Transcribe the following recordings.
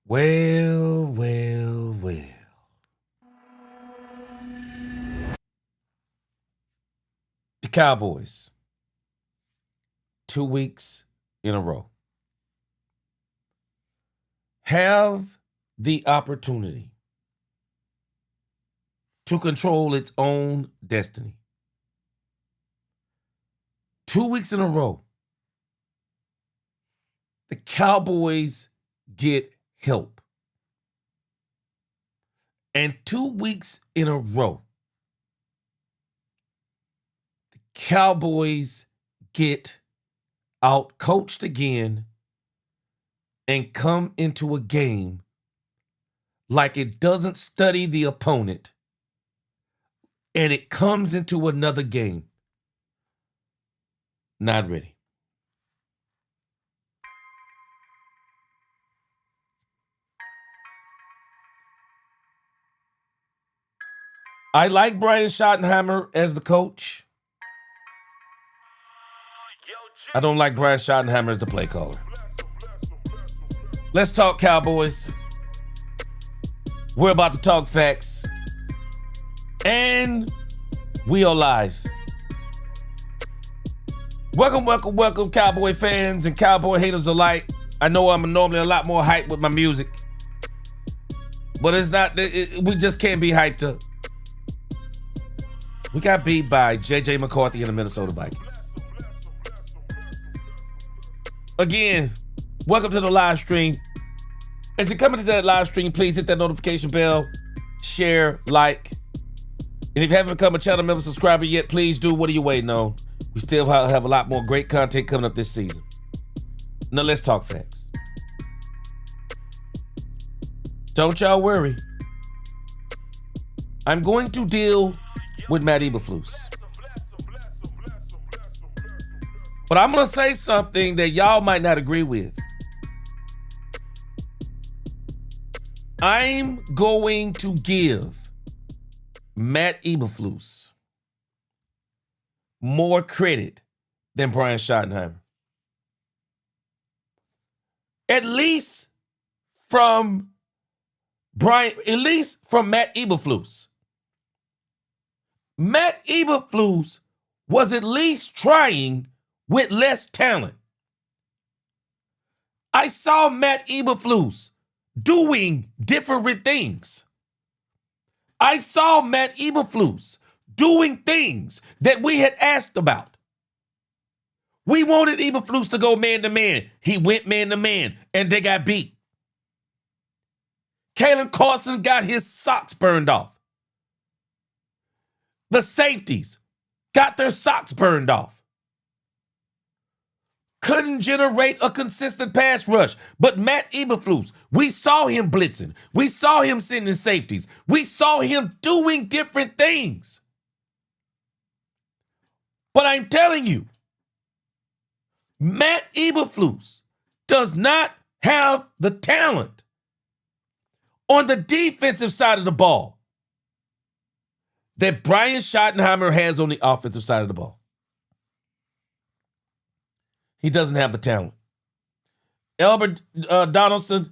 Well, well, well. The Cowboys, 2 weeks in a row, have the opportunity to control its own destiny. 2 weeks in a row, the Cowboys get help. And 2 weeks in a row, the Cowboys get outcoached again and come into a game like it doesn't study the opponent, and it comes into another game not ready. I like Brian Schottenheimer as the coach. I don't like Brian Schottenheimer as the play caller. Let's talk Cowboys. We're about to talk facts. And we are live. Welcome, Cowboy fans and Cowboy haters alike. I know I'm normally a lot more hyped with my music. But it's not, we just can't be hyped up. We got beat by J.J. McCarthy and the Minnesota Vikings. Again, welcome to the live stream. As you come into that live stream, please hit that notification bell, share, like. And if you haven't become a channel member subscriber yet, please do. What are you waiting on? We still have a lot more great content coming up this season. Now let's talk facts. Don't y'all worry. I'm going to deal with Matt Eberflus. But I'm going to say something that y'all might not agree with. I'm going to give Matt Eberflus more credit than Brian Schottenheimer. At least from Matt Eberflus. Matt Eberflus was at least trying with less talent. I saw Matt Eberflus doing different things. I saw Matt Eberflus doing things that we had asked about. We wanted Eberflus to go man-to-man. He went man-to-man, and they got beat. Kalen Carson got his socks burned off. The safeties got their socks burned off. Couldn't generate a consistent pass rush. But Matt Eberflus, we saw him blitzing. We saw him sending safeties. We saw him doing different things. But I'm telling you, Matt Eberflus does not have the talent on the defensive side of the ball that Brian Schottenheimer has on the offensive side of the ball. He doesn't have the talent. Albert Donaldson,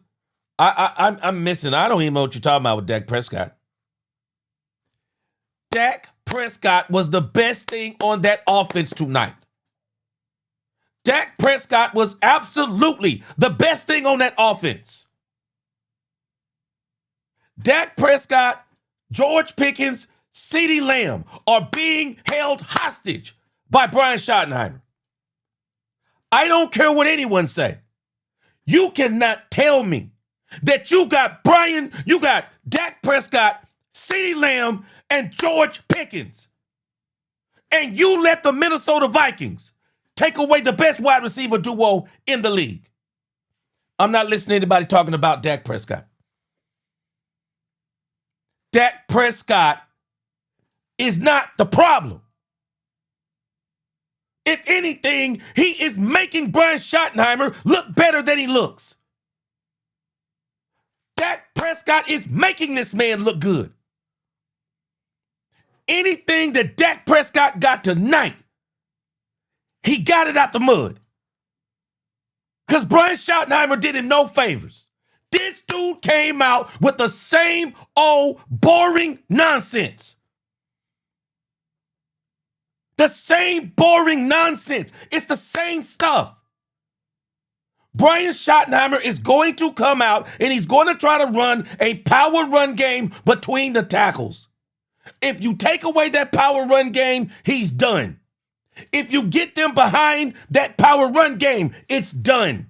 I'm missing. I don't even know what you're talking about with Dak Prescott. Dak Prescott was the best thing on that offense tonight. Dak Prescott was absolutely the best thing on that offense. Dak Prescott, George Pickens, CeeDee Lamb are being held hostage by Brian Schottenheimer. I don't care what anyone say. You cannot tell me that you got Dak Prescott, CeeDee Lamb, and George Pickens, and you let the Minnesota Vikings take away the best wide receiver duo in the league. I'm not listening to anybody talking about Dak Prescott. Dak Prescott is not the problem. If anything, he is making Brian Schottenheimer look better than he looks. Dak Prescott is making this man look good. Anything that Dak Prescott got tonight, he got it out the mud. Because Brian Schottenheimer did him no favors. This dude came out with the same old boring nonsense. The same boring nonsense. It's the same stuff. Brian Schottenheimer is going to come out and he's going to try to run a power run game between the tackles. If you take away that power run game, he's done. If you get them behind that power run game, it's done.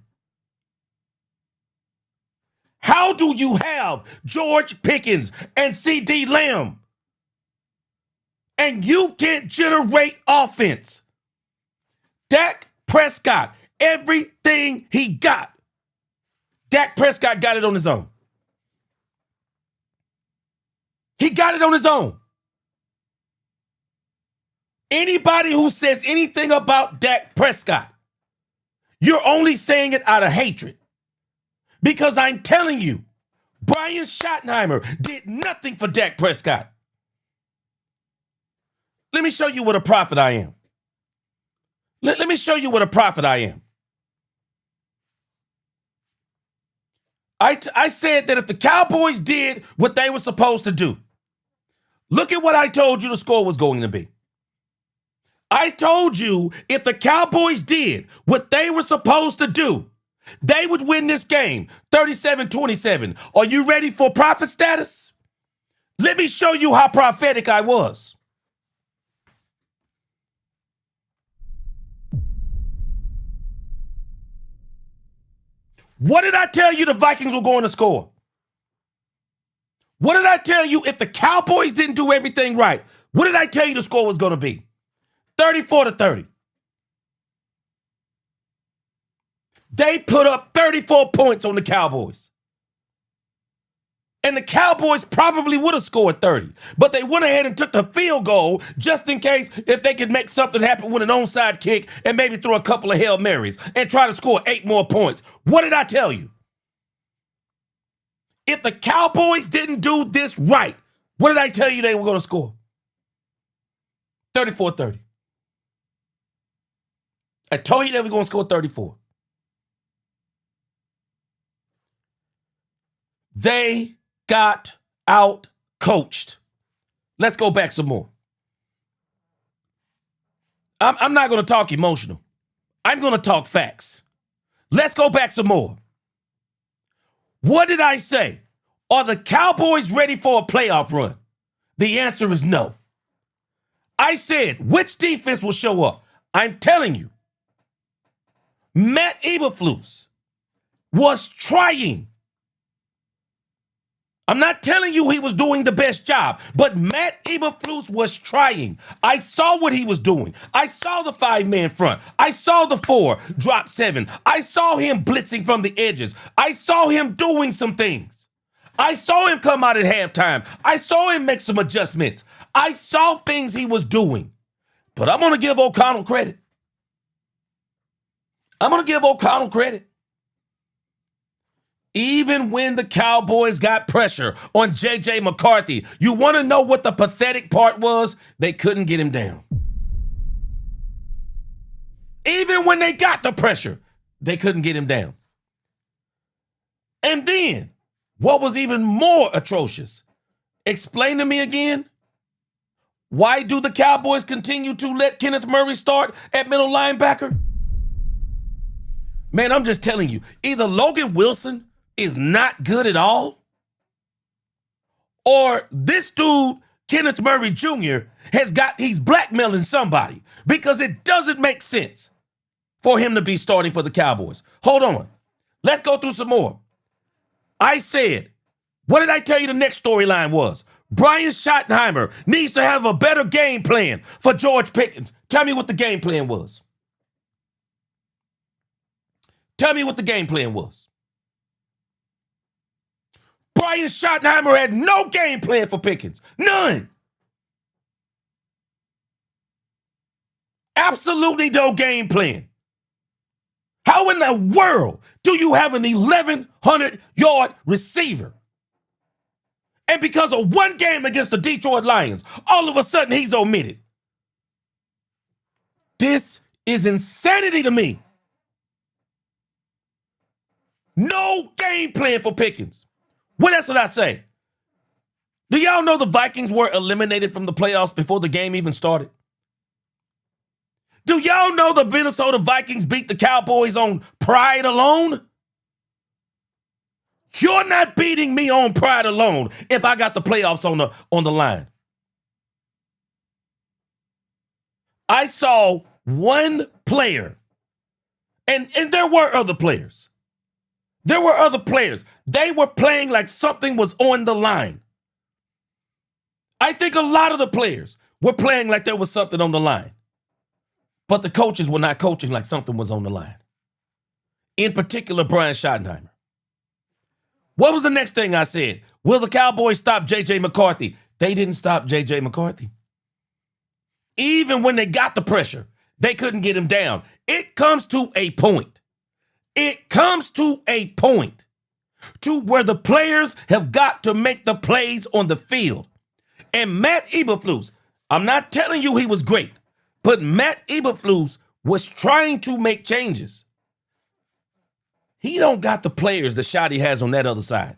How do you have George Pickens and CD Lamb and you can't generate offense? Dak Prescott, everything he got, Dak Prescott got it on his own. He got it on his own. Anybody who says anything about Dak Prescott, you're only saying it out of hatred. Because I'm telling you, Brian Schottenheimer did nothing for Dak Prescott. Let me show you what a prophet I am. Let me show you what a prophet I am. I said that if the Cowboys did what they were supposed to do, look at what I told you the score was going to be. I told you if the Cowboys did what they were supposed to do, they would win this game 37-27. Are you ready for prophet status? Let me show you how prophetic I was. What did I tell you the Vikings were going to score? What did I tell you if the Cowboys didn't do everything right? What did I tell you the score was going to be? 34-30. They put up 34 points on the Cowboys. And the Cowboys probably would have scored 30. But they went ahead and took the field goal just in case if they could make something happen with an onside kick and maybe throw a couple of Hail Marys and try to score 8 more points. What did I tell you? If the Cowboys didn't do this right, what did I tell you they were going to score? 34-30. I told you they were going to score 34. They got out coached. Let's go back some more. I'm not going to talk emotional. I'm going to talk facts. Let's go back some more. What did I say? Are the Cowboys ready for a playoff run? The answer is no. I said, which defense will show up? I'm telling you, Matt Eberflus was trying. I'm not telling you he was doing the best job, but Matt Eberflus was trying. I saw what he was doing. I saw the 5-man front. I saw the 4 drop 7. I saw him blitzing from the edges. I saw him doing some things. I saw him come out at halftime. I saw him make some adjustments. I saw things he was doing. But I'm going to give O'Connell credit. Even when the Cowboys got pressure on J.J. McCarthy, you want to know what the pathetic part was? They couldn't get him down. Even when they got the pressure, they couldn't get him down. And then, what was even more atrocious? Explain to me again. Why do the Cowboys continue to let Kenneth Murray start at middle linebacker? Man, I'm just telling you, either Logan Wilson is not good at all, or this dude, Kenneth Murray Jr., he's blackmailing somebody, because it doesn't make sense for him to be starting for the Cowboys. Hold on. Let's go through some more. I said, what did I tell you the next storyline was? Brian Schottenheimer needs to have a better game plan for George Pickens. Tell me what the game plan was. Tell me what the game plan was. Brian Schottenheimer had no game plan for Pickens. None. Absolutely no game plan. How in the world do you have an 1,100-yard receiver? And because of one game against the Detroit Lions, all of a sudden he's omitted. This is insanity to me. No game plan for Pickens. What else did I say? Do y'all know the Vikings were eliminated from the playoffs before the game even started? Do y'all know the Minnesota Vikings beat the Cowboys on pride alone? You're not beating me on pride alone if I got the playoffs on the line. I saw one player, and there were other players. There were other players. They were playing like something was on the line. I think a lot of the players were playing like there was something on the line. But the coaches were not coaching like something was on the line. In particular, Brian Schottenheimer. What was the next thing I said? Will the Cowboys stop J.J. McCarthy? They didn't stop J.J. McCarthy. Even when they got the pressure, they couldn't get him down. It comes to a point. It comes to a point to where the players have got to make the plays on the field. And Matt Eberflus, I'm not telling you he was great, but Matt Eberflus was trying to make changes. He don't got the players that Schotty has on that other side.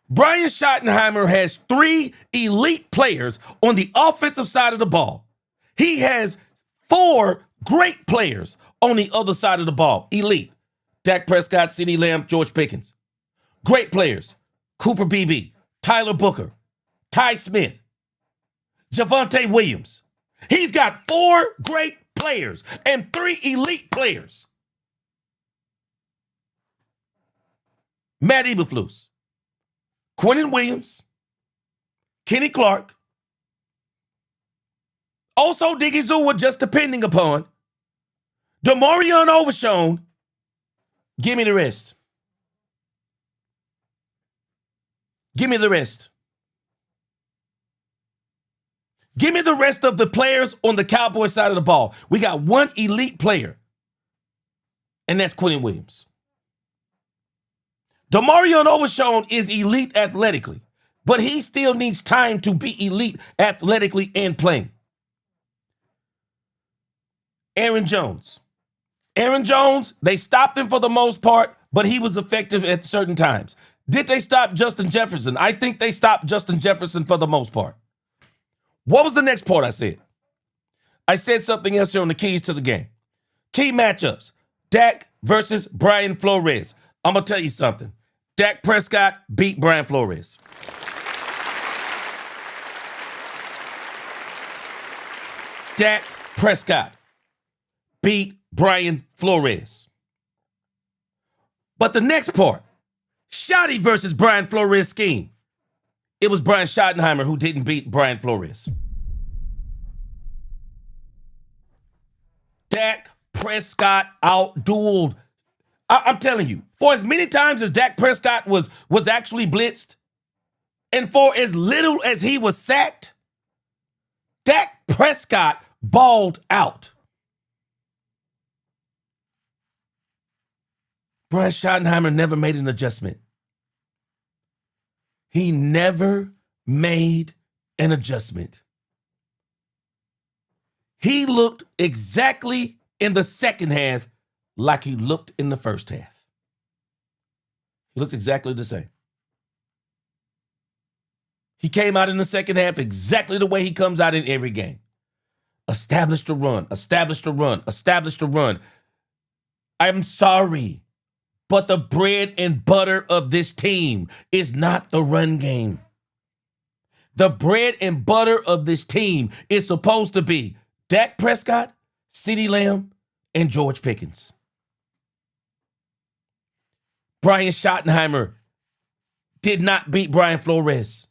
Brian Schottenheimer has 3 elite players on the offensive side of the ball. He has 4 great players on the other side of the ball. Elite. Dak Prescott, CeeDee Lamb, George Pickens. Great players. Cooper Beebe, Tyler Booker, Ty Smith, Javonte Williams. He's got 4 great players and 3 elite players. Matt Eberflus, Quentin Williams, Kenny Clark, also Diggy Zua, just depending upon Demarion Overshown. Give me the rest. Give me the rest. Give me the rest of the players on the Cowboys side of the ball. We got 1 elite player, and that's Quentin Williams. Demarion Overshown is elite athletically, but he still needs time to be elite athletically and playing. Aaron Jones. Aaron Jones, they stopped him for the most part, but he was effective at certain times. Did they stop Justin Jefferson? I think they stopped Justin Jefferson for the most part. What was the next part I said? I said something else here on the keys to the game. Key matchups. Dak versus Brian Flores. I'm going to tell you something. Dak Prescott beat Brian Flores. Dak Prescott beat Brian Flores. But the next part, Schotty versus Brian Flores scheme. It was Brian Schottenheimer who didn't beat Brian Flores. Dak Prescott out-dueled. I'm telling you, for as many times as Dak Prescott was actually blitzed, and for as little as he was sacked, Dak Prescott balled out. Brian Schottenheimer never made an adjustment. He never made an adjustment. He looked exactly in the second half like he looked in the first half. He looked exactly the same. He came out in the second half exactly the way he comes out in every game. Established a run, established a run, established a run. I'm sorry, but the bread and butter of this team is not the run game. The bread and butter of this team is supposed to be Dak Prescott, CeeDee Lamb, and George Pickens. Brian Schottenheimer did not beat Brian Flores.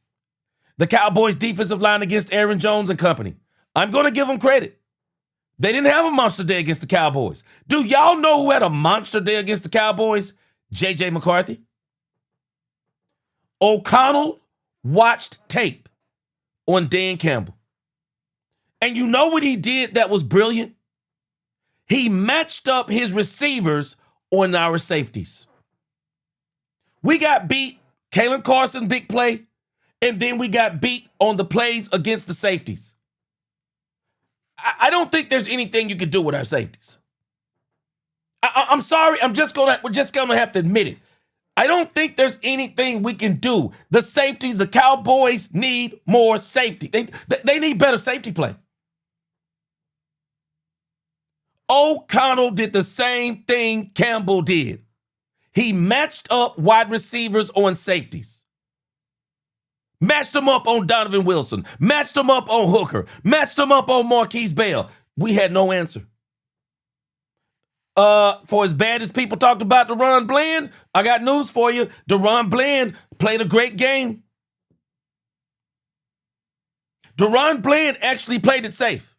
The Cowboys' defensive line against Aaron Jones and company, I'm going to give them credit. They didn't have a monster day against the Cowboys. Do y'all know who had a monster day against the Cowboys? J.J. McCarthy. O'Connell watched tape on Dan Campbell. And you know what he did that was brilliant? He matched up his receivers on our safeties. We got beat, Kalen Carson, big play, and then we got beat on the plays against the safeties. I don't think there's anything you can do with our safeties. I'm sorry. We're just gonna have to admit it. I don't think there's anything we can do. The safeties, the Cowboys need more safety. They need better safety play. O'Connell did the same thing Campbell did. He matched up wide receivers on safeties. Matched them up on Donovan Wilson. Matched them up on Hooker. Matched them up on Marquise Bell. We had no answer. For as bad as people talked about DaRon Bland, I got news for you. DaRon Bland played a great game. DaRon Bland actually played it safe.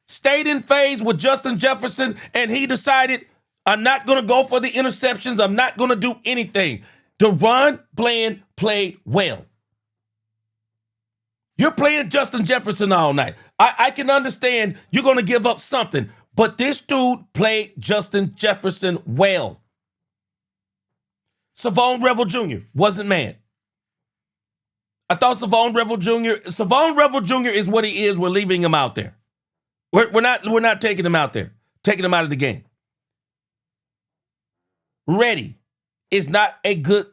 Stayed in phase with Justin Jefferson, and he decided, I'm not going to go for the interceptions. I'm not going to do anything. DaRon Bland played well. You're playing Justin Jefferson all night. I can understand you're going to give up something, but this dude played Justin Jefferson well. Savon Revel Jr. wasn't mad. I thought Savon Revel Jr. is what he is. We're leaving him out there. We're not taking him out there. Taking him out of the game. Reddy is not a good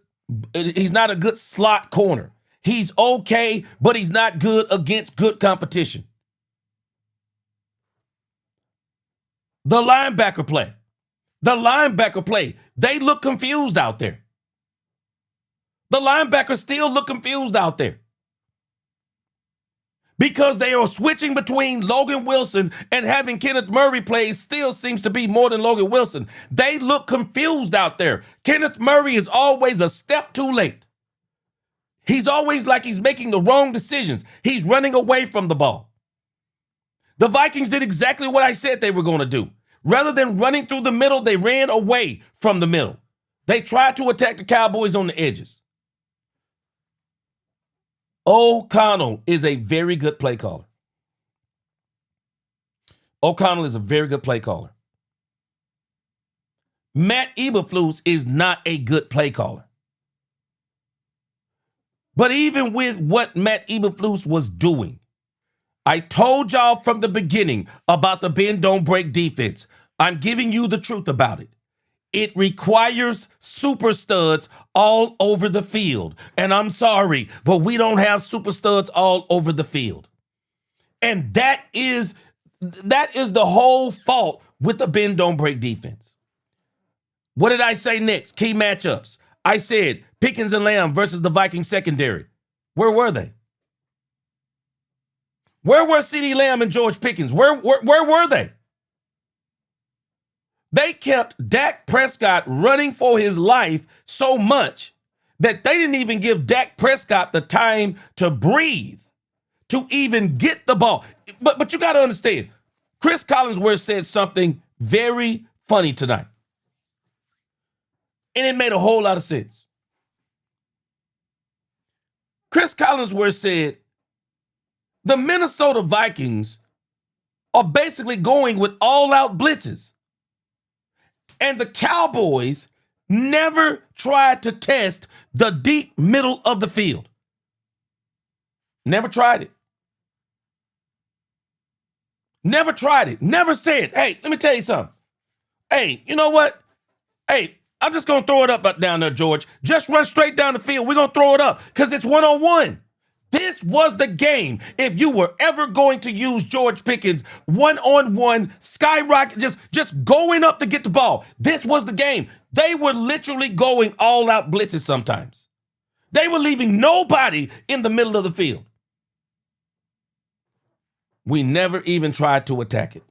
slot corner. He's okay, but he's not good against good competition. The linebacker play. They look confused out there. The linebackers still look confused out there. Because they are switching between Logan Wilson and having Kenneth Murray play still seems to be more than Logan Wilson. They look confused out there. Kenneth Murray is always a step too late. He's always like he's making the wrong decisions. He's running away from the ball. The Vikings did exactly what I said they were going to do. Rather than running through the middle, they ran away from the middle. They tried to attack the Cowboys on the edges. O'Connell is a very good play caller. O'Connell is a very good play caller. Matt Eberflus is not a good play caller. But even with what Matt Eberflus was doing, I told y'all from the beginning about the bend don't break defense. I'm giving you the truth about it. It requires super studs all over the field. And I'm sorry, but we don't have super studs all over the field. And that is the whole fault with the bend don't break defense. What did I say next? Key matchups. I said Pickens and Lamb versus the Vikings secondary. Where were they? Where were CeeDee Lamb and George Pickens? Where were they? They kept Dak Prescott running for his life so much that they didn't even give Dak Prescott the time to breathe, to even get the ball. But you got to understand, Chris Collinsworth said something very funny tonight. And it made a whole lot of sense. Chris Collinsworth said, the Minnesota Vikings are basically going with all-out blitzes. And the Cowboys never tried to test the deep middle of the field. Never tried it. Never tried it. Never said, hey, let me tell you something. Hey, you know what? Hey, I'm just going to throw it up down there, George. Just run straight down the field. We're going to throw it up because it's one-on-one. This was the game. If you were ever going to use George Pickens one-on-one, skyrocket, just going up to get the ball, this was the game. They were literally going all-out blitzes sometimes. They were leaving nobody in the middle of the field. We never even tried to attack it.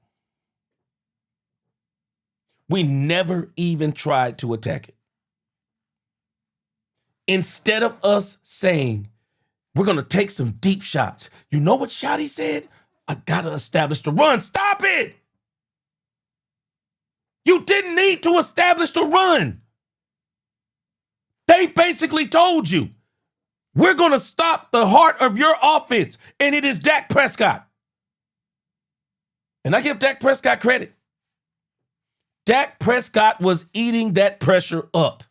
We never even tried to attack it. Instead of us saying, we're going to take some deep shots. You know what Shotty said? I got to establish the run. Stop it. You didn't need to establish the run. They basically told you, we're going to stop the heart of your offense, and it is Dak Prescott. And I give Dak Prescott credit. Dak Prescott was eating that pressure up.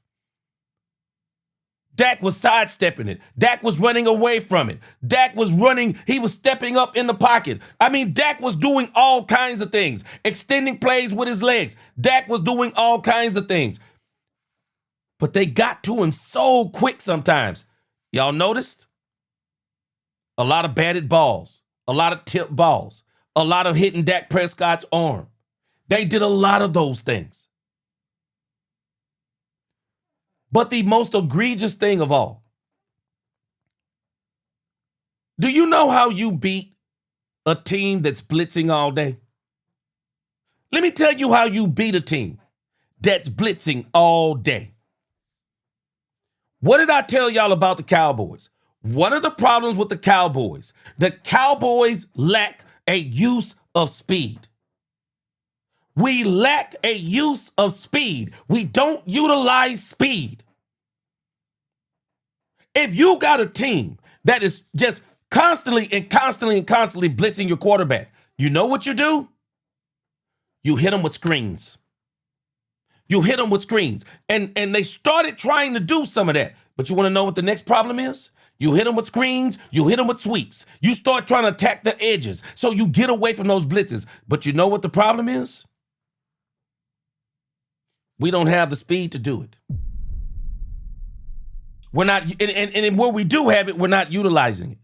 Dak was sidestepping it. Dak was running away from it. Dak was running. He was stepping up in the pocket. I mean, Dak was doing all kinds of things, extending plays with his legs. Dak was doing all kinds of things. But they got to him so quick sometimes. Y'all noticed? A lot of batted balls, a lot of tipped balls, a lot of hitting Dak Prescott's arm. They did a lot of those things. But the most egregious thing of all, do you know how you beat a team that's blitzing all day? Let me tell you how you beat a team that's blitzing all day. What did I tell y'all about the Cowboys? One of the problems with the Cowboys lack a use of speed. We lack a use of speed. We don't utilize speed. If you got a team that is just constantly blitzing your quarterback, you know what you do? You hit them with screens. You hit them with screens. And they started trying to do some of that. But you want to know what the next problem is? You hit them with screens. You hit them with sweeps. You start trying to attack the edges. So you get away from those blitzes. But you know what the problem is? We don't have the speed to do it. We're not, and where we do have it, we're not utilizing it.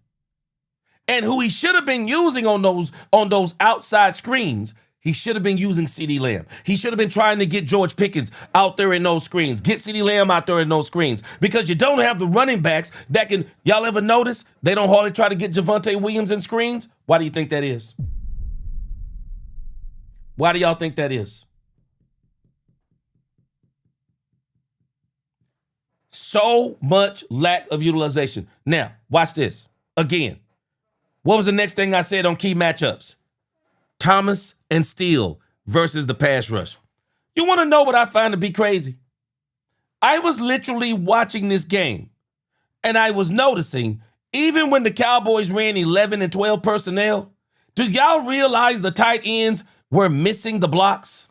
And who he should have been using on those outside screens, he should have been using CeeDee Lamb. He should have been trying to get George Pickens out there in those screens. Get CeeDee Lamb out there in those screens. Because you don't have the running backs that can, y'all ever notice they don't hardly try to get Javonte Williams in screens? Why do you think that is? Why do y'all think that is? So much lack of utilization. Now, watch this. Again, what was the next thing I said on key matchups? Thomas and Steele versus the pass rush. You want to know what I find to be crazy? I was literally watching this game, and I was noticing, even when the Cowboys ran 11 and 12 personnel, do y'all realize the tight ends were missing the blocks?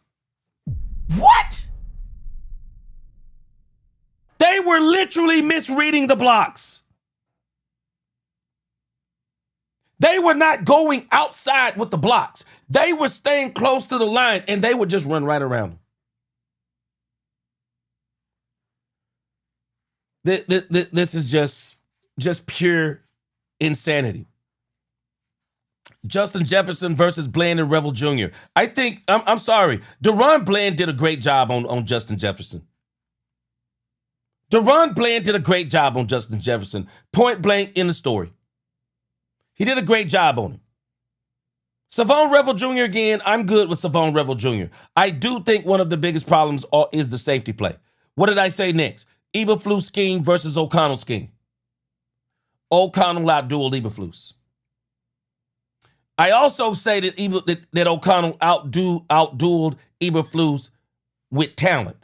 What? They were literally misreading the blocks. They were not going outside with the blocks. They were staying close to the line, and they would just run right around them. This is just pure insanity. Justin Jefferson versus Bland and Revel Jr. I think, I'm sorry, Deron Bland did a great job on Justin Jefferson. Deron Bland did a great job on Justin Jefferson. Point blank in the story. He did a great job on him. Savon Revel Jr. again, I'm good with Savon Revel Jr. I do think one of the biggest problems is the safety play. What did I say next? Eberflus scheme versus O'Connell scheme. O'Connell outdueled Eberflus. I also say that O'Connell outdueled Eberflus with talent.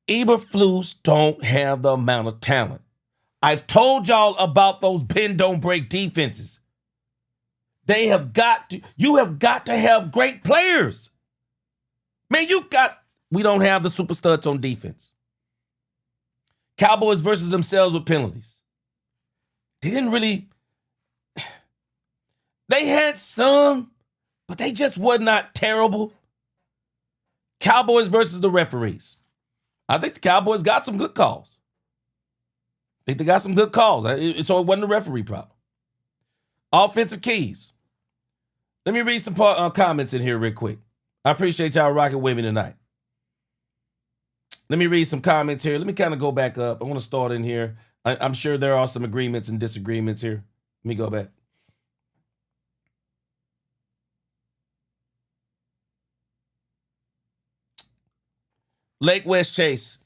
Eberflus don't have the amount of talent. I've told y'all about those bend don't break defenses. You have got to have great players. Man, we don't have the super studs on defense. Cowboys versus themselves with penalties. They had some, but they just were not terrible. Cowboys versus the referees. I think the Cowboys got some good calls. So it wasn't a referee problem. Offensive keys. Let me read some comments in here real quick. I appreciate y'all rocking with me tonight. Let me read some comments here. Let me kind of go back up. I want to start in here. I'm sure there are some agreements and disagreements here. Let me go back. Lake West Chase.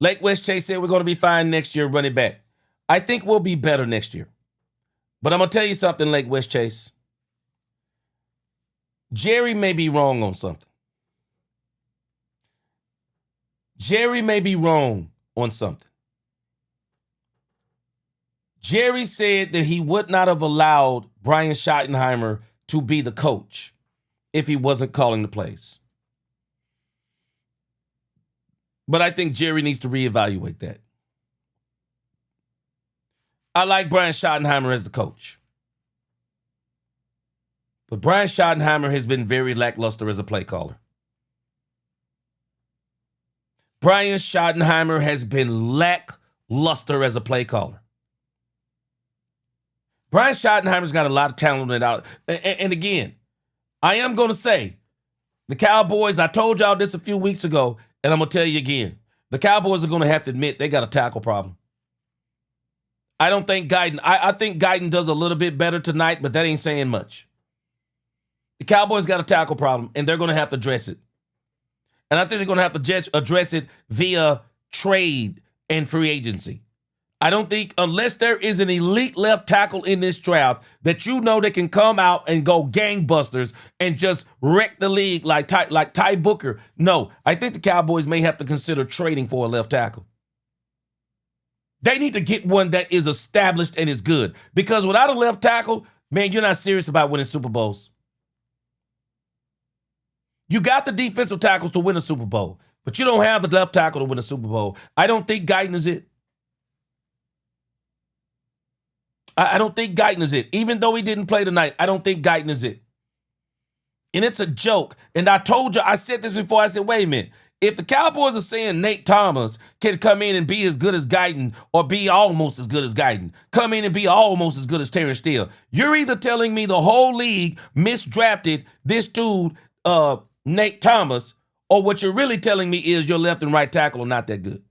Lake West Chase said we're going to be fine next year running back. I think we'll be better next year. But I'm going to tell you something, Lake West Chase. Jerry may be wrong on something. Jerry said that he would not have allowed Brian Schottenheimer to be the coach if he wasn't calling the plays. But I think Jerry needs to reevaluate that. I like Brian Schottenheimer as the coach. But Brian Schottenheimer has been very lackluster as a play caller. Brian Schottenheimer has been lackluster as a play caller. Brian Schottenheimer's got a lot of talent out. And again, I am going to say, the Cowboys, I told y'all this a few weeks ago, and I'm going to tell you again. The Cowboys are going to have to admit they got a tackle problem. I don't think Guyton, I think Guyton does a little bit better tonight, but that ain't saying much. The Cowboys got a tackle problem, and they're going to have to address it. And I think they're going to have to address it via trade and free agency. I don't think, unless there is an elite left tackle in this draft, that you know that can come out and go gangbusters and just wreck the league like Ty Booker. No, I think the Cowboys may have to consider trading for a left tackle. They need to get one that is established and is good. Because without a left tackle, man, you're not serious about winning Super Bowls. You got the defensive tackles to win a Super Bowl, but you don't have the left tackle to win a Super Bowl. I don't think Guyton is it. I don't think Guyton is it. Even though he didn't play tonight, I don't think Guyton is it. And it's a joke. And I told you, I said this before. I said, wait a minute. If the Cowboys are saying Nate Thomas can come in and be as good as Guyton or be almost as good as Guyton, come in and be almost as good as Terrence Steele, you're either telling me the whole league misdrafted this dude, Nate Thomas, or what you're really telling me is your left and right tackle are not that good.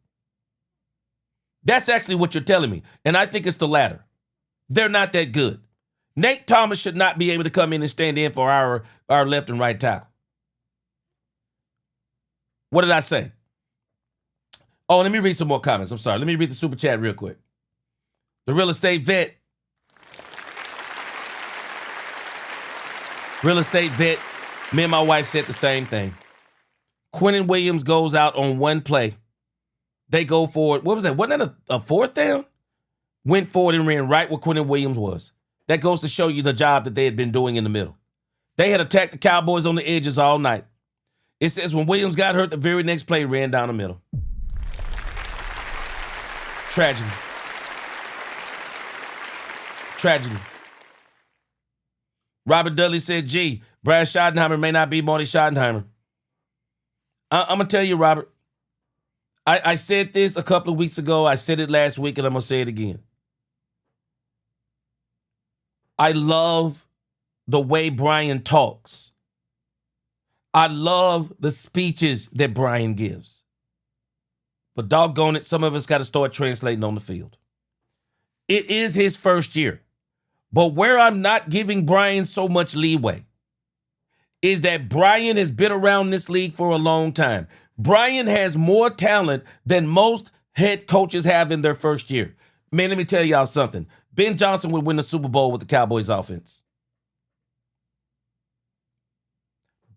That's actually what you're telling me. And I think it's the latter. They're not that good. Nate Thomas should not be able to come in and stand in for our left and right tackle. What did I say? Oh, let me read some more comments. I'm sorry. Let me read the super chat real quick. The real estate vet. Me and my wife said the same thing. Quinnen Williams goes out on one play. They go for it. What was that? Wasn't that a fourth down? Went forward and ran right where Quinnen Williams was. That goes to show you the job that they had been doing in the middle. They had attacked the Cowboys on the edges all night. It says when Williams got hurt, the very next play ran down the middle. Tragedy. Robert Dudley said, gee, Brad Schottenheimer may not be Marty Schottenheimer. I'm going to tell you, Robert. I said this a couple of weeks ago. I said it last week, and I'm going to say it again. I love the way Brian talks. I love the speeches that Brian gives. But doggone it, some of us got to start translating on the field. It is his first year. But where I'm not giving Brian so much leeway is that Brian has been around this league for a long time. Brian has more talent than most head coaches have in their first year. Man, let me tell y'all something. Ben Johnson would win the Super Bowl with the Cowboys offense.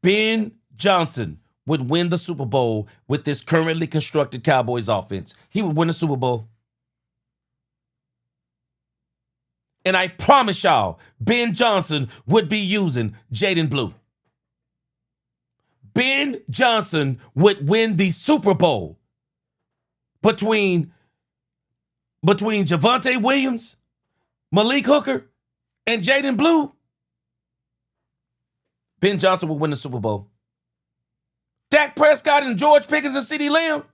Ben Johnson would win the Super Bowl with this currently constructed Cowboys offense. He would win the Super Bowl. And I promise y'all, Ben Johnson would be using Jaden Blue. Ben Johnson would win the Super Bowl between Javonte Williams, Malik Hooker, and Jaden Blue. Ben Johnson would win the Super Bowl. Dak Prescott and George Pickens and CeeDee Lamb.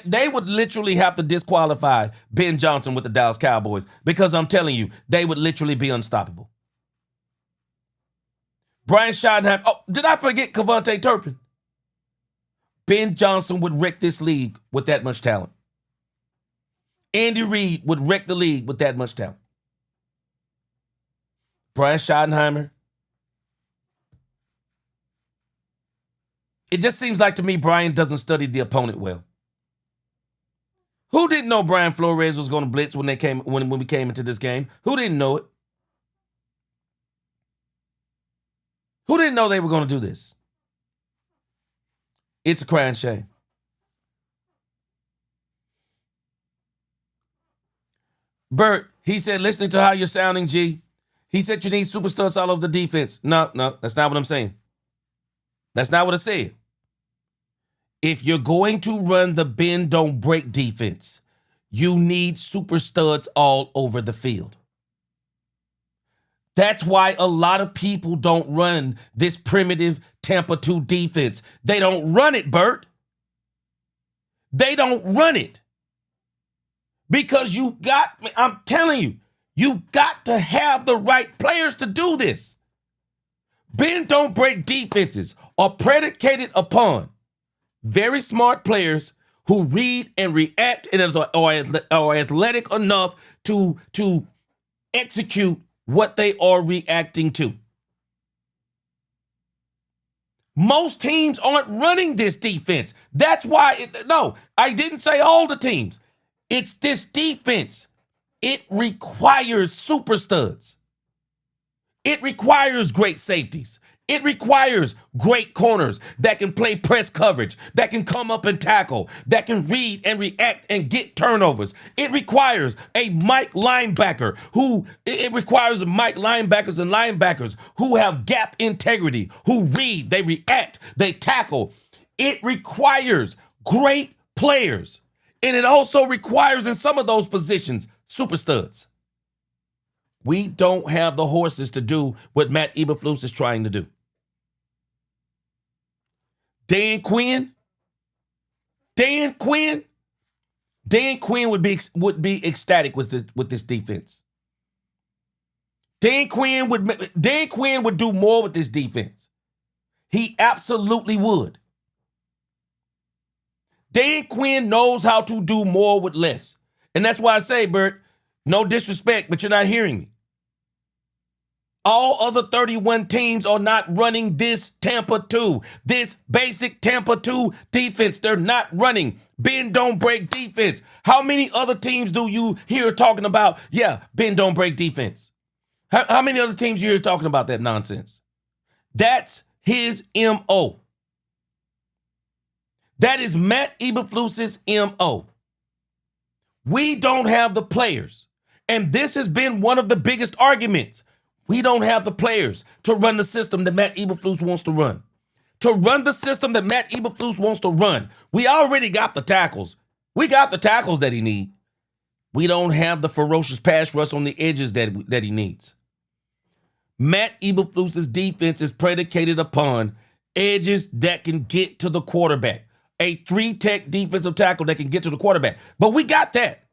They would literally have to disqualify Ben Johnson with the Dallas Cowboys because I'm telling you, they would literally be unstoppable. Brian Schottenheimer. Oh, did I forget Kevontae Turpin? Ben Johnson would wreck this league with that much talent. Andy Reid would wreck the league with that much talent. Brian Schottenheimer. It just seems like to me Brian doesn't study the opponent well. Who didn't know Brian Flores was going to blitz when we came into this game? Who didn't know it? Who didn't know they were going to do this? It's a crying shame. Bert, he said, listening to how you're sounding, G, he said you need superstars all over the defense. No, that's not what I'm saying. That's not what I said. If you're going to run the bend, don't break defense, you need super studs all over the field. That's why a lot of people don't run this primitive Tampa 2 defense. They don't run it, Bert. They don't run it. Because I'm telling you, you got to have the right players to do this. Bend, don't break defenses are predicated upon very smart players who read and react and are athletic enough to execute what they are reacting to. Most teams aren't running this defense. That's why, no, I didn't say all the teams. It's this defense. It requires super studs. It requires great safeties. It requires great corners that can play press coverage, that can come up and tackle, that can read and react and get turnovers. It requires a Mike linebacker and linebackers who have gap integrity, who read, they react, they tackle. It requires great players. And it also requires, in some of those positions, super studs. We don't have the horses to do what Matt Eberflus is trying to do. Dan Quinn would be ecstatic with this defense. Dan Quinn would do more with this defense. He absolutely would. Dan Quinn knows how to do more with less. And that's why I say, Bert, no disrespect, but you're not hearing me. All other 31 teams are not running this Tampa 2, this basic Tampa 2 defense. They're not running bend, don't break defense. How many other teams do you hear talking about, bend, don't break defense? How many other teams you hear talking about that nonsense? That's his MO. That is Matt Eberflus's MO. We don't have the players. And this has been one of the biggest arguments. We don't have the players to run the system that Matt Eberflus wants to run. To run the system that Matt Eberflus wants to run, we already got the tackles. We got the tackles that he needs. We don't have the ferocious pass rush on the edges that he needs. Matt Eberflus's defense is predicated upon edges that can get to the quarterback. A 3-tech defensive tackle that can get to the quarterback. But we got that.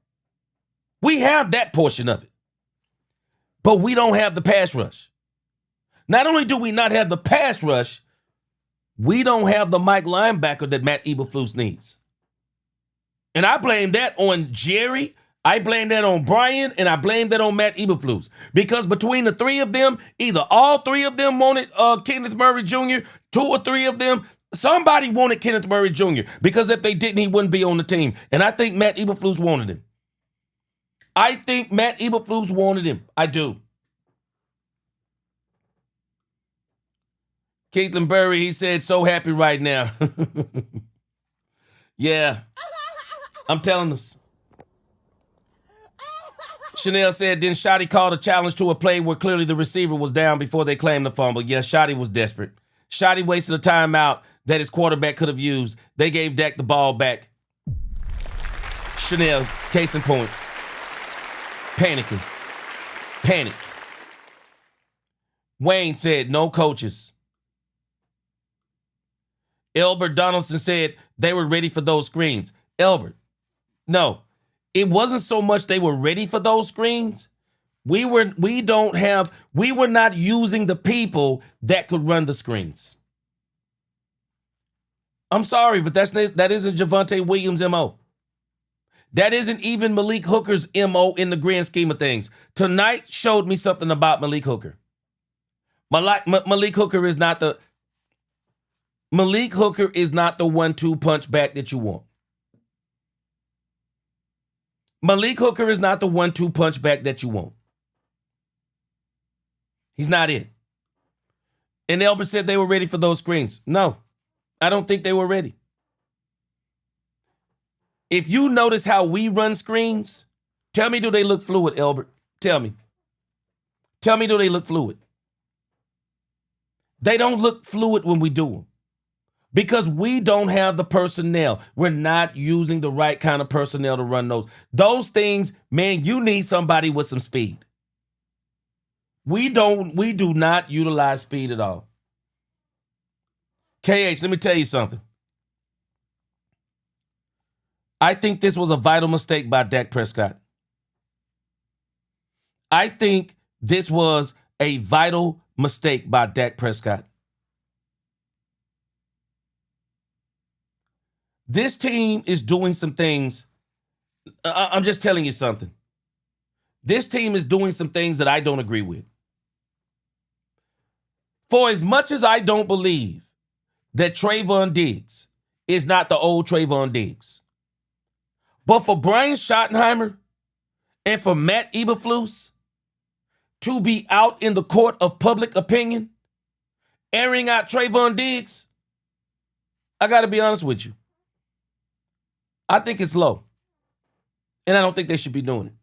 We have that portion of it. But we don't have the pass rush. Not only do we not have the pass rush, we don't have the Mike linebacker that Matt Eberflus needs. And I blame that on Jerry, I blame that on Brian, and I blame that on Matt Eberflus. Because between the three of them, either all three of them wanted Kenneth Murray Jr., 2 or 3 of them, somebody wanted Kenneth Murray Jr. Because if they didn't, he wouldn't be on the team. And I think Matt Eberflus wanted him. I think Matt Eberflus wanted him. I do. Keithlin Burry, he said, so happy right now. Yeah. I'm telling us. Chanel said, then Shotty called a challenge to a play where clearly the receiver was down before they claimed the fumble. Yes, Shotty was desperate. Shotty wasted a timeout that his quarterback could have used. They gave Dak the ball back. Chanel, case in point. Panicking. Panic. Wayne said, no coaches. Elbert Donaldson said they were ready for those screens. Elbert, no. It wasn't so much they were ready for those screens. We were not using the people that could run the screens. I'm sorry, but that isn't Javonte Williams' MO. That isn't even Malik Hooker's MO in the grand scheme of things. Tonight showed me something about Malik Hooker. Malik Hooker is not the 1-2 punch back that you want. Malik Hooker is not the 1-2 punch back that you want. He's not it. And Elbert said they were ready for those screens. No, I don't think they were ready. If you notice how we run screens, tell me, do they look fluid, Elbert? Tell me. Tell me, do they look fluid? They don't look fluid when we do them. Because we don't have the personnel. We're not using the right kind of personnel to run those. Those things, man, you need somebody with some speed. We do not utilize speed at all. KH, let me tell you something. I think this was a vital mistake by Dak Prescott. I think this was a vital mistake by Dak Prescott. This team is doing some things. I'm just telling you something. This team is doing some things that I don't agree with. For as much as I don't believe that Trayvon Diggs is not the old Trayvon Diggs, but for Brian Schottenheimer and for Matt Eberflus to be out in the court of public opinion, airing out Trayvon Diggs, I got to be honest with you. I think it's low. And I don't think they should be doing it.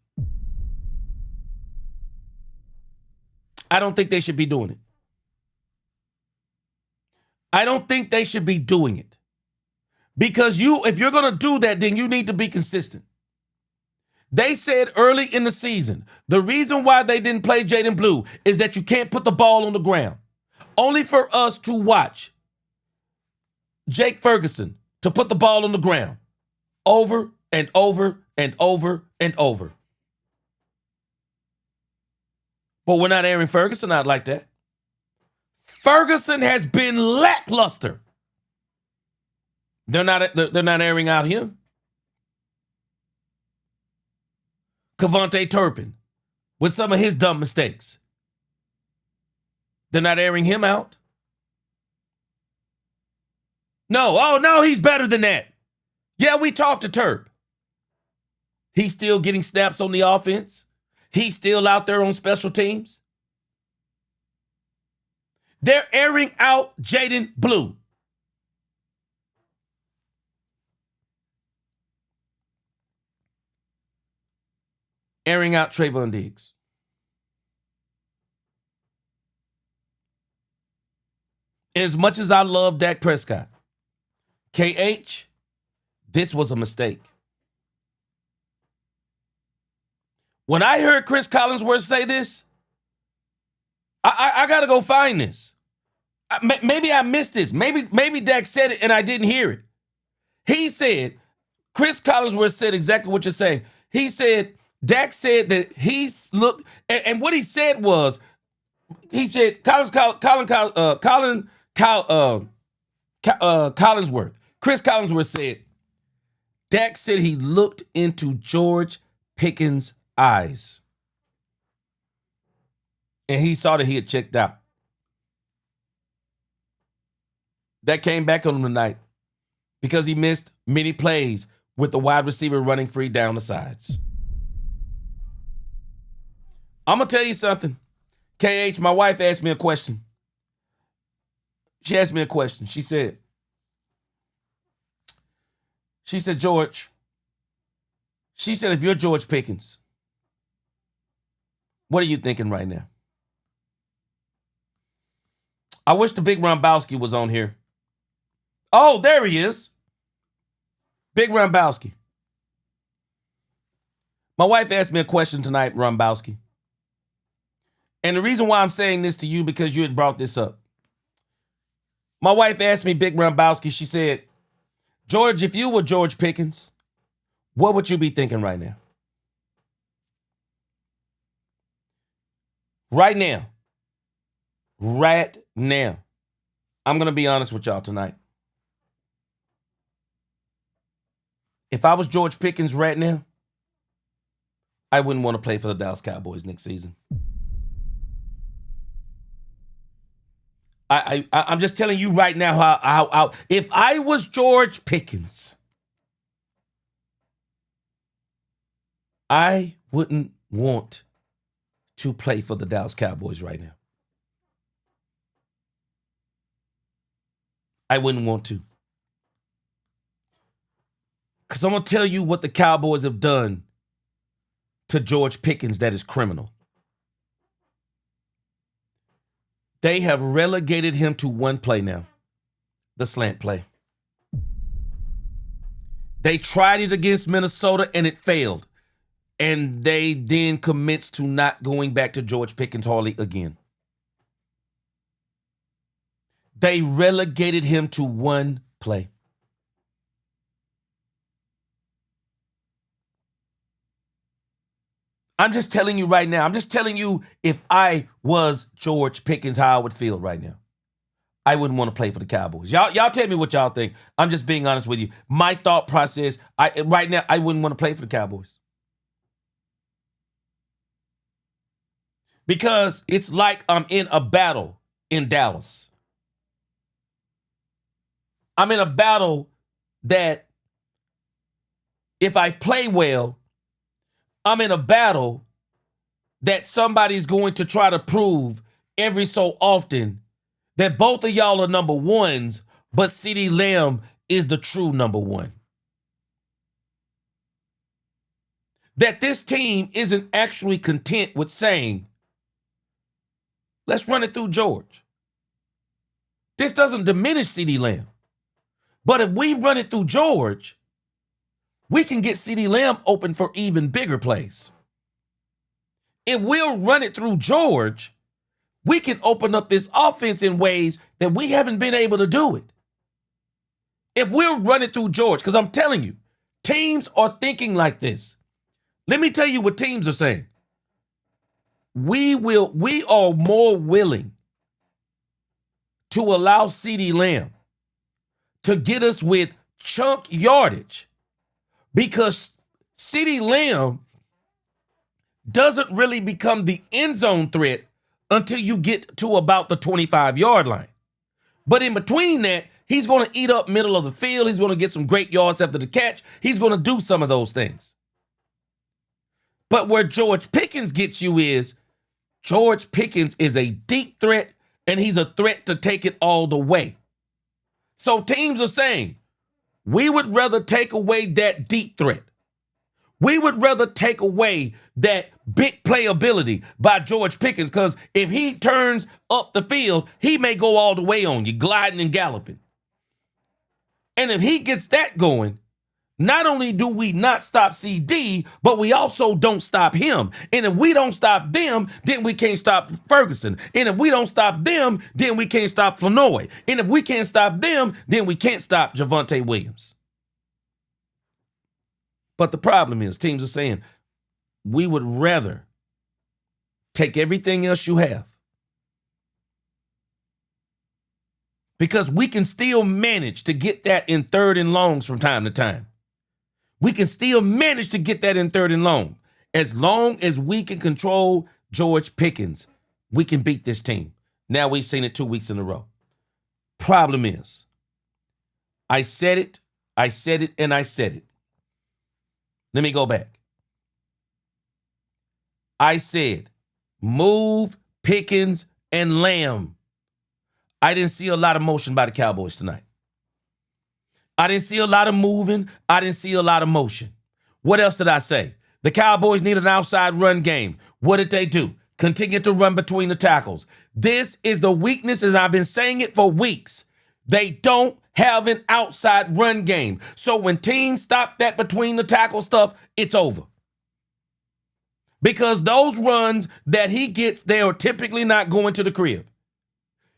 I don't think they should be doing it. I don't think they should be doing it. Because if you're going to do that, then you need to be consistent. They said early in the season, the reason why they didn't play Jaden Blue is that you can't put the ball on the ground. Only for us to watch Jake Ferguson to put the ball on the ground over and over and over and over. But we're not airing Ferguson out like that. Ferguson has been lackluster. They're not airing out him. Kevontae Turpin with some of his dumb mistakes. They're not airing him out. No, he's better than that. Yeah, we talked to Turp. He's still getting snaps on the offense. He's still out there on special teams. They're airing out Jaden Blue. Airing out Trayvon Diggs. As much as I love Dak Prescott, KH, this was a mistake. When I heard Chris Collinsworth say this, I got to go find this. Maybe I missed this. Maybe Dak said it and I didn't hear it. He said, Chris Collinsworth said exactly what you're saying. He said, Dak said that he's looked, and what he said was, he said, Collinsworth, Chris Collinsworth said, Dak said he looked into George Pickens' eyes. And he saw that he had checked out. That came back on him tonight because he missed many plays with the wide receiver running free down the sides. I'm going to tell you something. KH, my wife asked me a question. She asked me a question. She said, George, she said, if you're George Pickens, what are you thinking right now? I wish the big Rombowski was on here. Oh, there he is. Big Rombowski. My wife asked me a question tonight, Rombowski. And the reason why I'm saying this to you, because you had brought this up. My wife asked me, Big Rombowski, she said, George, if you were George Pickens, what would you be thinking right now? Right now. I'm going to be honest with y'all tonight. If I was George Pickens right now, I wouldn't want to play for the Dallas Cowboys next season. I'm just telling you right now how if I was George Pickens, I wouldn't want to play for the Dallas Cowboys right now. I wouldn't want to. Because I'm going to tell you what the Cowboys have done to George Pickens that is criminal. They have relegated him to one play now. the slant play. They tried it against Minnesota and it failed. And they then commenced to not going back to George Pickens hardly again. They relegated him to one play. I'm just telling you right now. I'm just telling you if I was George Pickens, how I would feel right now. I wouldn't want to play for the Cowboys. Y'all tell me what y'all think. I'm just being honest with you. My thought process, right now, I wouldn't want to play for the Cowboys. Because it's like I'm in a battle in Dallas. I'm in a battle that if I play well, I'm in a battle that somebody's going to try to prove every so often that both of y'all are number ones, but CeeDee Lamb is the true number one. That this team isn't actually content with saying, let's run it through George. This doesn't diminish CeeDee Lamb. But if we run it through George, we can get CeeDee Lamb open for even bigger plays. If we'll run it through George, we can open up this offense in ways that we haven't been able to do it. If we'll run it through George, because I'm telling you, teams are thinking like this. Let me tell you what teams are saying. We are more willing to allow CeeDee Lamb to get us with chunk yardage because CeeDee Lamb doesn't really become the end zone threat until you get to about the 25-yard line. But in between that, he's going to eat up middle of the field. He's going to get some great yards after the catch. He's going to do some of those things. But where George Pickens gets you is George Pickens is a deep threat, and he's a threat to take it all the way. So teams are saying, we would rather take away that deep threat. We would rather take away that big playability by George Pickens because if he turns up the field, he may go all the way on you, gliding and galloping. And if he gets that going, not only do we not stop CD, but we also don't stop him. And if we don't stop them, then we can't stop Ferguson. And if we don't stop them, then we can't stop Flournoy. And if we can't stop them, then we can't stop Javonte Williams. But the problem is, teams are saying, we would rather take everything else you have because we can still manage to get that in third and longs from time to time. We can still manage to get that in third and long. As long as we can control George Pickens, we can beat this team. Now we've seen it 2 weeks in a row. Problem is, I said it, and I said it. Let me go back. I said, move Pickens and Lamb. I didn't see a lot of motion by the Cowboys tonight. I didn't see a lot of moving. I didn't see a lot of motion. What else did I say? The Cowboys need an outside run game. What did they do? Continue to run between the tackles. This is the weakness, and I've been saying it for weeks. They don't have an outside run game. So when teams stop that between the tackle stuff, it's over. Because those runs that he gets, they are typically not going to the crib.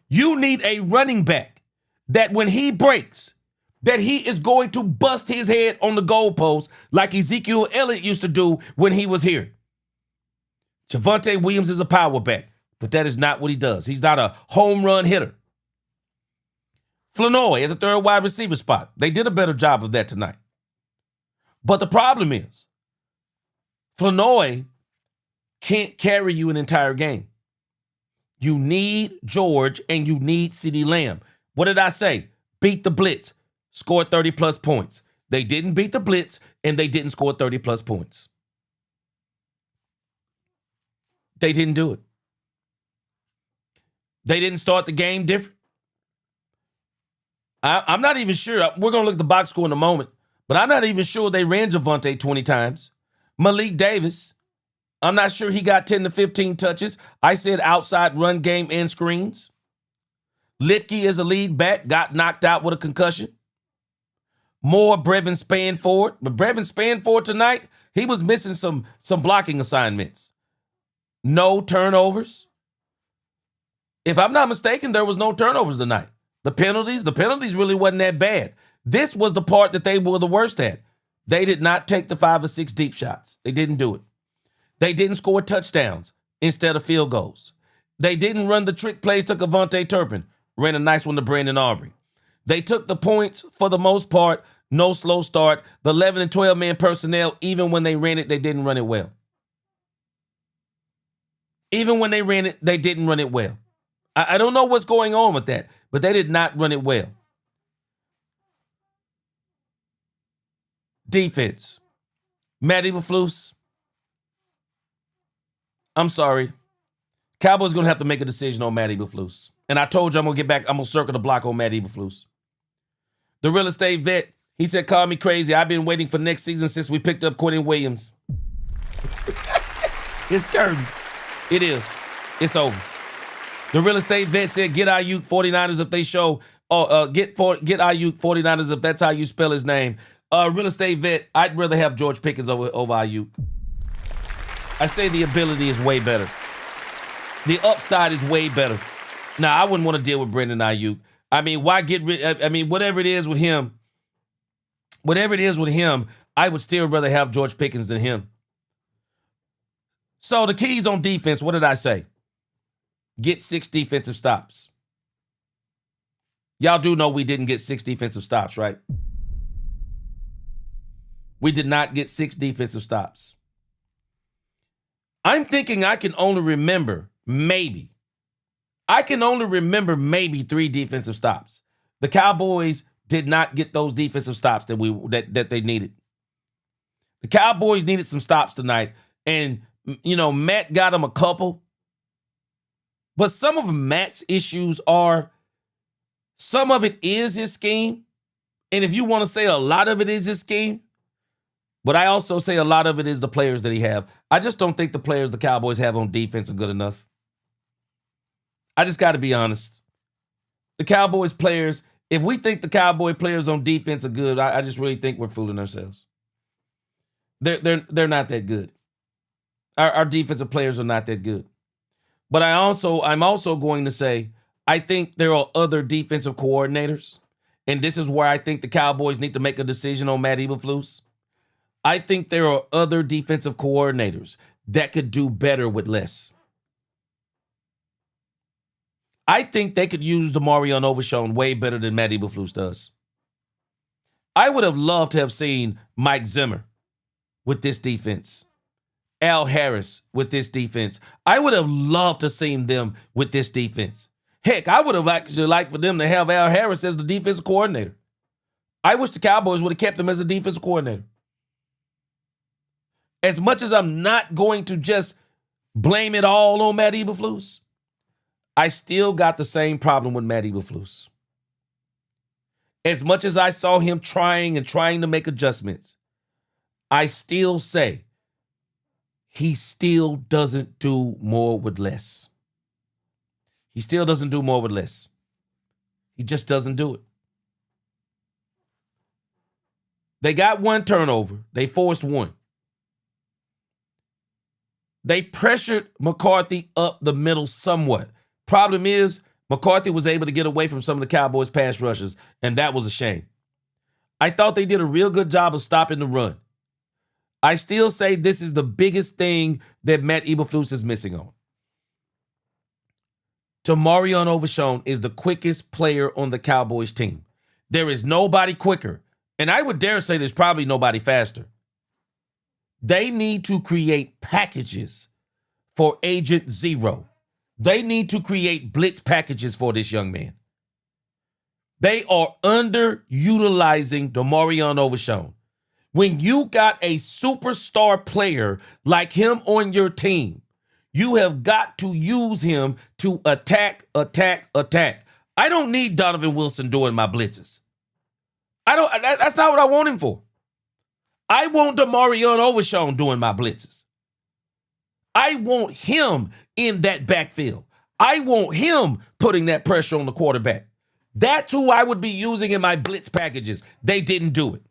You need a running back that when he breaks, that he is going to bust his head on the goalpost like Ezekiel Elliott used to do when he was here. Javonte Williams is a power back, but that is not what he does. He's not a home run hitter. Flournoy at the third wide receiver spot. They did a better job of that tonight. But the problem is, Flournoy can't carry you an entire game. You need George and you need CeeDee Lamb. What did I say? Beat the blitz. Score 30-plus points. They didn't beat the blitz, and they didn't score 30-plus points. They didn't do it. They didn't start the game different. I'm not even sure. We're going to look at the box score in a moment, but I'm not even sure they ran Javonte 20 times. Malik Davis, I'm not sure he got 10 to 15 touches. I said outside run game and screens. Lipke as a lead back got knocked out with a concussion. More Brevin Spanford. But Brevin Spanford tonight, he was missing some blocking assignments. No turnovers. If I'm not mistaken, there was no turnovers tonight. The penalties really wasn't that bad. This was the part that they were the worst at. They did not take the 5 or 6 deep shots. They didn't do it. They didn't score touchdowns instead of field goals. They didn't run the trick plays to Kevontae Turpin. Ran a nice one to Brandon Aubrey. They took the points for the most part. No slow start. The 11 and 12 man personnel, even when they ran it, they didn't run it well. Even when they ran it, they didn't run it well. I don't know what's going on with that, but they did not run it well. Defense. Matt Eberflus. I'm sorry. Cowboys going to have to make a decision on Matt Eberflus. And I told you I'm going to get back. I'm going to circle the block on Matt Eberflus. The real estate vet, he said, call me crazy. I've been waiting for next season since we picked up Quentin Williams. It's curtain. It is. It's over. The real estate vet said, get Ayuk 49ers if they show, get Ayuk 49ers if that's how you spell his name. Real estate vet, I'd rather have George Pickens over Ayuk. I say the ability is way better. The upside is way better. Now, I wouldn't want to deal with Brandon Ayuk. I mean, why get rid? I mean, whatever it is with him, I would still rather have George Pickens than him. So the keys on defense, what did I say? Get 6 defensive stops. Y'all do know we didn't get 6 defensive stops, right? We did not get 6 defensive stops. I'm thinking I can only remember maybe 3 defensive stops. The Cowboys did not get those defensive stops that they needed. The Cowboys needed some stops tonight, and Matt got them a couple. But some of Matt's issues are, some of it is his scheme, and if you want to say a lot of it is his scheme, but I also say a lot of it is the players that he have. I just don't think the players the Cowboys have on defense are good enough. I just got to be honest. The Cowboys players, if we think the Cowboy players on defense are good, I just really think we're fooling ourselves. They're not that good. Our defensive players are not that good. But I'm also going to say, I think there are other defensive coordinators, and this is where I think the Cowboys need to make a decision on Matt Eberflus. I think there are other defensive coordinators that could do better with less. I think they could use Demarion Overshown way better than Matt Eberflus does. I would have loved to have seen Mike Zimmer with this defense. Al Harris with this defense. I would have loved to seen them with this defense. Heck, I would have actually liked for them to have Al Harris as the defensive coordinator. I wish the Cowboys would have kept him as a defensive coordinator. As much as I'm not going to just blame it all on Matt Eberflus, I still got the same problem with Matt Eberflus. As much as I saw him trying to make adjustments, I still say he still doesn't do more with less. He still doesn't do more with less. He just doesn't do it. They got 1 turnover. They forced 1. They pressured McCarthy up the middle somewhat. Problem is, McCarthy was able to get away from some of the Cowboys' pass rushes, and that was a shame. I thought they did a real good job of stopping the run. I still say this is the biggest thing that Matt Eberflus is missing on. Demarion Overshown is the quickest player on the Cowboys team. There is nobody quicker, and I would dare say there's probably nobody faster. They need to create packages for Agent Zero. They need to create blitz packages for this young man. They are underutilizing Demarion Overshown. When you got a superstar player like him on your team, you have got to use him to attack. I don't need Donovan Wilson doing my blitzes. That's not what I want him for. I want Demarion Overshown doing my blitzes. I want him in that backfield. I want him putting that pressure on the quarterback. That's who I would be using in my blitz packages. They didn't do it.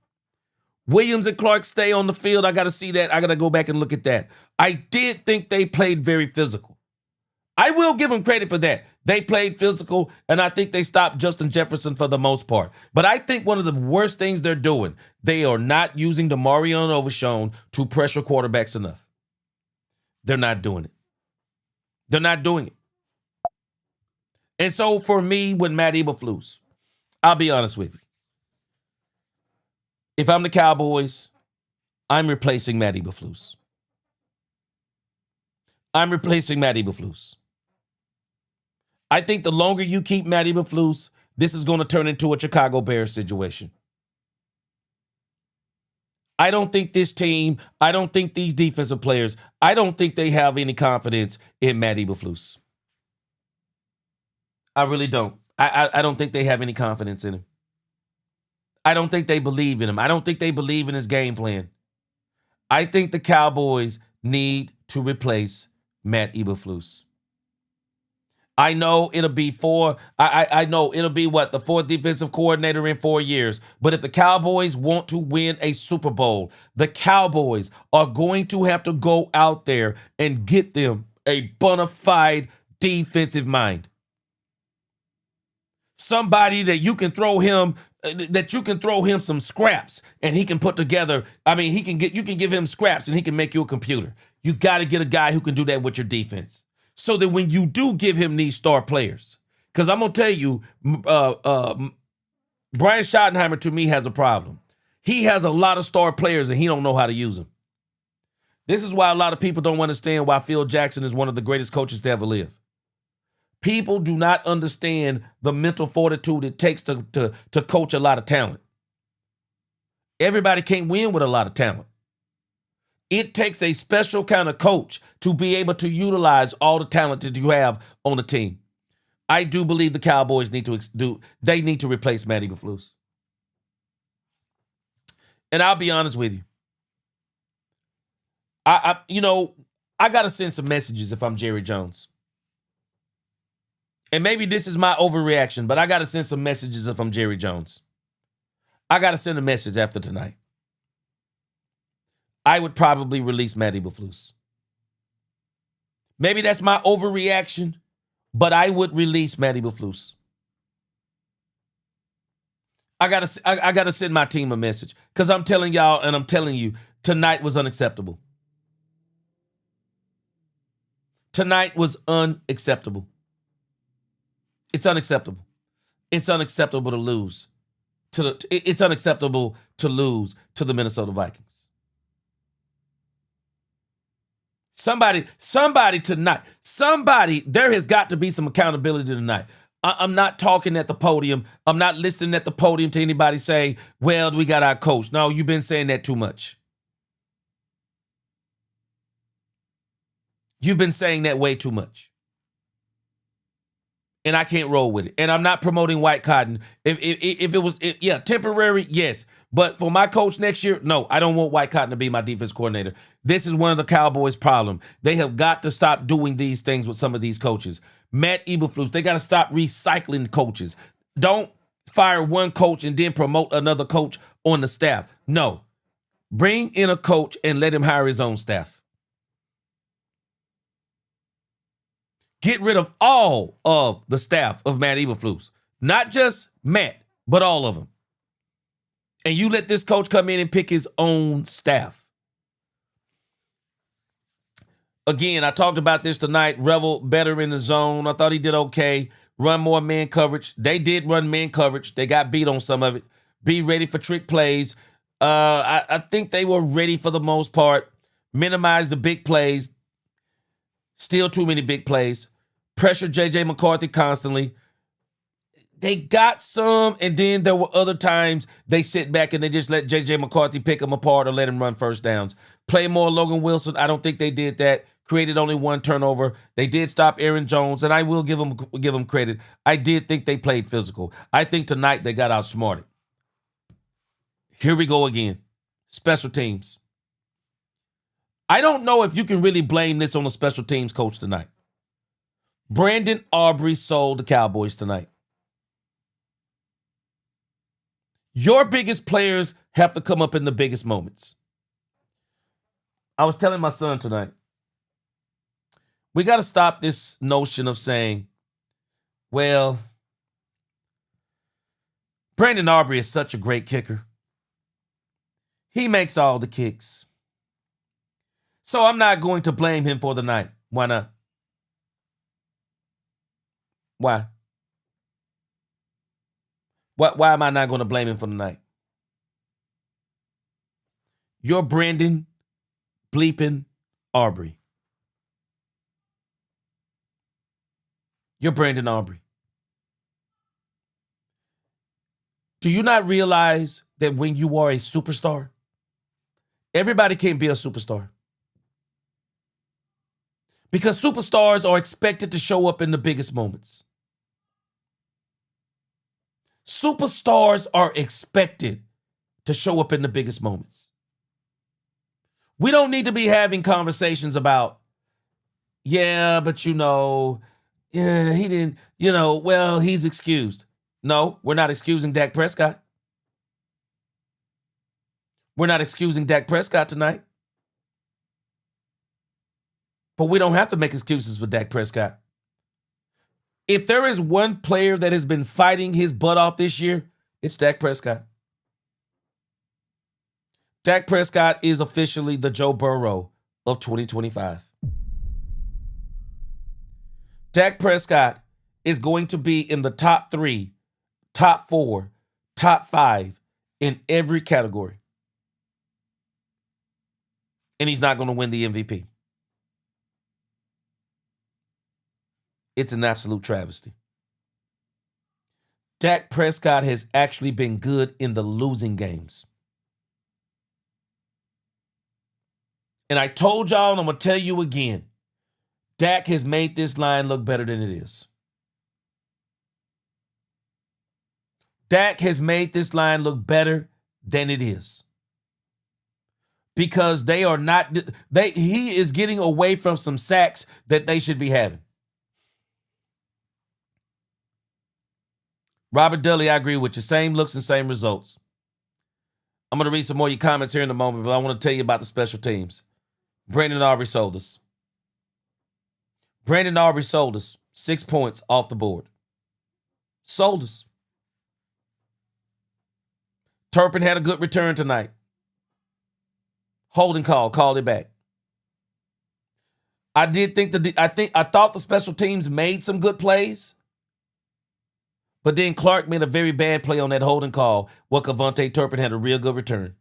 Williams and Clark stay on the field. I got to see that. I got to go back and look at that. I did think they played very physical. I will give them credit for that. They played physical, and I think they stopped Justin Jefferson for the most part. But I think one of the worst things they're doing, they are not using Demarion Overshown to pressure quarterbacks enough. They're not doing it. They're not doing it. And so for me, with Matt Eberflus, I'll be honest with you. If I'm the Cowboys, I'm replacing Matt Eberflus. I'm replacing Matt Eberflus. I think the longer you keep Matt Eberflus, this is going to turn into a Chicago Bears situation. I don't think this team, I don't think these defensive players, I don't think they have any confidence in Matt Eberflus. I really don't. I don't think they have any confidence in him. I don't think they believe in him. I don't think they believe in his game plan. I think the Cowboys need to replace Matt Eberflus. I know it'll be I know it'll be the fourth defensive coordinator in 4 years. But if the Cowboys want to win a Super Bowl, the Cowboys are going to have to go out there and get them a bona fide defensive mind. Somebody that you can throw him some scraps and he can put together. I mean, you can give him scraps and he can make you a computer. You got to get a guy who can do that with your defense. So that when you do give him these star players, because I'm going to tell you, Brian Schottenheimer to me has a problem. He has a lot of star players and he don't know how to use them. This is why a lot of people don't understand why Phil Jackson is one of the greatest coaches to ever live. People do not understand the mental fortitude it takes to coach a lot of talent. Everybody can't win with a lot of talent. It takes a special kind of coach to be able to utilize all the talent that you have on the team. I do believe the Cowboys need to replace Matt Eberflus. And I'll be honest with you. I got to send some messages if I'm Jerry Jones. And maybe this is my overreaction, but I got to send some messages if I'm Jerry Jones. I got to send a message after tonight. I would probably release Matt Eberflus. Maybe that's my overreaction, but I would release Matt Eberflus. I gotta send my team a message because I'm telling y'all and I'm telling you, tonight was unacceptable. Tonight was unacceptable. It's unacceptable. It's unacceptable to lose. It's unacceptable to lose to the Minnesota Vikings. Somebody tonight, there has got to be some accountability tonight. I'm not talking at the podium. I'm not listening at the podium to anybody say, well, we got our coach. No, you've been saying that too much. You've been saying that way too much. And I can't roll with it. And I'm not promoting white cotton. If it was, temporary, yes. But for my coach next year, no, I don't want white cotton to be my defense coordinator. This is one of the Cowboys' problem. They have got to stop doing these things with some of these coaches. Matt Eberflus, they got to stop recycling coaches. Don't fire one coach and then promote another coach on the staff. No. Bring in a coach and let him hire his own staff. Get rid of all of the staff of Matt Eberflus. Not just Matt, but all of them. And you let this coach come in and pick his own staff. Again, I talked about this tonight. Revel better in the zone. I thought he did okay. Run more man coverage. They did run man coverage. They got beat on some of it. Be ready for trick plays. I think they were ready for the most part. Minimize the big plays. Still too many big plays. Pressure J.J. McCarthy constantly. They got some, and then there were other times they sit back and they just let J.J. McCarthy pick them apart or let him run first downs. Play more Logan Wilson. I don't think they did that. Created only one turnover. They did stop Aaron Jones, and I will give them credit. I did think they played physical. I think tonight they got outsmarted. Here we go again. Special teams. I don't know if you can really blame this on the special teams coach tonight. Brandon Aubrey sold the Cowboys tonight. Your biggest players have to come up in the biggest moments. I was telling my son tonight, we got to stop this notion of saying, well, Brandon Aubrey is such a great kicker. He makes all the kicks. So I'm not going to blame him for the night. Why not? Why? Why am I not going to blame him for the night? You're Brandon bleeping Aubrey. You're Brandon Aubrey. Do you not realize that when you are a superstar, everybody can't be a superstar? Because superstars are expected to show up in the biggest moments. Superstars are expected to show up in the biggest moments. We don't need to be having conversations about, yeah, but he didn't, well, he's excused. No, we're not excusing Dak Prescott. We're not excusing Dak Prescott tonight. But we don't have to make excuses for Dak Prescott. If there is one player that has been fighting his butt off this year, it's Dak Prescott. Dak Prescott is officially the Joe Burrow of 2025. Dak Prescott is going to be in the top 3, top 4, top 5 in every category. And he's not going to win the MVP. It's an absolute travesty. Dak Prescott has actually been good in the losing games. And I told y'all, and I'm going to tell you again, Dak has made this line look better than it is. Dak has made this line look better than it is. Because he is getting away from some sacks that they should be having. Robert Dudley, I agree with you. Same looks and same results. I'm going to read some more of your comments here in a moment, but I want to tell you about the special teams. Brandon Aubrey sold us. Brandon Aubrey sold us 6 points off the board. Sold us. Turpin had a good return tonight. Holding call, called it back. I thought the special teams made some good plays. But then Clark made a very bad play on that holding call, while Kevontae Turpin had a real good return.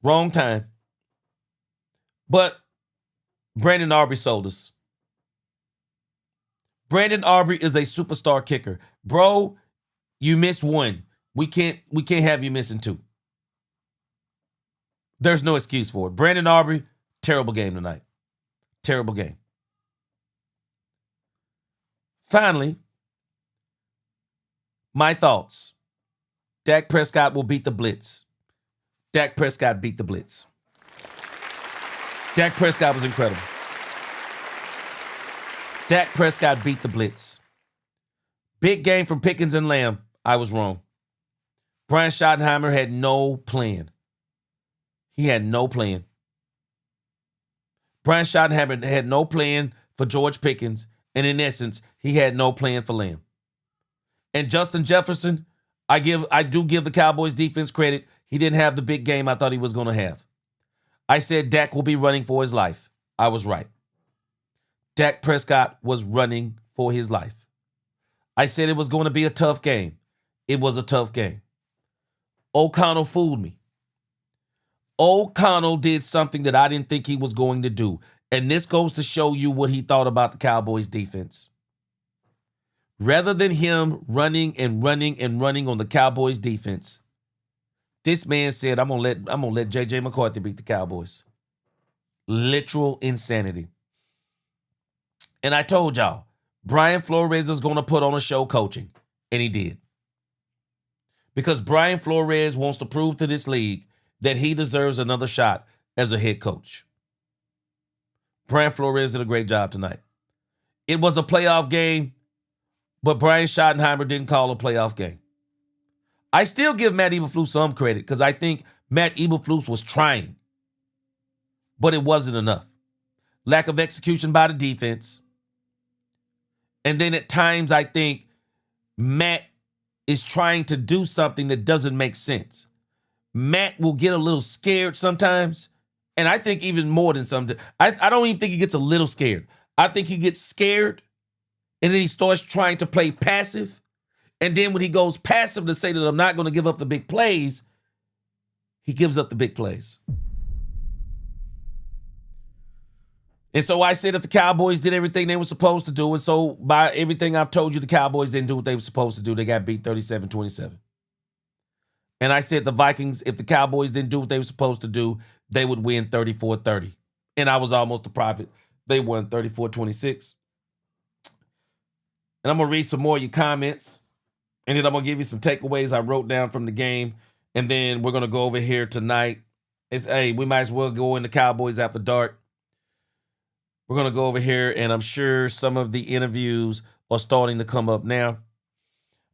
Wrong time. But Brandon Aubrey sold us. Brandon Aubrey is a superstar kicker. Bro, you missed one. We can't have you missing 2. There's no excuse for it. Brandon Aubrey, terrible game tonight. Terrible game. Finally, my thoughts. Dak Prescott will beat the blitz. Dak Prescott beat the blitz. Dak Prescott was incredible. Dak Prescott beat the blitz. Big game from Pickens and Lamb. I was wrong. Brian Schottenheimer had no plan. He had no plan. Brian Schottenheimer had no plan for George Pickens. And in essence, he had no plan for Lamb. And Justin Jefferson, I do give the Cowboys defense credit. He didn't have the big game I thought he was going to have. I said Dak will be running for his life. I was right. Dak Prescott was running for his life. I said it was going to be a tough game. It was a tough game. O'Connell fooled me. O'Connell did something that I didn't think he was going to do. And this goes to show you what he thought about the Cowboys defense. Rather than him running and running and running on the Cowboys defense, this man said, I'm gonna let J.J. McCarthy beat the Cowboys. Literal insanity. And I told y'all, Brian Flores is going to put on a show coaching. And he did. Because Brian Flores wants to prove to this league that he deserves another shot as a head coach. Brian Flores did a great job tonight. It was a playoff game, but Brian Schottenheimer didn't call a playoff game. I still give Matt Eberflus some credit because I think Matt Eberflus was trying, but it wasn't enough. Lack of execution by the defense. And then at times I think Matt is trying to do something that doesn't make sense. Matt will get a little scared sometimes. And I think even more than something. I don't even think he gets a little scared. I think he gets scared and then he starts trying to play passive. And then when he goes passive to say that I'm not going to give up the big plays, he gives up the big plays. And so I said if the Cowboys did everything they were supposed to do, and so by everything I've told you, the Cowboys didn't do what they were supposed to do. They got beat 37-27. And I said the Vikings, if the Cowboys didn't do what they were supposed to do, they would win 34-30. And I was almost a prophet. They won 34-26. And I'm going to read some more of your comments. And then I'm going to give you some takeaways I wrote down from the game. And then we're going to go over here tonight. We might as well go into Cowboys After Dark. We're going to go over here, and I'm sure some of the interviews are starting to come up now.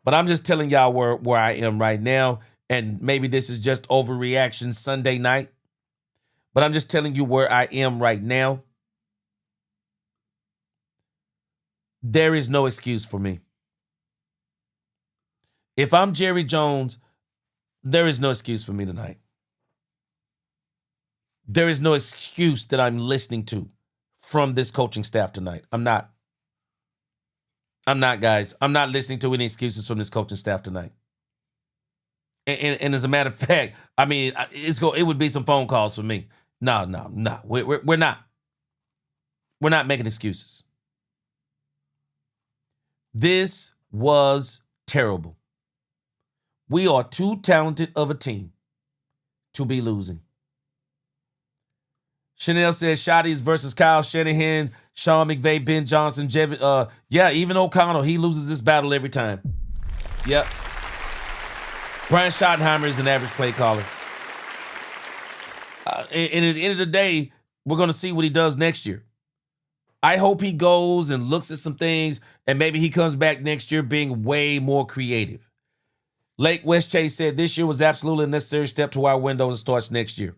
But I'm just telling y'all where I am right now. And maybe this is just overreaction Sunday night. But I'm just telling you where I am right now. There is no excuse for me. If I'm Jerry Jones, there is no excuse for me tonight. There is no excuse that I'm listening to from this coaching staff tonight. I'm not, guys. I'm not listening to any excuses from this coaching staff tonight. And as a matter of fact, I mean, it would be some phone calls for me. No. We're not. We're not making excuses. This was terrible. We are too talented of a team to be losing. Chanel says Shotties versus Kyle Shanahan, Sean McVay, Ben Johnson, even O'Connell. He loses this battle every time. Yep. Brian Schottenheimer is an average play caller. And at the end of the day, we're going to see what he does next year. I hope he goes and looks at some things, and maybe he comes back next year being way more creative. Lake West Chase said this year was absolutely a necessary step to our window that starts next year.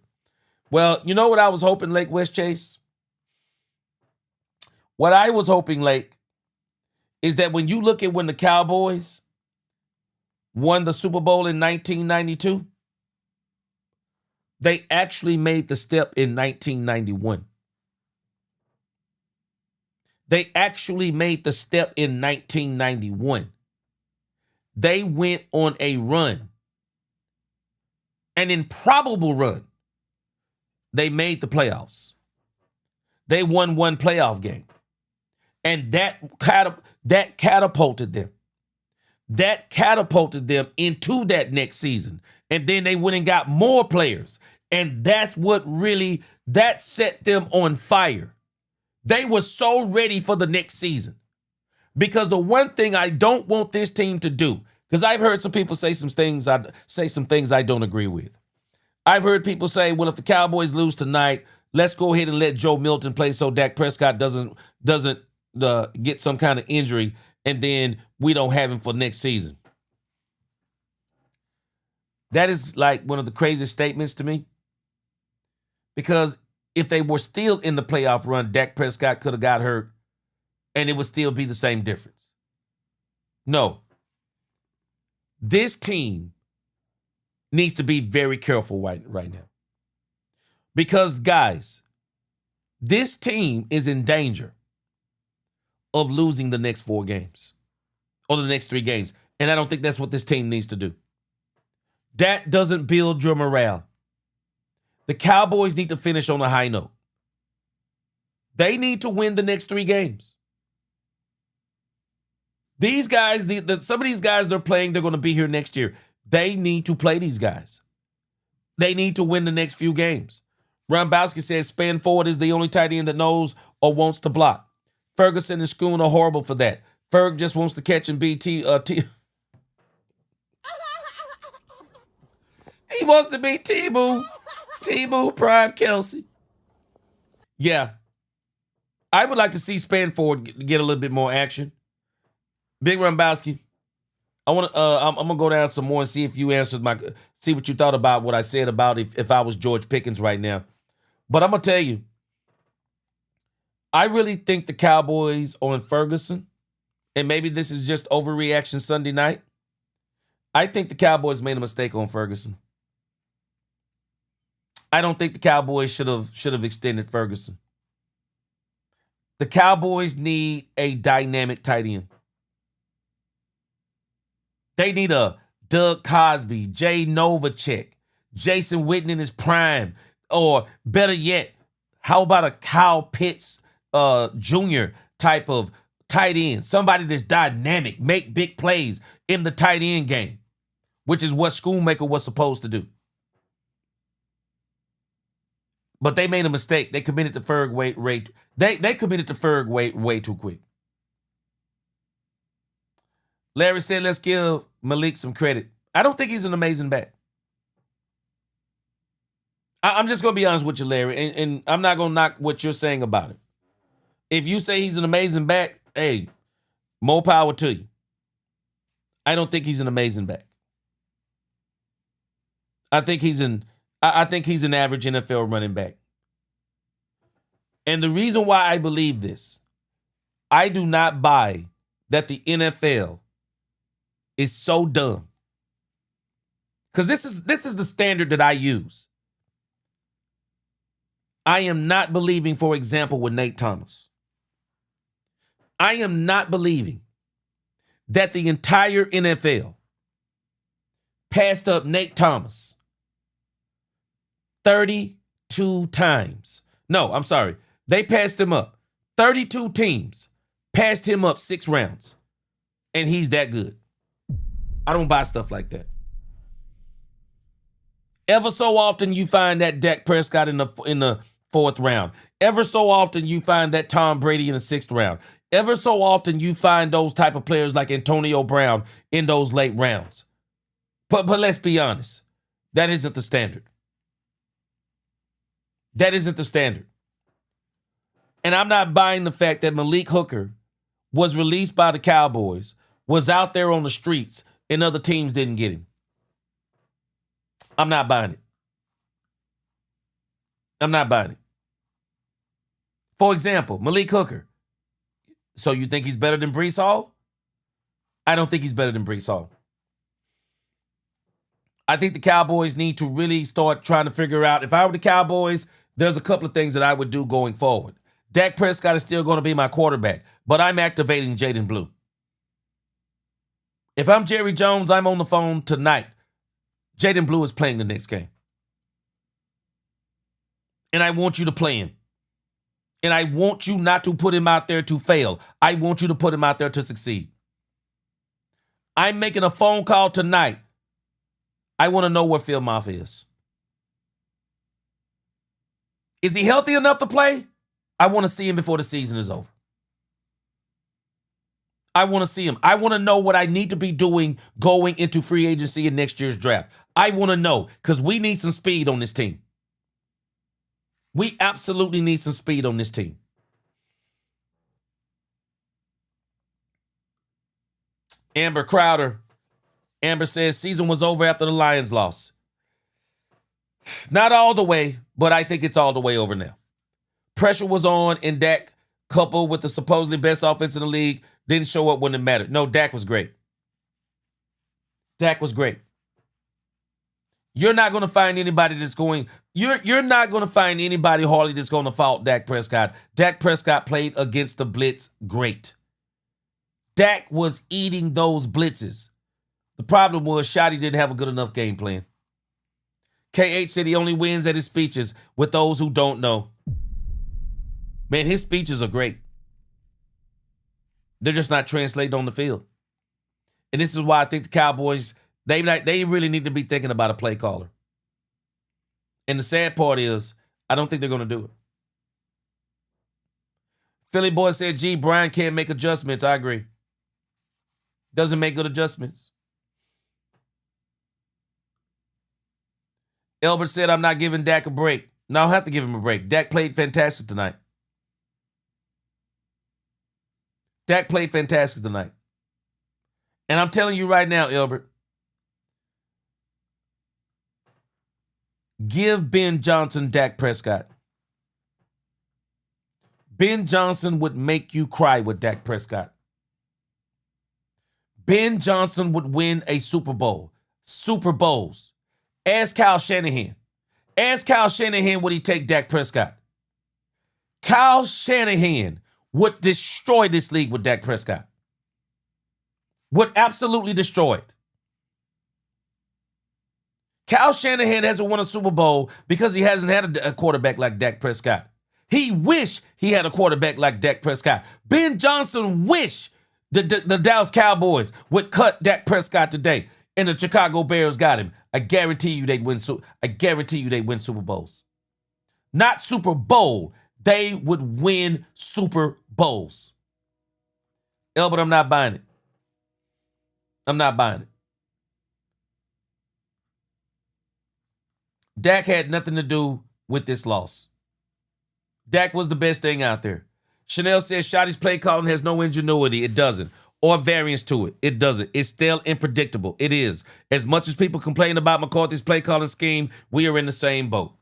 Well, you know what I was hoping, Lake West Chase? What I was hoping, Lake, is that when you look at when the Cowboys won the Super Bowl in 1992, they actually made the step in 1991. They actually made the step in 1991. They went on a run, an improbable run. They made the playoffs. They won one playoff game. And that catapulted them. That catapulted them into that next season. And then they went and got more players. And that's what that set them on fire. They were so ready for the next season. Because the one thing I don't want this team to do, because I've heard some people say some things I don't agree with. I've heard people say, well, if the Cowboys lose tonight, let's go ahead and let Joe Milton play so Dak Prescott doesn't get some kind of injury, and then we don't have him for next season. That is like one of the craziest statements to me. Because if they were still in the playoff run, Dak Prescott could have got hurt, and it would still be the same difference. No. This team needs to be very careful right now. Because, guys, this team is in danger of losing the next 4 games or the next 3 games. And I don't think that's what this team needs to do. That doesn't build your morale. The Cowboys need to finish on a high note. They need to win the next 3 games. These guys, some of these guys they're playing, they're going to be here next year. They need to play these guys. They need to win the next few games. Ron Bowski says span forward is the only tight end that knows or wants to block. Ferguson and Schoon are horrible for that. Ferg just wants to catch and be He wants to be T-Boo. T-Boo, Prime, Kelsey. Yeah. I would like to see Spanford get a little bit more action. Big Rumbowski, I'm gonna go down some more and see if you answered see what you thought about what I said about if I was George Pickens right now. But I'm gonna tell you, I really think the Cowboys on Ferguson, and maybe this is just overreaction Sunday night. I think the Cowboys made a mistake on Ferguson. I don't think the Cowboys should have extended Ferguson. The Cowboys need a dynamic tight end. They need a Doug Cosby, Jay Novacek, Jason Witten in his prime, or better yet, how about a Kyle Pitts Jr. type of tight end? Somebody that's dynamic, make big plays in the tight end game, which is what Schoonmaker was supposed to do. But they made a mistake. They committed to Ferg they committed to Ferg way too quick. Larry said, let's give Malik some credit. I don't think he's an amazing back. I'm just going to be honest with you, Larry, and I'm not going to knock what you're saying about it. If you say he's an amazing back, hey, more power to you. I don't think he's an amazing back. I think he's an average NFL running back. And the reason why I believe this, I do not buy that the NFL is so dumb. Because this is the standard that I use. I am not believing, for example, with Nate Thomas. I am not believing that the entire NFL passed up Nate Thomas 32 times. No, I'm sorry. They passed him up. 32 teams passed him up 6 rounds. And he's that good. I don't buy stuff like that. Ever so often you find that Dak Prescott in the 4th round. Ever so often you find that Tom Brady in the 6th round. Ever so often you find those type of players like Antonio Brown in those late rounds. But let's be honest. That isn't the standard. That isn't the standard. And I'm not buying the fact that Malik Hooker was released by the Cowboys, was out there on the streets, and other teams didn't get him. I'm not buying it. I'm not buying it. For example, Malik Hooker. So you think he's better than Breece Hall? I don't think he's better than Breece Hall. I think the Cowboys need to really start trying to figure out, if I were the Cowboys, there's a couple of things that I would do going forward. Dak Prescott is still going to be my quarterback, but I'm activating Jaden Blue. If I'm Jerry Jones, I'm on the phone tonight. Jaden Blue is playing the next game. And I want you to play him. And I want you not to put him out there to fail. I want you to put him out there to succeed. I'm making a phone call tonight. I want to know where Phil Maffa is. Is he healthy enough to play? I want to see him before the season is over. I want to see him. I want to know what I need to be doing going into free agency and next year's draft. I want to know, because we need some speed on this team. We absolutely need some speed on this team. Amber Crowder. Amber says season was over after the Lions loss. Not all the way, but I think it's all the way over now. Pressure was on, and Dak, coupled with the supposedly best offense in the league, didn't show up when it mattered. No, Dak was great. Dak was great. You're not going to find anybody that's going... You're not going to find anybody, Harley, that's going to fault Dak Prescott. Dak Prescott played against the blitz great. Dak was eating those blitzes. The problem was Shotty didn't have a good enough game plan. KH said he only wins at his speeches with those who don't know. Man, his speeches are great. They're just not translated on the field. And this is why I think the Cowboys, they really need to be thinking about a play caller. And the sad part is, I don't think they're going to do it. Philly boy said, gee, Brian can't make adjustments. I agree. Doesn't make good adjustments. Elbert said, I'm not giving Dak a break. No, I'll have to give him a break. Dak played fantastic tonight. Dak played fantastic tonight. And I'm telling you right now, Elbert, give Ben Johnson Dak Prescott. Ben Johnson would make you cry with Dak Prescott. Ben Johnson would win a Super Bowl. Super Bowls. Ask Kyle Shanahan. Ask Kyle Shanahan would he take Dak Prescott. Kyle Shanahan would destroy this league with Dak Prescott. Would absolutely destroy it. Kyle Shanahan hasn't won a Super Bowl because he hasn't had a quarterback like Dak Prescott. He wish he had a quarterback like Dak Prescott. Ben Johnson wish the Dallas Cowboys would cut Dak Prescott today, and the Chicago Bears got him. I guarantee you they'd win. I guarantee you they'd win Super Bowls. Not Super Bowl. They would win Super Bowls. Elbert, I'm not buying it. I'm not buying it. Dak had nothing to do with this loss. Dak was the best thing out there. Chanel says Shotty's play calling has no ingenuity. It doesn't. Or variance to it. It doesn't. It's still unpredictable. It is. As much as people complain about McCarthy's play calling scheme, we are in the same boat.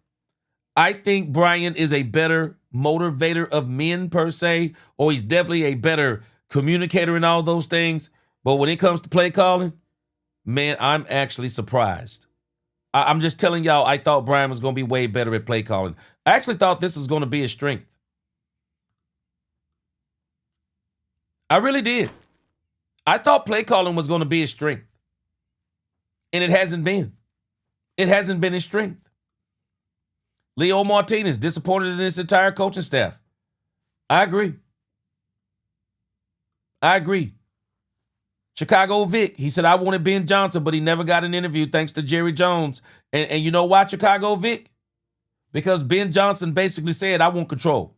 I think Brian is a better motivator of men per se, or he's definitely a better communicator and all those things. But when it comes to play calling, man, I'm actually surprised. I'm just telling y'all, I thought Brian was going to be way better at play calling. I actually thought this was going to be a strength. I really did. I thought play calling was going to be a strength. And it hasn't been. It hasn't been his strength. Leo Martinez, disappointed in this entire coaching staff. I agree. I agree. Chicago Vic, he said, I wanted Ben Johnson, but he never got an interview thanks to Jerry Jones. And you know why, Chicago Vic? Because Ben Johnson basically said, I want control.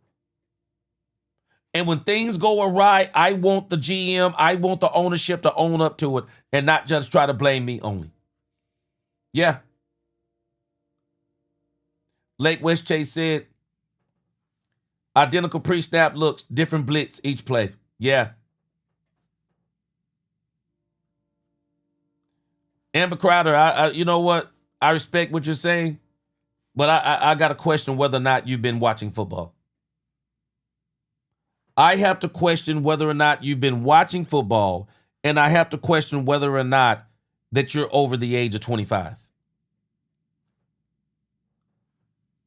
And when things go awry, I want the GM, I want the ownership to own up to it and not just try to blame me only. Yeah. Lake West Chase said, identical pre-snap looks, different blitz each play. Yeah. Amber Crowder, I you know what? I respect what you're saying, but I got to question whether or not you've been watching football. I have to question whether or not you've been watching football, and I have to question whether or not that you're over the age of 25.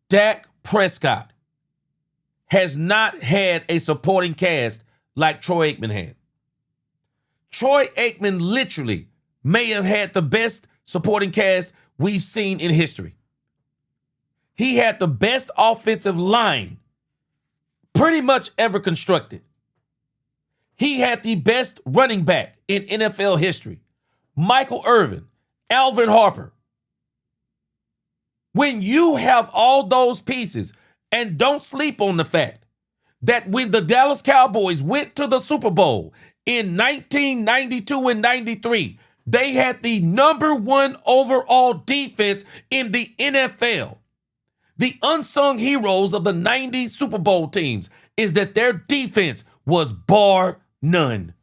Dak Prescott has not had a supporting cast like Troy Aikman had. Troy Aikman literally may have had the best supporting cast we've seen in history. He had the best offensive line pretty much ever constructed. He had the best running back in NFL history. Michael Irvin, Alvin Harper. When you have all those pieces, and don't sleep on the fact that when the Dallas Cowboys went to the Super Bowl in 1992 and 93, they had the number one overall defense in the NFL. The unsung heroes of the 90s Super Bowl teams is that their defense was bar none.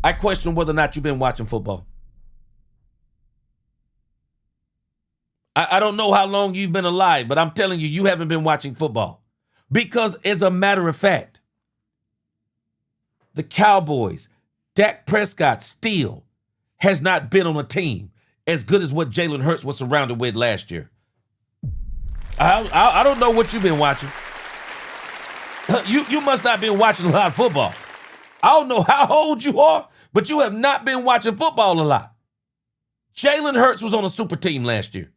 I question whether or not you've been watching football. I don't know how long you've been alive, but I'm telling you, you haven't been watching football. Because as a matter of fact, the Cowboys, Dak Prescott still has not been on a team as good as what Jalen Hurts was surrounded with last year. I don't know what you've been watching. You must not been watching a lot of football. I don't know how old you are, but you have not been watching football a lot. Jalen Hurts was on a super team last year.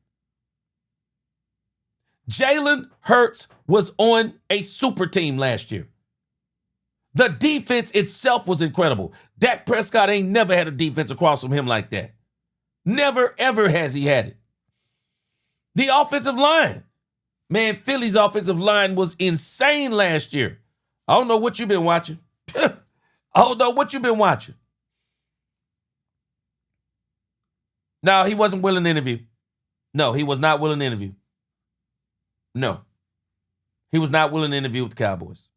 Jalen Hurts was on a super team last year. The defense itself was incredible. Dak Prescott ain't never had a defense across from him like that. Never, ever has he had it. The offensive line. Man, Philly's offensive line was insane last year. I don't know what you've been watching. I don't know what you've been watching. No, he wasn't willing to interview. No, he was not willing to interview. No. He was not willing to interview with the Cowboys.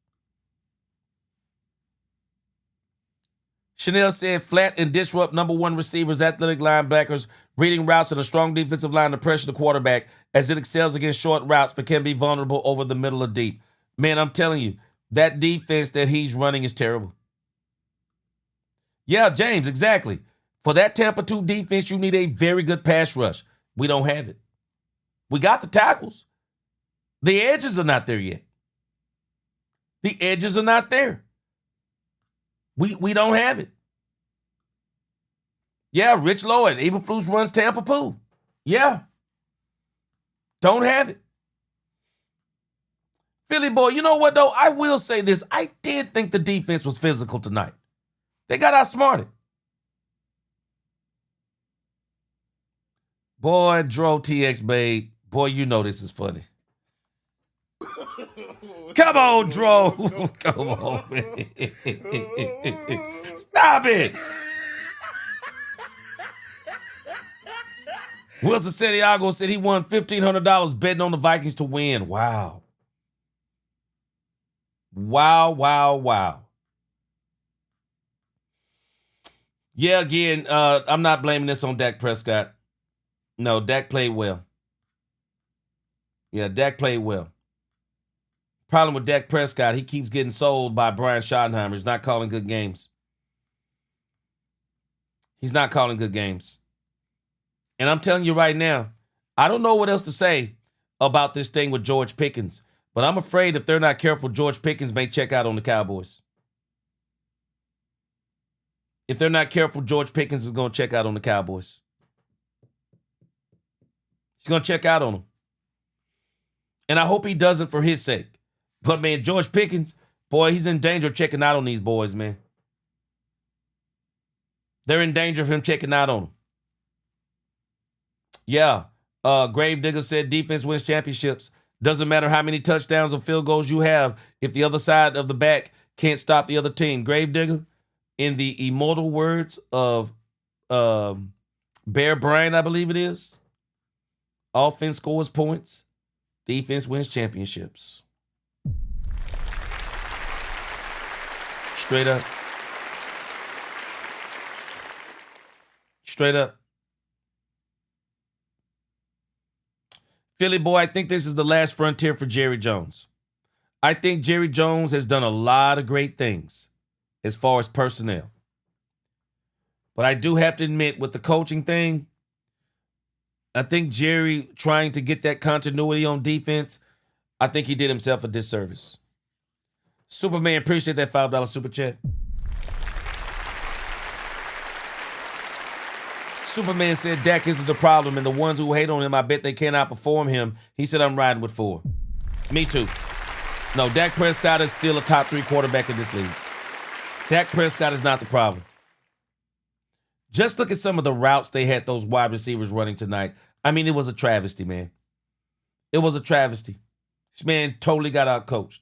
Chanel said flat and disrupt number one receivers, athletic linebackers, reading routes, and a strong defensive line to pressure the quarterback as it excels against short routes but can be vulnerable over the middle or deep. Man, I'm telling you, that defense that he's running is terrible. Yeah, James, exactly. For that Tampa 2 defense, you need a very good pass rush. We don't have it. We got the tackles. The edges are not there yet. The edges are not there. We don't have it. Yeah, Rich Lloyd, Eberflus runs Tampa Poo. Yeah. Don't have it. Philly boy, you know what though? I will say this. I did think the defense was physical tonight. They got outsmarted. Boy, Dro TX babe. Boy, you know this is funny. Come on, Dro. Come on, man. Stop it. Wilson Santiago said he won $1,500 betting on the Vikings to win. Wow. Wow, wow, wow. Yeah, again, I'm not blaming this on Dak Prescott. No, Dak played well. Yeah, Dak played well. Problem with Dak Prescott, he keeps getting sold by Brian Schottenheimer. He's not calling good games. He's not calling good games. And I'm telling you right now, I don't know what else to say about this thing with George Pickens, but I'm afraid if they're not careful, George Pickens may check out on the Cowboys. If they're not careful, George Pickens is going to check out on the Cowboys. He's going to check out on them. And I hope he doesn't for his sake. But, man, George Pickens, boy, he's in danger of checking out on these boys, man. They're in danger of him checking out on them. Yeah. Gravedigger said defense wins championships. Doesn't matter how many touchdowns or field goals you have if the other side of the back can't stop the other team. Gravedigger, in the immortal words of Bear Bryant, I believe it is, offense scores points, defense wins championships. Straight up. Straight up. Philly boy, I think this is the last frontier for Jerry Jones. I think Jerry Jones has done a lot of great things as far as personnel. But I do have to admit, with the coaching thing, I think Jerry trying to get that continuity on defense, I think he did himself a disservice. Superman, appreciate that $5 super chat. Superman said Dak isn't the problem, and the ones who hate on him, I bet they cannot perform him. He said, I'm riding with 4. Me too. No, Dak Prescott is still a top 3 quarterback in this league. Dak Prescott is not the problem. Just look at some of the routes they had those wide receivers running tonight. I mean, it was a travesty, man. It was a travesty. This man totally got outcoached.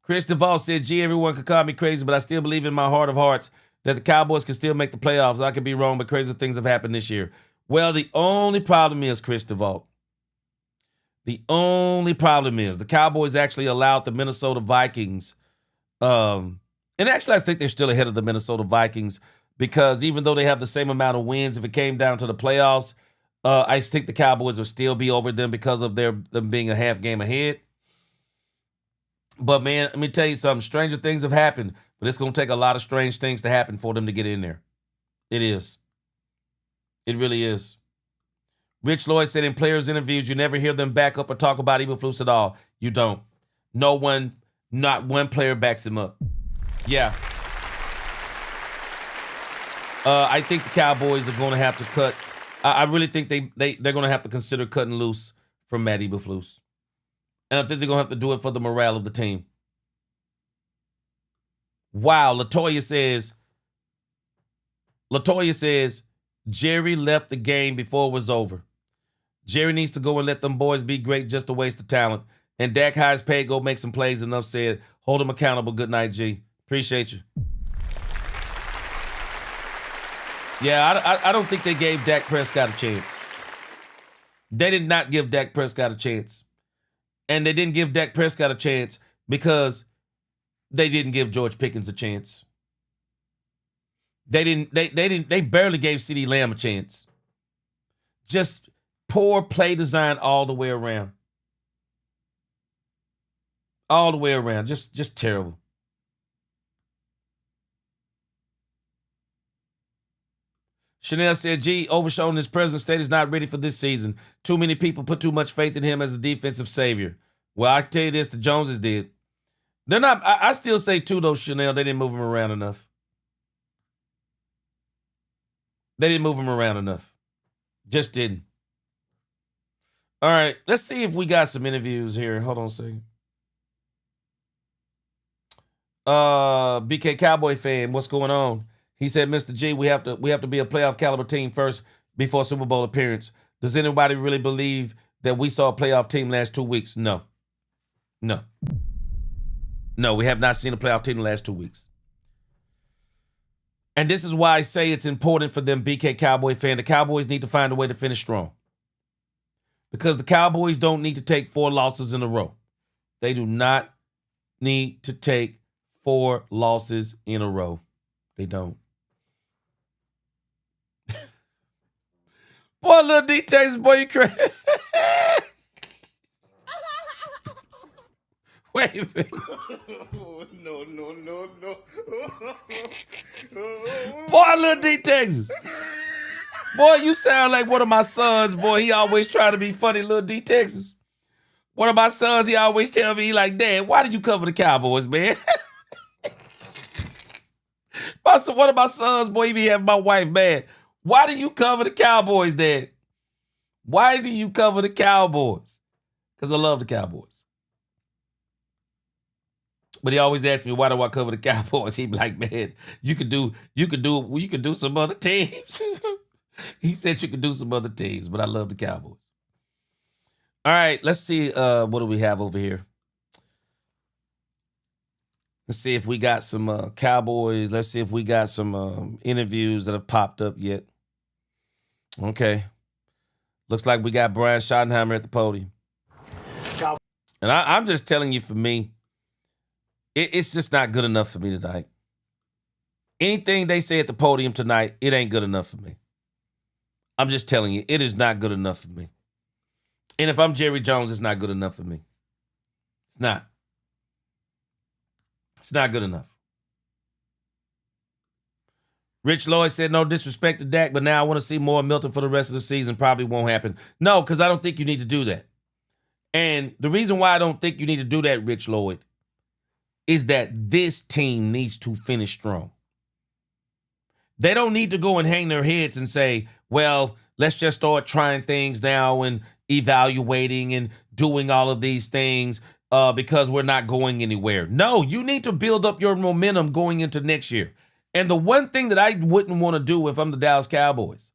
Chris Duvall said, gee, everyone could call me crazy, but I still believe in my heart of hearts that the Cowboys can still make the playoffs. I could be wrong, but crazy things have happened this year. Well, the only problem is, Chris Duvall, the only problem is the Cowboys actually allowed the Minnesota Vikings, and actually I think they're still ahead of the Minnesota Vikings because even though they have the same amount of wins, if it came down to the playoffs, I think the Cowboys will still be over them because of them being a half game ahead. But, man, let me tell you something. Stranger things have happened, but it's going to take a lot of strange things to happen for them to get in there. It is. It really is. Rich Lloyd said in players' interviews, you never hear them back up or talk about Eberflus at all. You don't. No one, not one player backs him up. Yeah. I think the Cowboys are going to have to cut. I really think they're going to have to consider cutting loose from Matt Eberflus. And I think they're going to have to do it for the morale of the team. Wow, Latoya says, Jerry left the game before it was over. Jerry needs to go and let them boys be great, just a waste of talent. And Dak High's paid, go make some plays. Enough said. Hold him accountable. Good night, G. Appreciate you. Yeah, I don't think they gave Dak Prescott a chance. They did not give Dak Prescott a chance. And they didn't give Dak Prescott a chance because They didn't give George Pickens a chance. They barely gave CeeDee Lamb a chance. Just poor play design all the way around. All the way around. Just terrible. Chanel said, G, overshown in his present state is not ready for this season. Too many people put too much faith in him as a defensive savior. Well, I can tell you this, the Joneses did. They're not, I still say too, though, Chanel, they didn't move him around enough. They didn't move him around enough. Just didn't. All right, let's see if we got some interviews here. Hold on a second. BK Cowboy fan, what's going on? He said, Mr. G, we have to be a playoff caliber team first before Super Bowl appearance. Does anybody really believe that we saw a playoff team last 2 weeks? No. No. No, we have not seen a playoff team in the last 2 weeks. And this is why I say it's important for them, BK Cowboy fan. The Cowboys need to find a way to finish strong. Because the Cowboys don't need to take 4 losses in a row. They do not need to take 4 losses in a row. They don't. Boy, little details, boy, you crazy. Wait a minute. No. Boy, little D-Texas. Boy, you sound like one of my sons, boy. He always try to be funny, little D-Texas. One of my sons, he always tell me, he like, Dad, why did you cover the Cowboys, man? One of my sons, boy, he be having my wife mad. Why do you cover the Cowboys, Dad? Why do you cover the Cowboys? Because I love the Cowboys. But he always asks me, why do I cover the Cowboys? He be like, man, you could do some other teams. He said you could do some other teams, but I love the Cowboys. All right, let's see what do we have over here. Let's see if we got some Cowboys. Let's see if we got some interviews that have popped up yet. Okay. Looks like we got Brian Schottenheimer at the podium. And I'm just telling you, for me, it's just not good enough for me tonight. Anything they say at the podium tonight, it ain't good enough for me. I'm just telling you, it is not good enough for me. And if I'm Jerry Jones, it's not good enough for me. It's not. It's not good enough. Rich Lloyd said, no disrespect to Dak, but now I want to see more Milton for the rest of the season. Probably won't happen. No, because I don't think you need to do that. And the reason why I don't think you need to do that, Rich Lloyd, is that this team needs to finish strong. They don't need to go and hang their heads and say, well, let's just start trying things now and evaluating and doing all of these things because we're not going anywhere. No, you need to build up your momentum going into next year. And the one thing that I wouldn't want to do if I'm the Dallas Cowboys,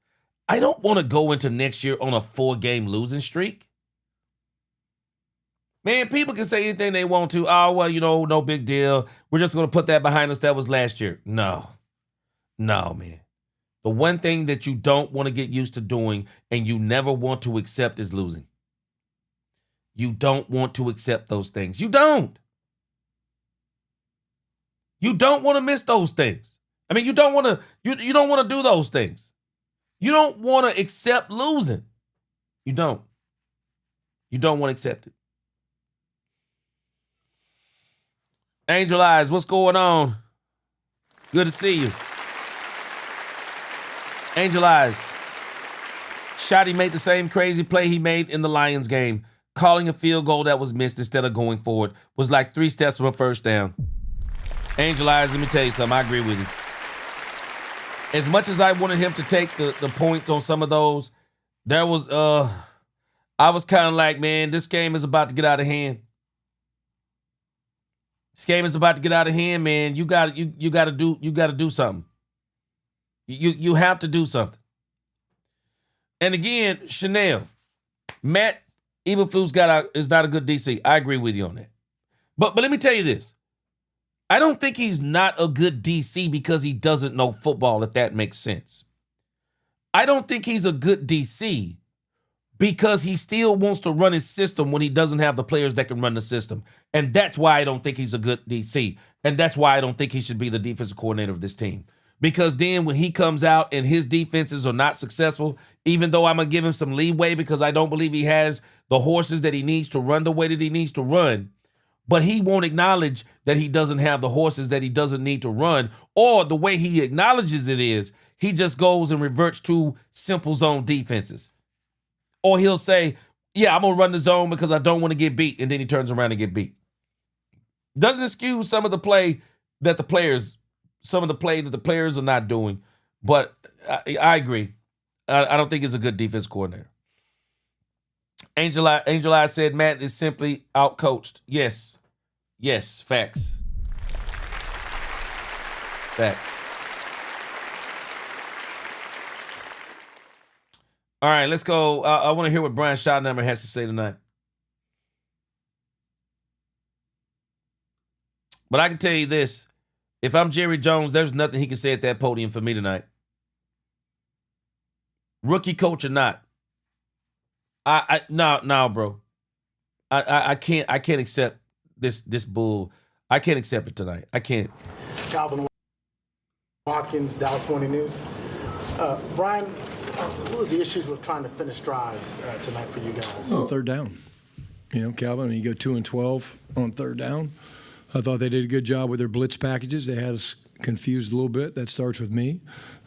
I don't want to go into next year on a 4-game losing streak. Man, people can say anything they want to. Oh, well, no big deal. We're just going to put that behind us. That was last year. No, man. The one thing that you don't want to get used to doing and you never want to accept is losing. You don't want to accept those things. You don't. You don't want to miss those things. I mean, you don't want to you don't want to do those things. You don't want to accept losing. You don't. You don't want to accept it. Angel Eyes, what's going on? Good to see you. Angel Eyes. Shotty made the same crazy play he made in the Lions game. Calling a field goal that was missed instead of going forward was like 3 steps from a first down. Angel Eyes, let me tell you something. I agree with you. As much as I wanted him to take the points on some of those, I was kind of like, man, this game is about to get out of hand. This game is about to get out of hand, man. You got to do something. You have to do something. And again, Chanel, Matt Eberflus is not a good DC. I agree with you on that. But let me tell you this. I don't think he's not a good DC because he doesn't know football, if that makes sense. I don't think he's a good DC because he still wants to run his system when he doesn't have the players that can run the system. And that's why I don't think he's a good DC. And that's why I don't think he should be the defensive coordinator of this team. Because then when he comes out and his defenses are not successful, even though I'm going to give him some leeway because I don't believe he has the horses that he needs to run the way that he needs to run, but he won't acknowledge that he doesn't have the horses that he doesn't need to run, or the way he acknowledges it is he just goes and reverts to simple zone defenses. Or he'll say, yeah, I'm going to run the zone because I don't want to get beat, and then he turns around and get beat. Doesn't excuse some of the play that the players are not doing, but I agree. I don't think he's a good defense coordinator. Angel Eye said Matt is simply outcoached. Yes, facts. All right, let's go. I want to hear what Brian Schottenheimer has to say tonight. But I can tell you this. If I'm Jerry Jones, there's nothing he can say at that podium for me tonight. Rookie coach or not. No, bro. I can't accept this bull. I can't accept it tonight. I can't. Calvin Watkins, Dallas Morning News. Brian, what was the issues with trying to finish drives tonight for you guys? Oh, third down. Calvin, you go 2 and 12 on third down. I thought they did a good job with their blitz packages. They had us confused a little bit. That starts with me.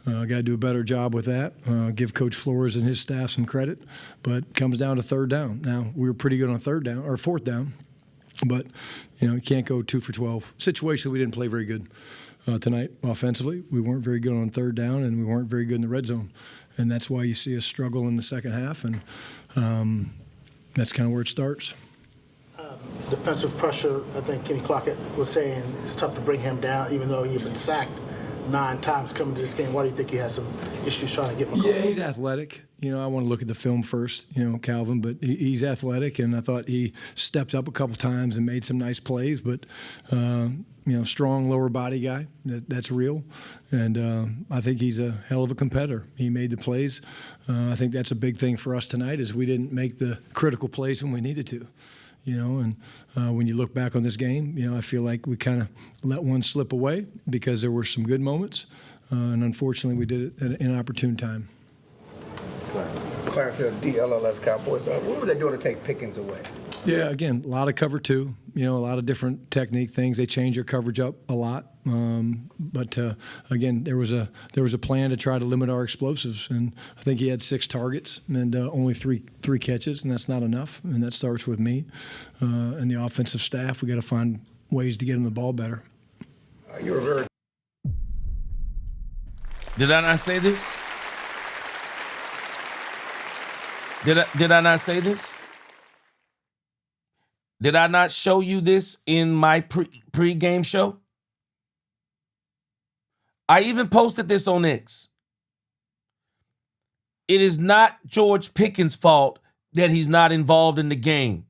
Got to do a better job with that. Give Coach Flores and his staff some credit. But it comes down to third down. Now, we were pretty good on third down, or fourth down. But, you can't go 2 for 12. Situationally, we didn't play very good tonight offensively. We weren't very good on third down, and we weren't very good in the red zone. And that's why you see us struggle in the second half. And that's kind of where it starts. Defensive pressure, I think Kenny Crockett was saying it's tough to bring him down, even though he'd been sacked 9 times coming to this game. Why do you think he has some issues trying to get McCall? Yeah, he's athletic. I want to look at the film first, Calvin, but he's athletic, and I thought he stepped up a couple times and made some nice plays, but, strong lower body guy, that's real, and I think he's a hell of a competitor. He made the plays. I think that's a big thing for us tonight is we didn't make the critical plays when we needed to. And when you look back on this game, I feel like we kind of let one slip away because there were some good moments, and unfortunately we did it at an inopportune time. Clarence said DLLS Cowboys. What were they doing to take Pickens away? Yeah, again, a lot of cover two, a lot of different technique things. They change their coverage up a lot. But again, there was a plan to try to limit our explosives, and I think he had 6 targets and only three catches, and that's not enough. And that starts with me and the offensive staff. We got to find ways to get him the ball better. You were very. Did I not say this? Did I not say this? Did I not show you this in my pre-game show? I even posted this on X. It is not George Pickens' fault that he's not involved in the game.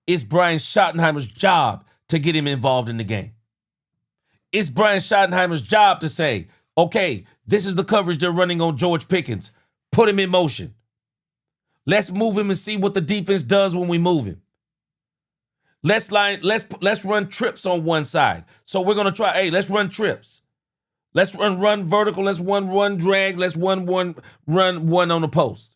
It's Brian Schottenheimer's job to get him involved in the game. It's Brian Schottenheimer's job to say, okay, this is the coverage they're running on George Pickens. Put him in motion. Let's move him and see what the defense does when we move him. Let's run trips on one side. So we're gonna try. Hey, let's run trips. Let's run vertical. Let's run drag. Let's run one on the post.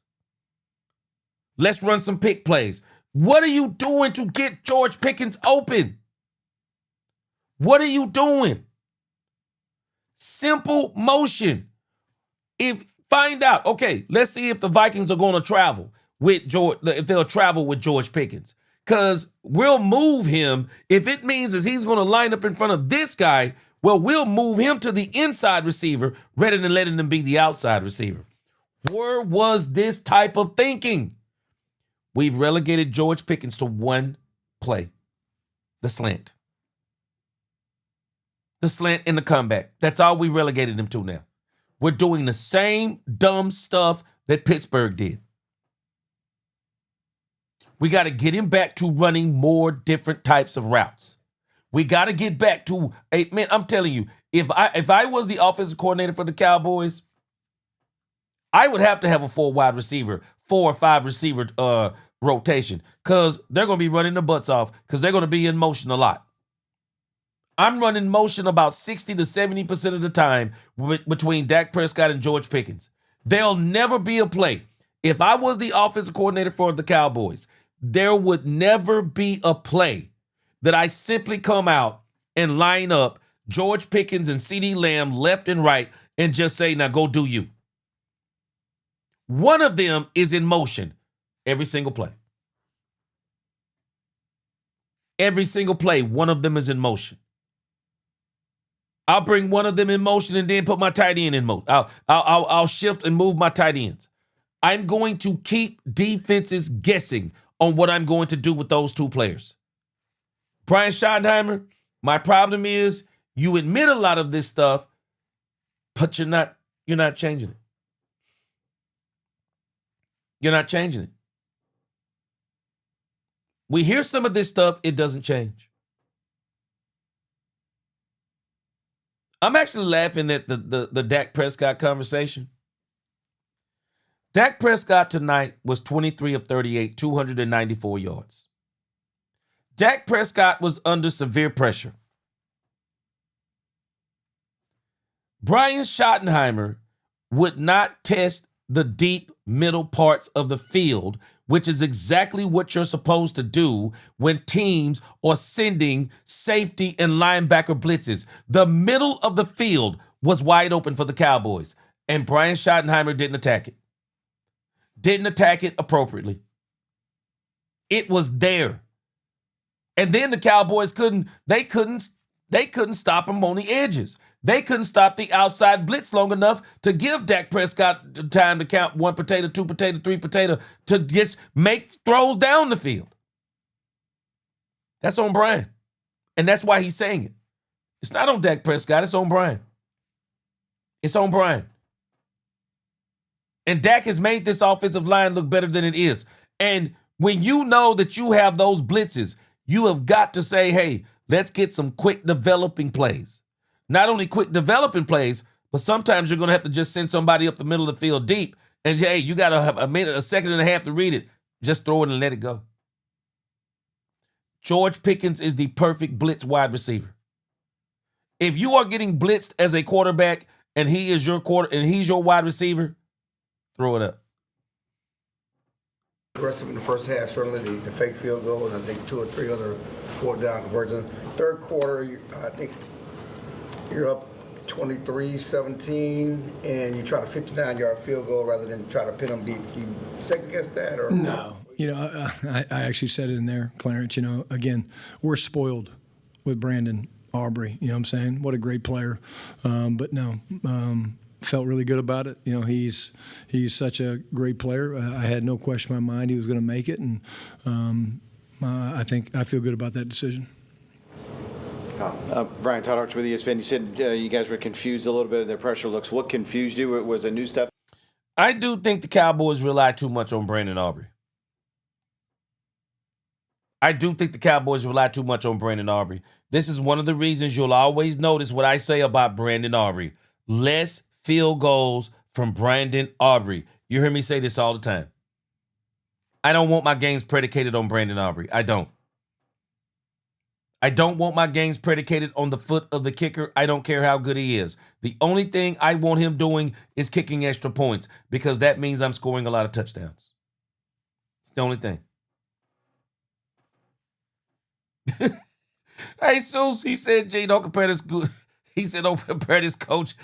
Let's run some pick plays. What are you doing to get George Pickens open? What are you doing? Simple motion. Find out. Okay, let's see if the Vikings are going to travel with George. If they'll travel with George Pickens. Because we'll move him. If it means that he's going to line up in front of this guy, well, we'll move him to the inside receiver rather than letting him be the outside receiver. Where was this type of thinking? We've relegated George Pickens to one play, the slant. The slant and the comeback. That's all we relegated him to now. We're doing the same dumb stuff that Pittsburgh did. We got to get him back to running more different types of routes. We got to get back to, man, I'm telling you, if I was the offensive coordinator for the Cowboys, I would have to have a 4 wide receiver 4 or 5 receiver rotation because they're going to be running their butts off because they're going to be in motion a lot. I'm running motion about 60 to 70% of the time between Dak Prescott and George Pickens. There'll never be a play. If I was the offensive coordinator for the Cowboys, there would never be a play that I simply come out and line up George Pickens and CeeDee Lamb left and right and just say, now go do you. One of them is in motion every single play. Every single play, one of them is in motion. I'll bring one of them in motion and then put my tight end in motion. I'll shift and move my tight ends. I'm going to keep defenses guessing on what I'm going to do with those 2 players. Brian Schottenheimer, my problem is you admit a lot of this stuff, but you're not changing it. You're not changing it. We hear some of this stuff, it doesn't change. I'm actually laughing at the Dak Prescott conversation. Dak Prescott tonight was 23 of 38, 294 yards. Dak Prescott was under severe pressure. Brian Schottenheimer would not test the deep middle parts of the field, which is exactly what you're supposed to do when teams are sending safety and linebacker blitzes. The middle of the field was wide open for the Cowboys, and Brian Schottenheimer didn't attack it. Didn't attack it appropriately. It was there. And then the Cowboys couldn't stop him on the edges. They couldn't stop the outside blitz long enough to give Dak Prescott time to count 1 potato, 2 potato, 3 potato to just make throws down the field. That's on Brian. And that's why he's saying it. It's not on Dak Prescott. It's on Brian. It's on Brian. And Dak has made this offensive line look better than it is. And when you know that you have those blitzes, you have got to say, hey, let's get some quick developing plays. Not only quick developing plays, but sometimes you're going to have to just send somebody up the middle of the field deep. And, hey, you got to have a second and a half to read it. Just throw it and let it go. George Pickens is the perfect blitz wide receiver. If you are getting blitzed as a quarterback and he is your he's your wide receiver, throw it up. Aggressive in the first half, certainly the fake field goal, and I think 2 or 3 other 4th-down conversions. Third quarter, I think you're up 23-17, and you try to 59-yard field goal rather than try to pin them deep. Do you second guess that? Or No. I actually said it in there, Clarence. Again, we're spoiled with Brandon Aubrey. You know what I'm saying? What a great player. But no, felt really good about it. He's such a great player. I had no question in my mind he was going to make it, and I feel good about that decision. Brian Todd with ESPN. You said you guys were confused a little bit of their pressure looks. What confused you? Was it new stuff? I do think the Cowboys rely too much on Brandon Aubrey. This is one of the reasons you'll always notice what I say about Brandon Aubrey. Less field goals from Brandon Aubrey. You hear me say this all the time. I don't want my games predicated on Brandon Aubrey. I don't want my games predicated on the foot of the kicker. I don't care how good he is. The only thing I want him doing is kicking extra points because that means I'm scoring a lot of touchdowns. It's the only thing. Hey, Seuss, he said, Jay, don't compare this good. He said, don't compare this coach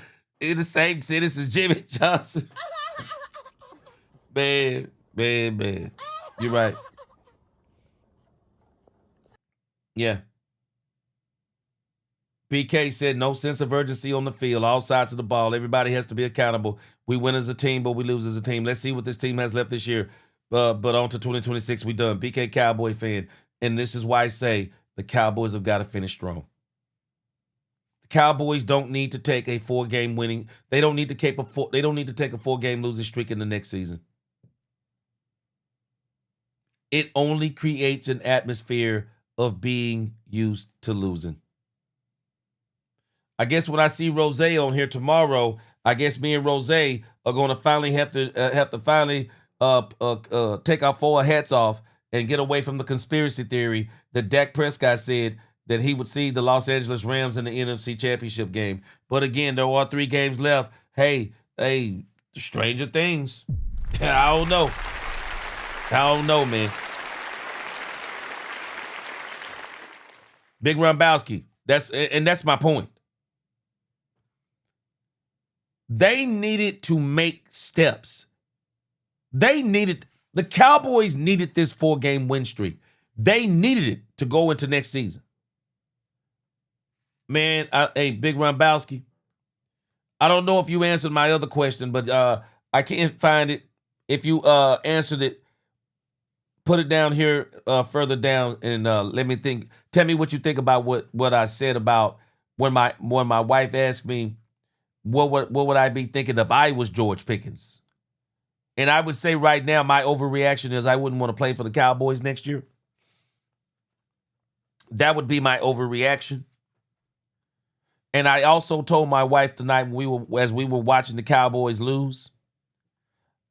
in the same sentence as Jimmy Johnson. Man. You're right. Yeah. BK said, no sense of urgency on the field, all sides of the ball. Everybody has to be accountable. We win as a team, but we lose as a team. Let's see what this team has left this year. But on to 2026, we done. BK Cowboy fan. And this is why I say the Cowboys have got to finish strong. The Cowboys don't need to take a 4-game winning. They don't need to take a 4-game losing streak in the next season. It only creates an atmosphere of being used to losing. I guess when I see Rosé on here tomorrow, I guess me and Rosé are going to finally have to take our 4 hats off and get away from the conspiracy theory that Dak Prescott said that he would see the Los Angeles Rams in the NFC Championship game. But again, there are 3 games left. Hey, stranger things. I don't know, man. Big Rumbowski. That's my point. They needed to make steps. The Cowboys needed this 4-game win streak. They needed it to go into next season. Man, Big Rumbowski, I don't know if you answered my other question, but I can't find it. If you answered it, put it down here further down and let me think. Tell me what you think about what I said about when my wife asked me what would I be thinking if I was George Pickens. And I would say right now my overreaction is I wouldn't want to play for the Cowboys next year. That would be my overreaction. And I also told my wife tonight as we were watching the Cowboys lose,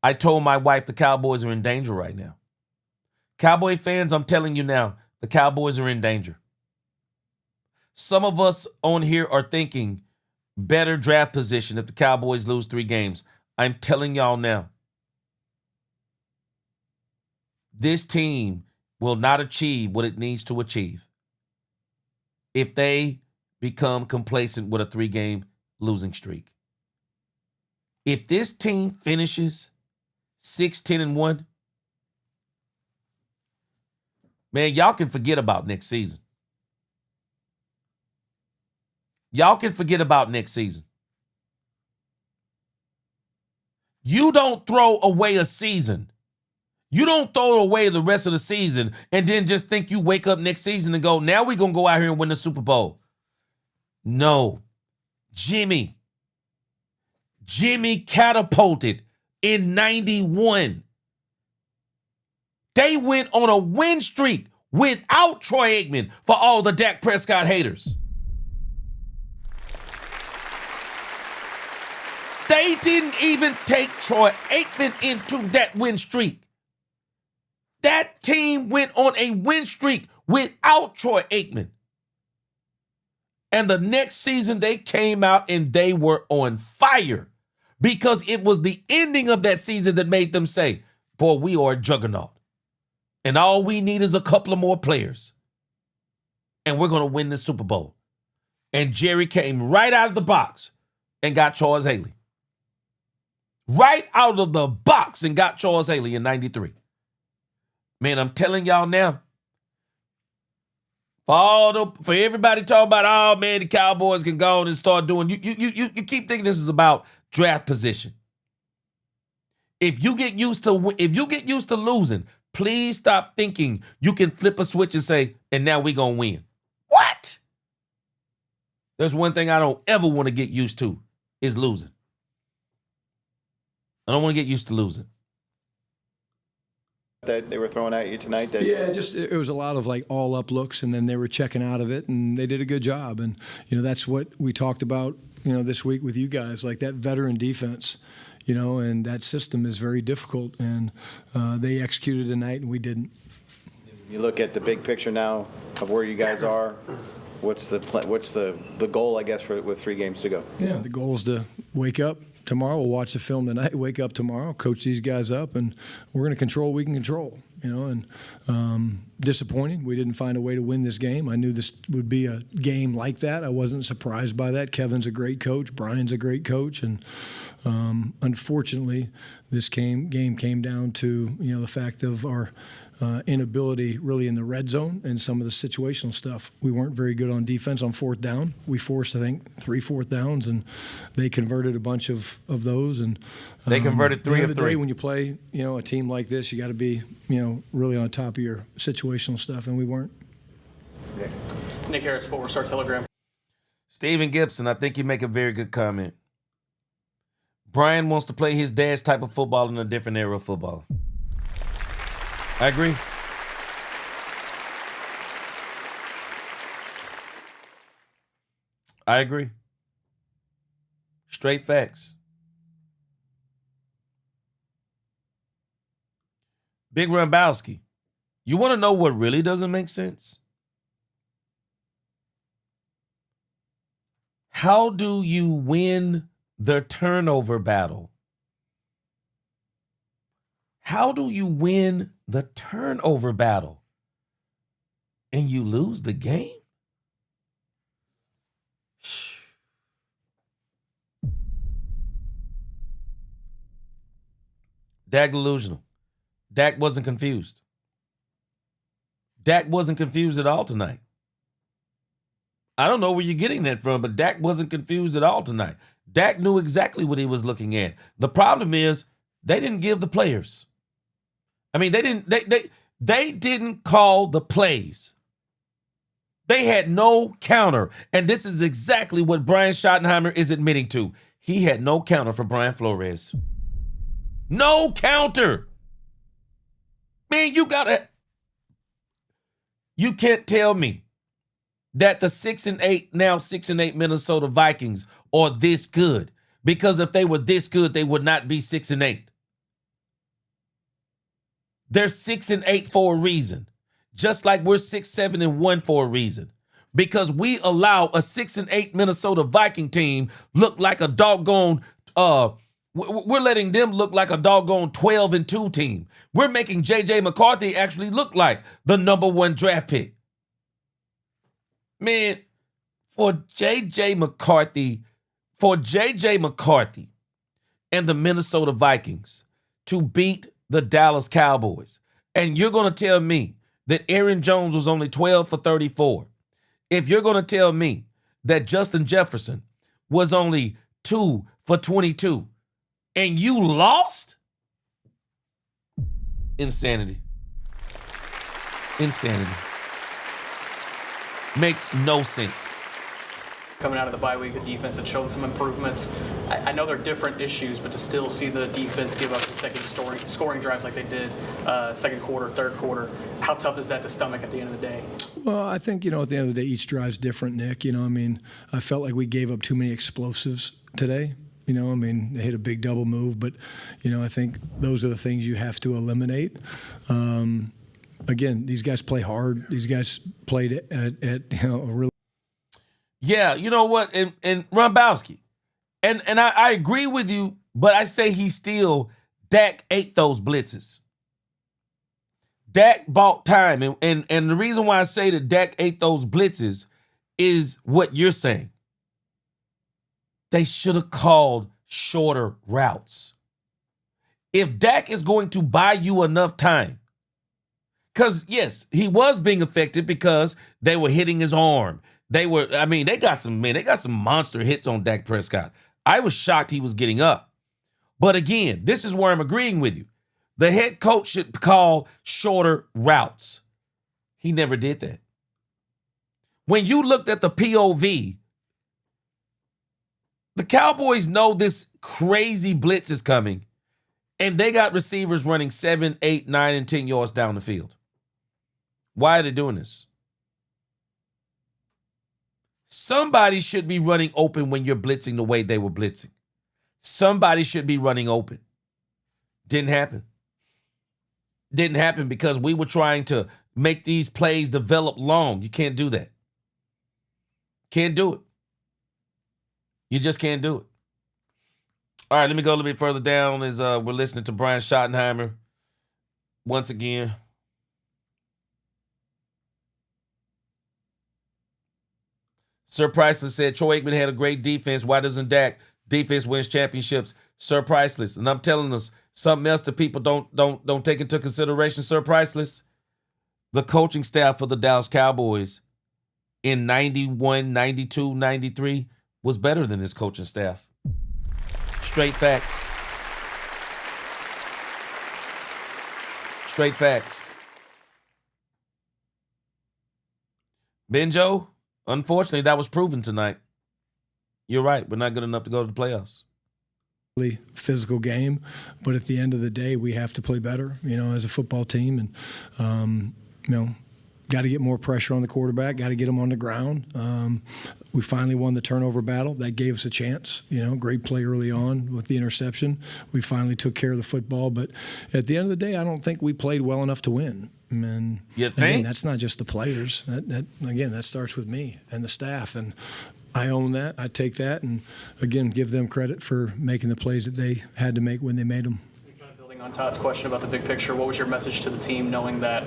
I told my wife the Cowboys are in danger right now. Cowboy fans, I'm telling you now, the Cowboys are in danger. Some of us on here are thinking better draft position if the Cowboys lose 3 games. I'm telling y'all now, this team will not achieve what it needs to achieve if they become complacent with a 3-game losing streak. If this team finishes 6-10-1, man, y'all can forget about next season. Y'all can forget about next season. You don't throw away a season. You don't throw away the rest of the season and then just think you wake up next season and go, now we're going to go out here and win the Super Bowl. No. Jimmy catapulted in 91. They went on a win streak without Troy Aikman for all the Dak Prescott haters. They didn't even take Troy Aikman into that win streak. That team went on a win streak without Troy Aikman. And the next season they came out and they were on fire because it was the ending of that season that made them say, boy, we are a juggernaut. And all we need is a couple of more players. And we're going to win the Super Bowl. And Jerry came right out of the box and got Charles Haley. Right out of the box and got Charles Haley in 93. Man, I'm telling y'all now, for everybody talking about, oh man, the Cowboys can go on and start doing, you keep thinking this is about draft position. If you get used to losing, please stop thinking you can flip a switch and say, and now we're gonna win. What? There's one thing I don't ever want to get used to is losing. I don't want to get used to losing. That they were throwing at you tonight? It was a lot of like all up looks, and then they were checking out of it, and they did a good job. And that's what we talked about this week with you guys, like that veteran defense, and that system is very difficult, and they executed tonight, and we didn't. You look at the big picture now of where you guys are. What's the goal, I guess, with 3 games to go? Yeah, the goal is to wake up tomorrow. We'll watch the film tonight, wake up tomorrow, coach these guys up, and we're going to control what we can control, and disappointing. We didn't find a way to win this game. I knew this would be a game like that. I wasn't surprised by that. Kevin's a great coach. Brian's a great coach. And unfortunately, this game came down to, the fact of our inability really in the red zone and some of the situational stuff. We weren't very good on defense on 4th down. We forced, I think, 3 4th downs, and they converted a bunch of those. And they converted 3 of 3. When you play, a team like this, you got to be, really on top of your situational stuff, and we weren't. Nick Harris, Fort Worth Star-Telegram. Stephen Gibson, I think you make a very good comment. Brian wants to play his dad's type of football in a different era of football. I agree. I agree. Straight facts. Big Rambowski, you want to know what really doesn't make sense? How do you win the turnover battle? How do you win the turnover battle and you lose the game? Dak delusional. Dak wasn't confused. Dak wasn't confused at all tonight. I don't know where you're getting that from, but Dak wasn't confused at all tonight. Dak knew exactly what he was looking at. The problem is they didn't give the players. I mean, they didn't call the plays. They had no counter. And this is exactly what Brian Schottenheimer is admitting to. He had no counter for Brian Flores. No counter. Man, you can't tell me that the 6-8, now 6-8 Minnesota Vikings are this good. Because if they were this good, they would not be 6-8. They're 6-8 for a reason. Just like we're 6-7-1 for a reason. Because we allow a 6-8 Minnesota Viking team look like a doggone, we're letting them look like a doggone 12-2 team. We're making J.J. McCarthy actually look like the number 1 draft pick. Man, for J.J. McCarthy and the Minnesota Vikings to beat the Dallas Cowboys, and you're going to tell me that Aaron Jones was only 12 for 34. If you're going to tell me that Justin Jefferson was only 2 for 22, and you lost? Insanity. Insanity. Makes no sense. Coming out of the bye week, the defense had shown some improvements. I know they're different issues, but to still see the defense give up consecutive scoring drives like they did second quarter, third quarter, how tough is that to stomach at the end of the day? Well, I think, at the end of the day, each drive's different, Nick. I felt like we gave up too many explosives today. They hit a big double move, but, I think those are the things you have to eliminate. Again, these guys play hard. These guys played at a really. Yeah, you know what? And Rambowski, and I agree with you, but I say Dak ate those blitzes. Dak bought time. And the reason why I say that Dak ate those blitzes is what you're saying. They should have called shorter routes. If Dak is going to buy you enough time, because, yes, he was being affected because they were hitting his arm. They got some monster hits on Dak Prescott. I was shocked he was getting up. But again, this is where I'm agreeing with you. The head coach should call shorter routes. He never did that. When you looked at the POV, the Cowboys know this crazy blitz is coming, and they got receivers running 7, 8, 9, and 10 yards down the field. Why are they doing this? Somebody should be running open when you're blitzing the way they were blitzing. Somebody should be running open. Didn't happen. Didn't happen because we were trying to make these plays develop long. You can't do that. Can't do it. You just can't do it. All right, let me go a little bit further down as we're listening to Brian Schottenheimer once again. Sir Priceless said, Troy Aikman had a great defense. Why doesn't Dak defense wins championships? Sir Priceless. And I'm telling us something else that people don't take into consideration, Sir Priceless. The coaching staff for the Dallas Cowboys in 91, 92, 93 was better than this coaching staff. Straight facts. Straight facts. Benjo, unfortunately, that was proven tonight. You're right. We're not good enough to go to the playoffs. Physical game, but at the end of the day, we have to play better, as a football team. And, got to get more pressure on the quarterback, got to get him on the ground. We finally won the turnover battle. That gave us a chance. Great play early on with the interception. We finally took care of the football. But at the end of the day, I don't think we played well enough to win. And You think? again, that's not just the players. That starts with me and the staff. And I own that. I take that. And, again, give them credit for making the plays that they had to make when they made them. Kind of building on Todd's question about the big picture, what was your message to the team knowing that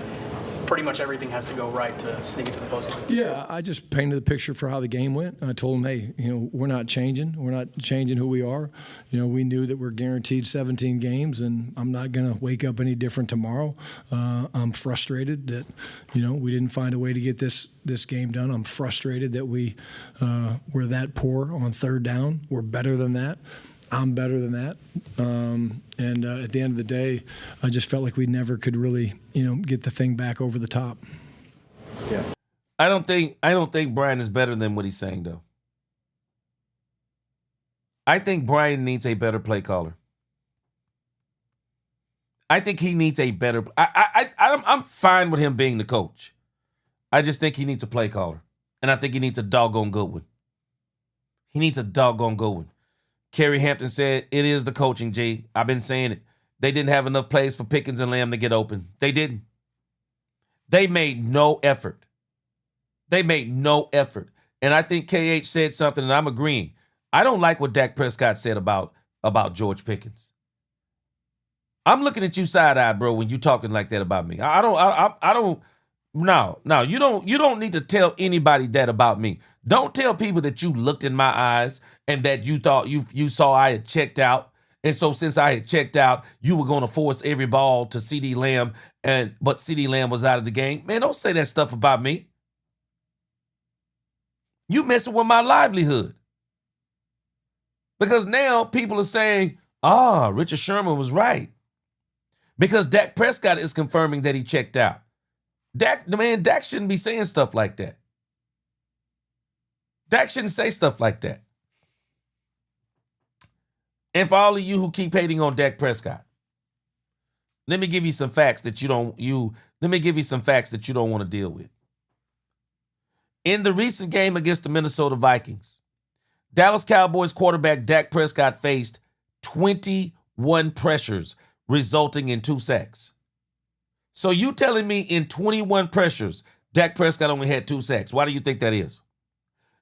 pretty much everything has to go right to sneak into the postseason? Yeah, I just painted the picture for how the game went. I told them, hey, we're not changing. We're not changing who we are. We knew that we're guaranteed 17 games, and I'm not going to wake up any different tomorrow. I'm frustrated that, we didn't find a way to get this game done. I'm frustrated that we were that poor on third down. We're better than that. I'm better than that. And at the end of the day, I just felt like we never could really, get the thing back over the top. Yeah. I don't think Brian is better than what he's saying, though. I think Brian needs a better play caller. I think he needs a better. I'm fine with him being the coach. I just think he needs a play caller, and I think he needs a doggone good one. He needs a doggone good one. Kerry Hampton said, it is the coaching, G. I've been saying it. They didn't have enough plays for Pickens and Lamb to get open. They didn't. They made no effort. And I think KH said something, and I'm agreeing. I don't like what Dak Prescott said about George Pickens. I'm looking at you side-eye, bro, when you talking like that about me. No, you don't need to tell anybody that about me. Don't tell people that you looked in my eyes and that you thought you saw I had checked out. And so since I had checked out, you were going to force every ball to CeeDee Lamb, but CeeDee Lamb was out of the game. Man, don't say that stuff about me. You messing with my livelihood. Because now people are saying, Richard Sherman was right. Because Dak Prescott is confirming that he checked out. Dak shouldn't be saying stuff like that. Dak shouldn't say stuff like that. And for all of you who keep hating on Dak Prescott, let me give you some facts that you don't want to deal with. In the recent game against the Minnesota Vikings, Dallas Cowboys quarterback Dak Prescott faced 21 pressures, resulting in 2 sacks. So you telling me in 21 pressures, Dak Prescott only had 2 sacks. Why do you think that is?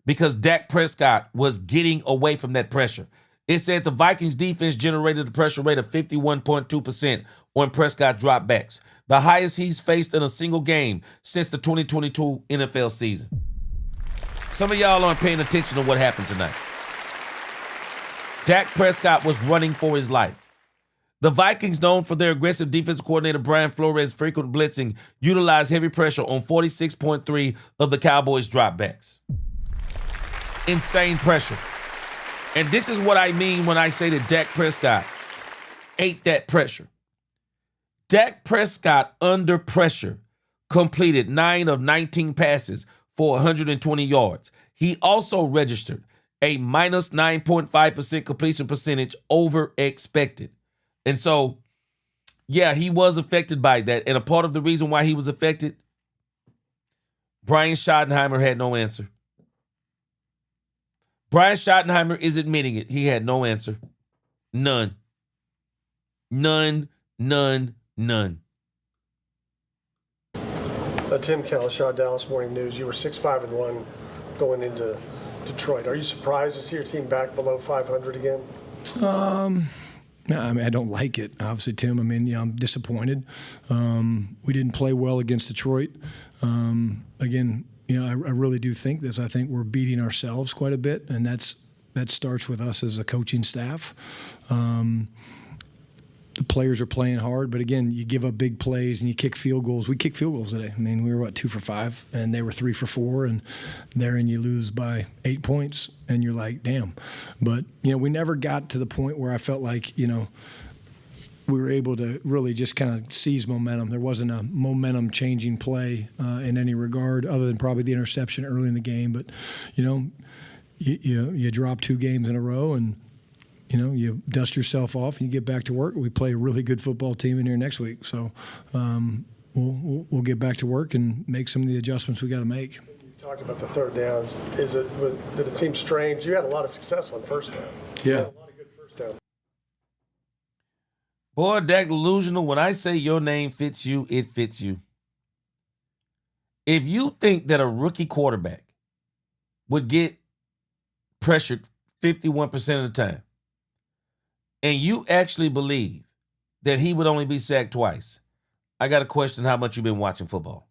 Because Dak Prescott was getting away from that pressure. It said the Vikings defense generated a pressure rate of 51.2% on Prescott dropbacks, the highest he's faced in a single game since the 2022 NFL season. Some of y'all aren't paying attention to what happened tonight. Dak Prescott was running for his life. The Vikings, known for their aggressive defensive coordinator Brian Flores' frequent blitzing, utilized heavy pressure on 46.3 of the Cowboys' dropbacks. Insane pressure. And this is what I mean when I say that Dak Prescott ate that pressure. Dak Prescott, under pressure, completed 9 of 19 passes for 120 yards. He also registered a minus 9.5% completion percentage over expected. And so, yeah, he was affected by that. And a part of the reason why he was affected, Brian Schottenheimer had no answer. Brian Schottenheimer is admitting it. He had no answer. None. None. Tim Kalishaw, Dallas Morning News. You were 6-5-1 going into Detroit. Are you surprised to see your team back below 500 again? No, I don't like it, obviously, Tim. I'm disappointed. We didn't play well against Detroit. Again, I really do think this. I think we're beating ourselves quite a bit, and that starts with us as a coaching staff. The players are playing hard, but again, you give up big plays and you kick field goals. We kicked field goals today. We were 2 for 5, and they were 3 for 4, and therein you lose by 8 points, and you're like, damn. But we never got to the point where I felt like we were able to really just kind of seize momentum. There wasn't a momentum-changing play in any regard, other than probably the interception early in the game. But you drop 2 games in a row, and you dust yourself off and you get back to work. We play a really good football team in here next week. So we'll we'll get back to work and make some of the adjustments we got to make. You talked about the third downs. Did it seem strange? You had a lot of success on first down. You Yeah. had a lot of good first down. Boy, Dak delusional. When I say your name fits you, it fits you. If you think that a rookie quarterback would get pressured 51% of the time, and you actually believe that he would only be sacked twice, I got to question how much you've been watching football.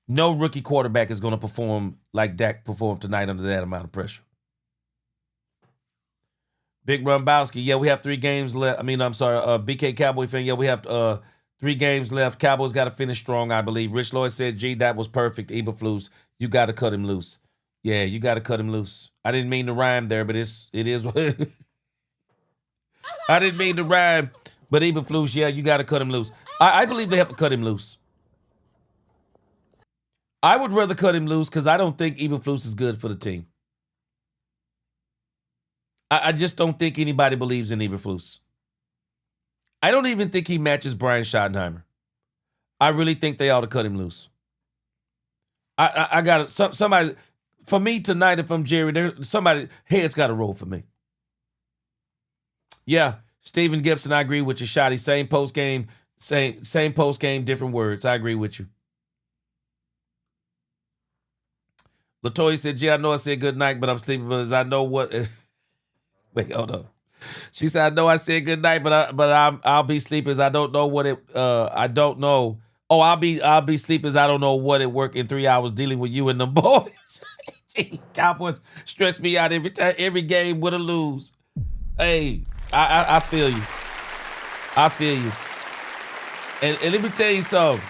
No rookie quarterback is going to perform like Dak performed tonight under that amount of pressure. Big Rumbowski, yeah, we have 3 games left. BK Cowboy fan, yeah, we have 3 games left. Cowboys got to finish strong, I believe. Rich Lloyd said, gee, that was perfect. Eberflus, you got to cut him loose. Yeah, you got to cut him loose. I didn't mean to rhyme there, but it is what I didn't mean to rhyme, but Eberflus, yeah, you got to cut him loose. I believe they have to cut him loose. I would rather cut him loose because I don't think Eberflus is good for the team. I just don't think anybody believes in Eberflus. I don't even think he matches Brian Schottenheimer. I really think they ought to cut him loose. I got somebody for me tonight. If I'm Jerry, somebody head's got to roll for me. Yeah, Stephen Gibson, I agree with you, Shotty. Same post game, same post game, different words. I agree with you. Latoya said, "Gee, I know I said good night, but I'm sleeping because I know what." Wait, hold on. She said, "I know I said good night, but I'll be sleeping as I don't know what it. I don't know. Oh, I'll be sleeping as I don't know what it work in 3 hours dealing with you and them boys." Cowboys stress me out every time, every game, win or lose. Hey, I feel you. I feel you. And let me tell you something.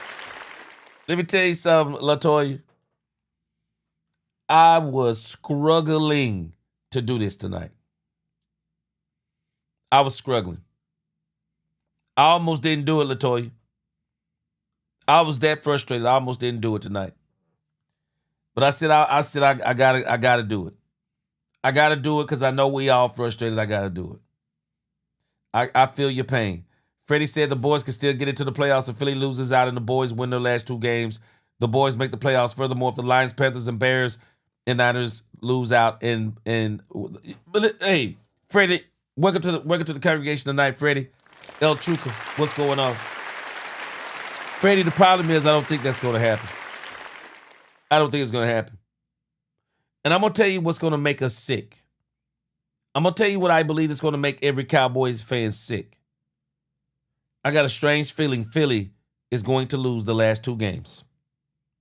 Latoya. I was struggling to do this tonight. I was struggling. I almost didn't do it, Latoya. I was that frustrated. I almost didn't do it tonight. But I said I gotta do it. I gotta do it because I know we all frustrated. I gotta do it. I feel your pain. Freddie said the boys can still get into the playoffs if Philly loses out and the boys win their last 2 games. The boys make the playoffs. Furthermore, if the Lions, Panthers, and Bears and Niners lose out hey, Freddie, welcome to the congregation tonight, Freddie. El Chuka, what's going on? Freddie, the problem is I don't think that's going to happen. I don't think it's going to happen. And I'm going to tell you what's going to make us sick. I'm going to tell you what I believe is going to make every Cowboys fan sick. I got a strange feeling Philly is going to lose the last 2 games.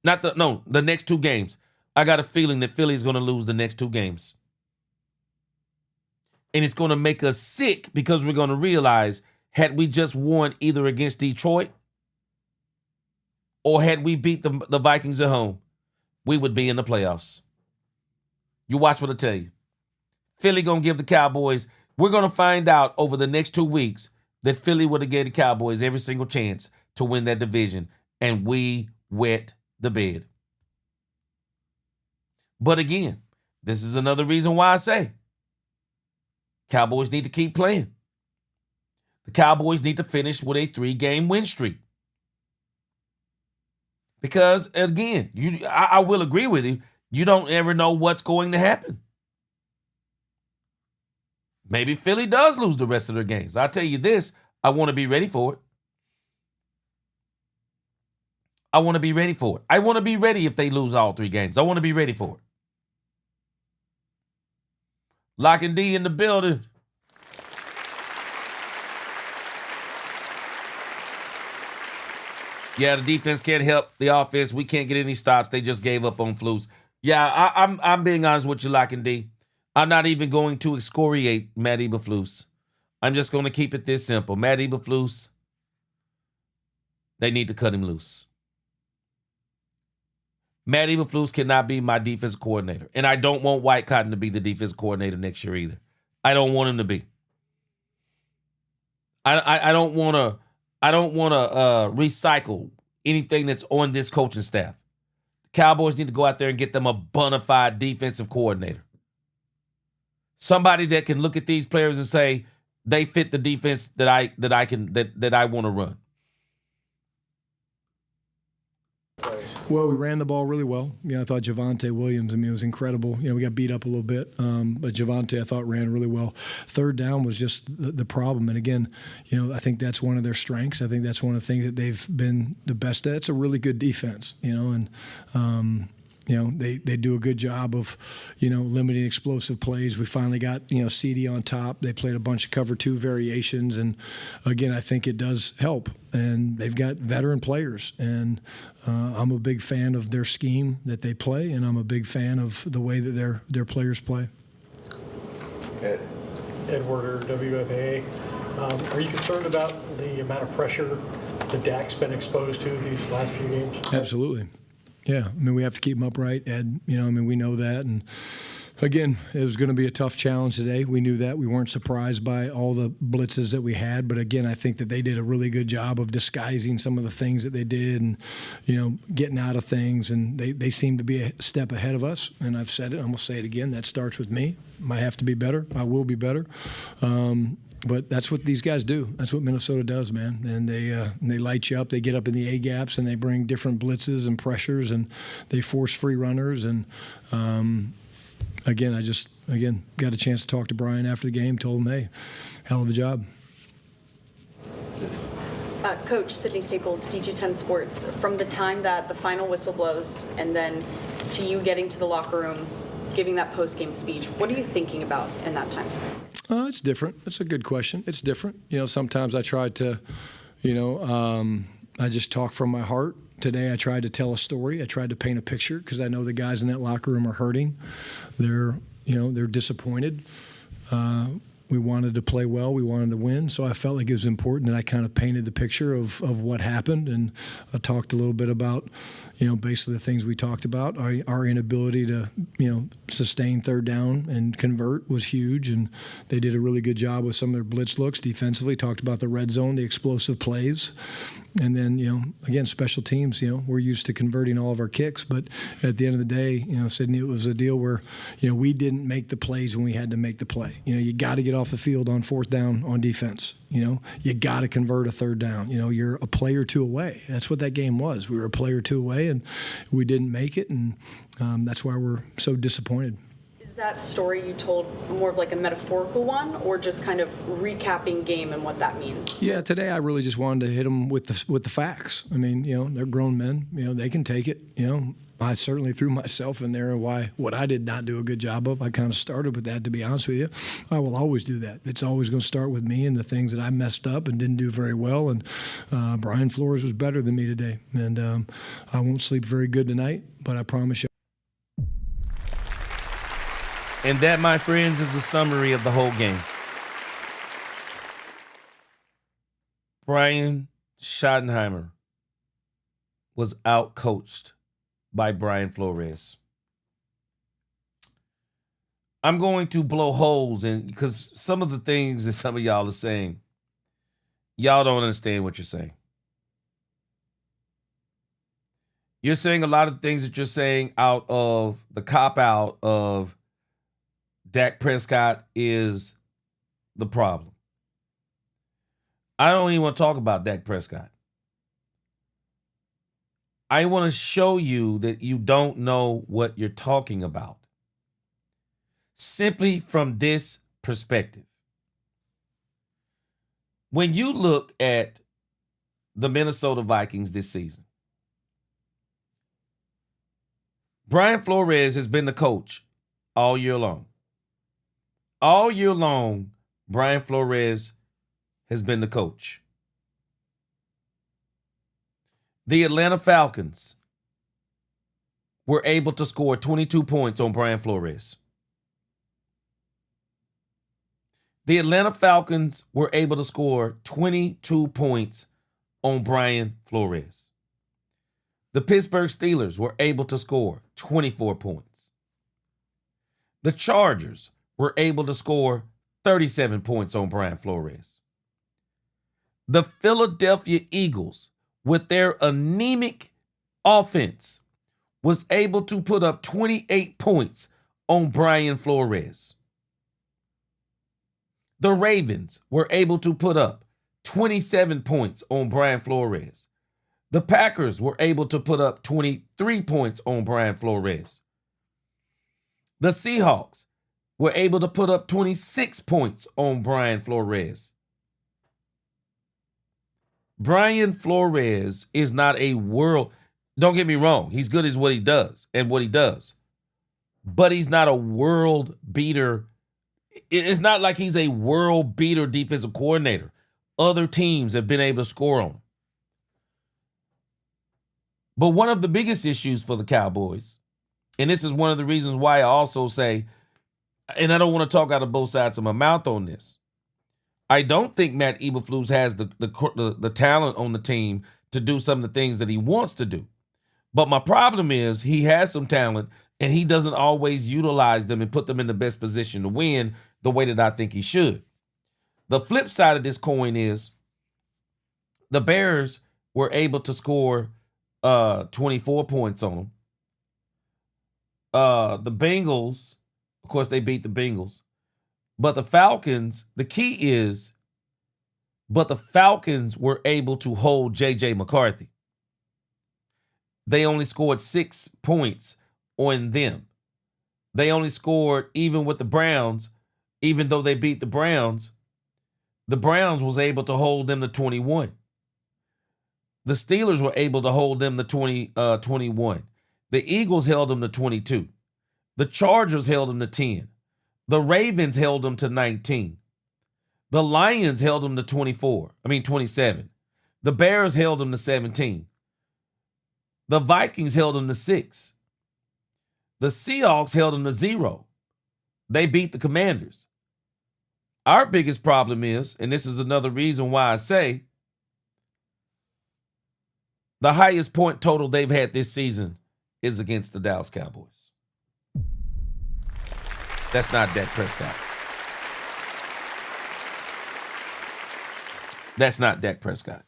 The next 2 games. I got a feeling that Philly is going to lose the next 2 games. And it's going to make us sick because we're going to realize, had we just won either against Detroit or had we beat the Vikings at home, we would be in the playoffs. You watch what I tell you. Philly going to give the Cowboys, we're going to find out over the next 2 weeks that Philly would have gave the Cowboys every single chance to win that division, and we wet the bed. But again, this is another reason why I say Cowboys need to keep playing. The Cowboys need to finish with a 3-game win streak. Because, again, I will agree with you, you don't ever know what's going to happen. Maybe Philly does lose the rest of their games. I'll tell you this, I want to be ready for it. I want to be ready for it. I want to be ready if they lose all 3 games. I want to be ready for it. Lock and D in the building. Yeah, the defense can't help the offense. We can't get any stops. They just gave up on Flus. Yeah, I'm being honest with you, Lock and D. I'm not even going to excoriate Matt Eberflus. I'm just going to keep it this simple. Matt Eberflus, they need to cut him loose. Matt Eberflus cannot be my defensive coordinator. And I don't want White Cotton to be the defensive coordinator next year either. I don't want him to be. I don't want to recycle anything that's on this coaching staff. The Cowboys need to go out there and get them a bona fide defensive coordinator. Somebody that can look at these players and say they fit the defense that I want to run. plays? Well, we ran the ball really well. I thought Javonte Williams, was incredible. We got beat up a little bit, but Javonte, I thought, ran really well. Third down was just the problem. And again, I think that's one of their strengths. I think that's one of the things that they've been the best at. It's a really good defense, and they do a good job of, limiting explosive plays. We finally got, CD on top. They played a bunch of cover 2 variations. And again, I think it does help. And they've got veteran players. And I'm a big fan of their scheme that they play. And I'm a big fan of the way that their players play. Ed Werder, WFAA. Are you concerned about the amount of pressure that Dak's been exposed to these last few games? Absolutely. Yeah, we have to keep him upright, Ed. We know that. And again, it was going to be a tough challenge today. We knew that. We weren't surprised by all the blitzes that we had. But again, I think that they did a really good job of disguising some of the things that they did and, getting out of things. And they seem to be a step ahead of us. And I've said it, I'm going to say it again. That starts with me. I have to be better. I will be better. But that's what these guys do. That's what Minnesota does, man. And they light you up. They get up in the A gaps and they bring different blitzes and pressures and they force free runners. And again, I got a chance to talk to Brian after the game. Told him, hey, hell of a job. Coach Sydney Staples, DG10 Sports. From the time that the final whistle blows and then to you getting to the locker room, giving that post-game speech, what are you thinking about in that time? It's different. It's a good question. It's different. Sometimes I try to, I just talk from my heart. Today I tried to tell a story. I tried to paint a picture because I know the guys in that locker room are hurting. They're disappointed. We wanted to play well. We wanted to win. So I felt like it was important that I kind of painted the picture of what happened. And I talked a little bit about, basically the things we talked about. Our inability to, sustain third down and convert was huge. And they did a really good job with some of their blitz looks defensively. Talked about the red zone, the explosive plays. And then, again, special teams, we're used to converting all of our kicks. But at the end of the day, Sydney, it was a deal where, we didn't make the plays when we had to make the play. You got to get off the field on fourth down on defense. You got to convert a third down. You're a play or two away. That's what that game was. We were a play or two away, and we didn't make it. And that's why we're so disappointed. Is that story you told more of like a metaphorical one or just kind of recapping game and what that means? Yeah, today I really just wanted to hit them with the facts. They're grown men. They can take it. I certainly threw myself in there what I did not do a good job of. I kind of started with that, to be honest with you. I will always do that. It's always going to start with me and the things that I messed up and didn't do very well. And Brian Flores was better than me today. And I won't sleep very good tonight, but I promise you. And that, my friends, is the summary of the whole game. Brian Schottenheimer was outcoached by Brian Flores. I'm going to blow holes in, because some of the things that some of y'all are saying, y'all don't understand what you're saying. You're saying a lot of things that you're saying out of the cop-out of Dak Prescott is the problem. I don't even want to talk about Dak Prescott. I want to show you that you don't know what you're talking about. Simply from this perspective. When you look at the Minnesota Vikings this season, Brian Flores has been the coach all year long. All year long, Brian Flores has been the coach. The Atlanta Falcons were able to score 22 points on Brian Flores. The Atlanta Falcons were able to score 22 points on Brian Flores. The Pittsburgh Steelers were able to score 24 points. The Chargers were able to score 37 points on Brian Flores. The Philadelphia Eagles, with their anemic offense, was able to put up 28 points on Brian Flores. The Ravens were able to put up 27 points on Brian Flores. The Packers were able to put up 23 points on Brian Flores. The Seahawks were able to put up 26 points on Brian Flores. Brian Flores is not a world, don't get me wrong, he's good at what he does and what he does. But he's not a world beater. It's not like he's a world beater defensive coordinator. Other teams have been able to score on him. But one of the biggest issues for the Cowboys, and this is one of the reasons why I also say, and I don't want to talk out of both sides of my mouth on this, I don't think Matt Eberflus has the talent on the team to do some of the things that he wants to do. But my problem is he has some talent, and he doesn't always utilize them and put them in the best position to win the way that I think he should. The flip side of this coin is the Bears were able to score 24 points on them. The Bengals, of course, they beat the Bengals. But the Falcons, the key is, but the Falcons were able to hold J.J. McCarthy. They only scored 6 points on them. They only scored, even with the Browns, even though they beat the Browns was able to hold them to 21. The Steelers were able to hold them to 21. The Eagles held them to 22. The Chargers held them to 10. The Ravens held them to 19. The Lions held them to 27. The Bears held them to 17. The Vikings held them to 6. The Seahawks held them to 0. They beat the Commanders. Our biggest problem is, and this is another reason why I say, the highest point total they've had this season is against the Dallas Cowboys. That's not Dak Prescott. That's not Dak Prescott.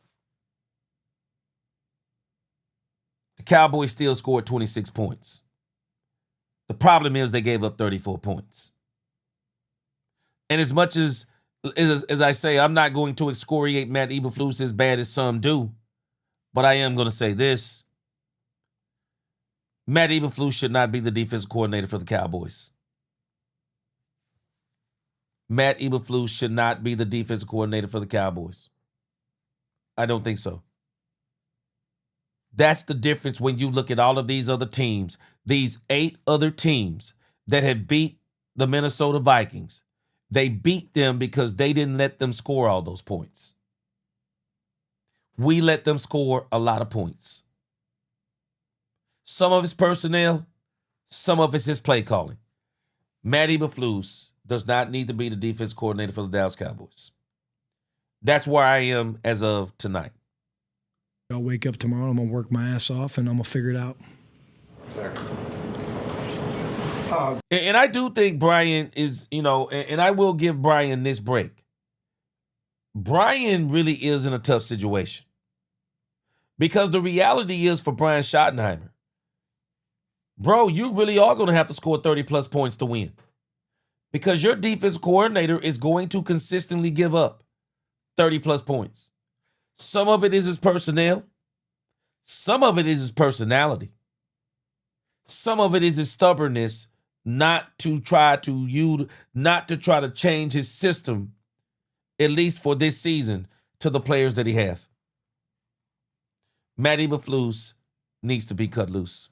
The Cowboys still scored 26 points. The problem is they gave up 34 points. And as much as I say, I'm not going to excoriate Matt Eberflus as bad as some do, but I am going to say this. Matt Eberflus should not be the defensive coordinator for the Cowboys. Matt Eberflus should not be the defensive coordinator for the Cowboys. I don't think so. That's the difference when you look at all of these other teams, these 8 other teams that have beat the Minnesota Vikings. They beat them because they didn't let them score all those points. We let them score a lot of points. Some of it's personnel, some of it's his play calling. Matt Eberflus does not need to be the defense coordinator for the Dallas Cowboys. That's where I am as of tonight. I'll wake up tomorrow, I'm going to work my ass off, and I'm going to figure it out. And I do think Brian is, and I will give Brian this break. Brian really is in a tough situation. Because the reality is for Brian Schottenheimer, bro, you really are going to have to score 30-plus points to win. Because your defense coordinator is going to consistently give up 30-plus points. Some of it is his personnel. Some of it is his personality. Some of it is his stubbornness not to try to change his system, at least for this season, to the players that he have. Matt Eberflus needs to be cut loose.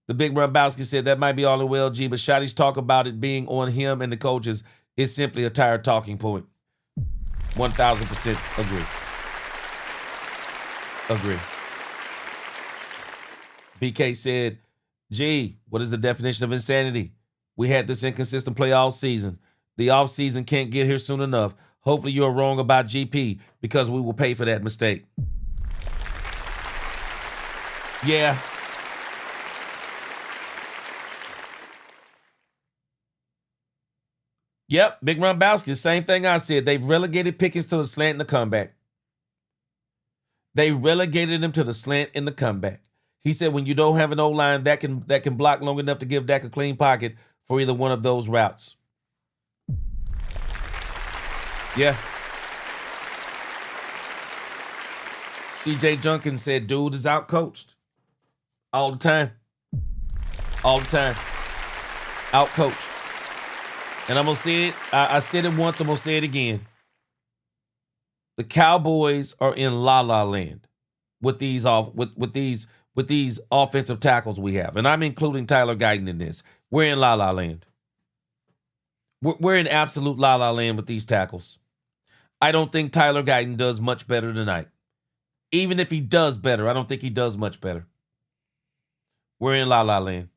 The Big Rumbowski said that might be all in well, G, but Shotty's talk about it being on him and the coaches is simply a tired talking point. 1,000% agree. Agree. BK said, G, what is the definition of insanity? We had this inconsistent play all season. The offseason can't get here soon enough. Hopefully you're wrong about GP because we will pay for that mistake. Yeah. Yep, Big Rumbowski, same thing I said. They relegated Pickens to the slant and the comeback. They relegated him to the slant and the comeback. He said when you don't have an O-line that can block long enough to give Dak a clean pocket for either one of those routes. Yeah. C.J. Junkin said, dude is outcoached. All the time. All the time. Outcoached. And I'm going to say it. I said it once. I'm going to say it again. The Cowboys are in la-la land with these offensive tackles we have. And I'm including Tyler Guyton in this. We're in la-la land. We're in absolute la-la land with these tackles. I don't think Tyler Guyton does much better tonight. Even if he does better, I don't think he does much better. We're in la-la land.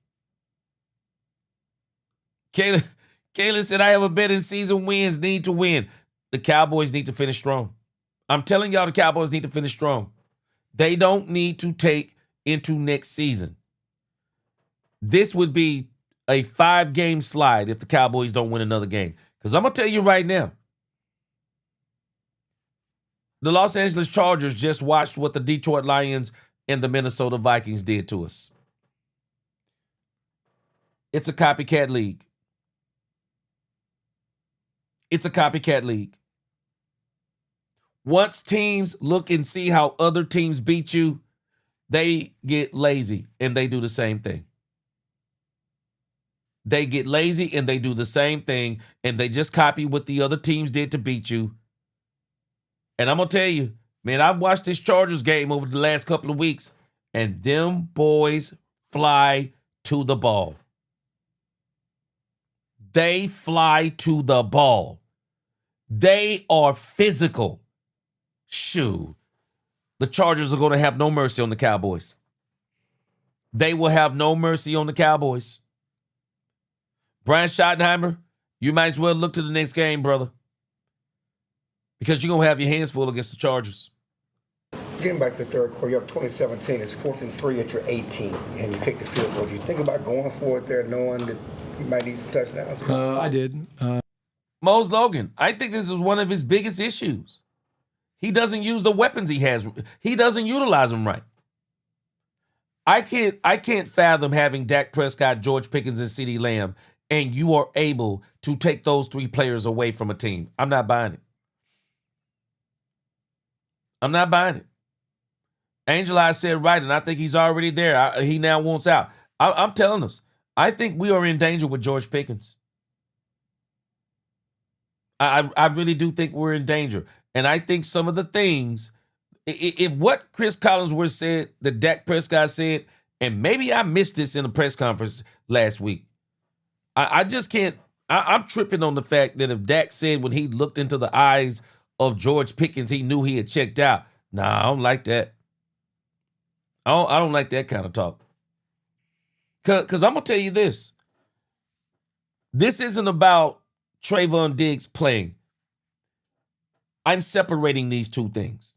Kayla said, I have a bet in season wins, need to win. The Cowboys need to finish strong. I'm telling y'all the Cowboys need to finish strong. They don't need to take into next season. This would be a 5-game slide if the Cowboys don't win another game. Because I'm going to tell you right now, the Los Angeles Chargers just watched what the Detroit Lions and the Minnesota Vikings did to us. It's a copycat league. It's a copycat league. Once teams look and see how other teams beat you, they get lazy and they do the same thing. They get lazy and they do the same thing and they just copy what the other teams did to beat you. And I'm going to tell you, man, I've watched this Chargers game over the last couple of weeks and them boys fly to the ball. They fly to the ball. They are physical. Shoot. The Chargers are going to have no mercy on the Cowboys. They will have no mercy on the Cowboys. Brian Schottenheimer, you might as well look to the next game, brother. Because you're going to have your hands full against the Chargers. Getting back to the third quarter, you're up 2017. It's 4th and 3 at your 18, and you kick the field goal. Do you think about going for it there, knowing that you might need some touchdowns? I did. Mose Logan, I think this is one of his biggest issues. He doesn't use the weapons he has. He doesn't utilize them right. I can't fathom having Dak Prescott, George Pickens, and CeeDee Lamb, and you are able to take those 3 players away from a team. I'm not buying it. I'm not buying it. Angel Eyes said right, and I think he's already there. He now wants out. I'm telling us, I think we are in danger with George Pickens. I really do think we're in danger. And I think some of the things, if what Chris Collinsworth said, that Dak Prescott said, and maybe I missed this in a press conference last week, I just can't, I'm tripping on the fact that if Dak said when he looked into the eyes of George Pickens, he knew he had checked out. Nah, I don't like that. I don't like that kind of talk. Because I'm going to tell you this. This isn't about Trayvon Diggs playing. I'm separating these two things.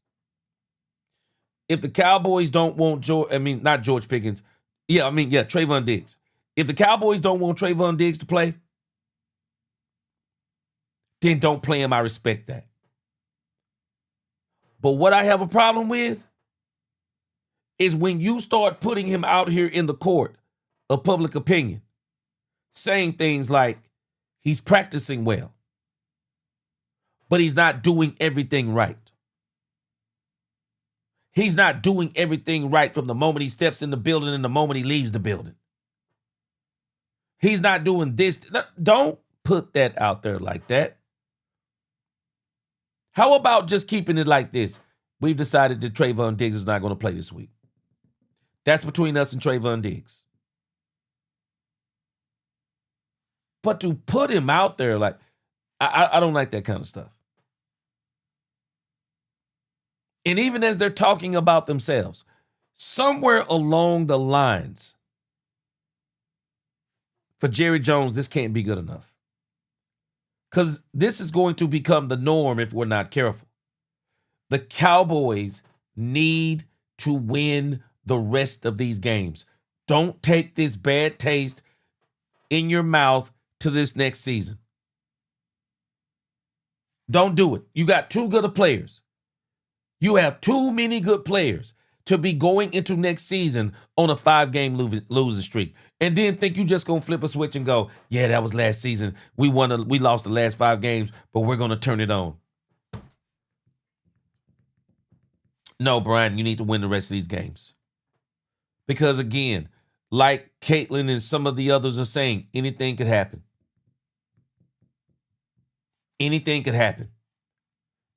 If the Cowboys don't want not George Pickens. Trayvon Diggs. If the Cowboys don't want Trayvon Diggs to play, then don't play him. I respect that. But what I have a problem with is when you start putting him out here in the court of public opinion, saying things like he's practicing well, but he's not doing everything right. He's not doing everything right from the moment he steps in the building and the moment he leaves the building. He's not doing this. Don't put that out there like that. How about just keeping it like this? We've decided that Trayvon Diggs is not going to play this week. That's between us and Trayvon Diggs. But to put him out there like, I don't like that kind of stuff. And even as they're talking about themselves, somewhere along the lines, for Jerry Jones, this can't be good enough. Because this is going to become the norm if we're not careful. The Cowboys need to win the rest of these games. Don't take this bad taste in your mouth to this next season. Don't do it. You got too good of players. You have too many good players to be going into next season on a 5-game losing streak. And then think you just going to flip a switch and go, yeah, that was last season. We lost the last 5 games, but we're going to turn it on. No, Brian, you need to win the rest of these games. Because again, like Caitlin and some of the others are saying, anything could happen. Anything could happen.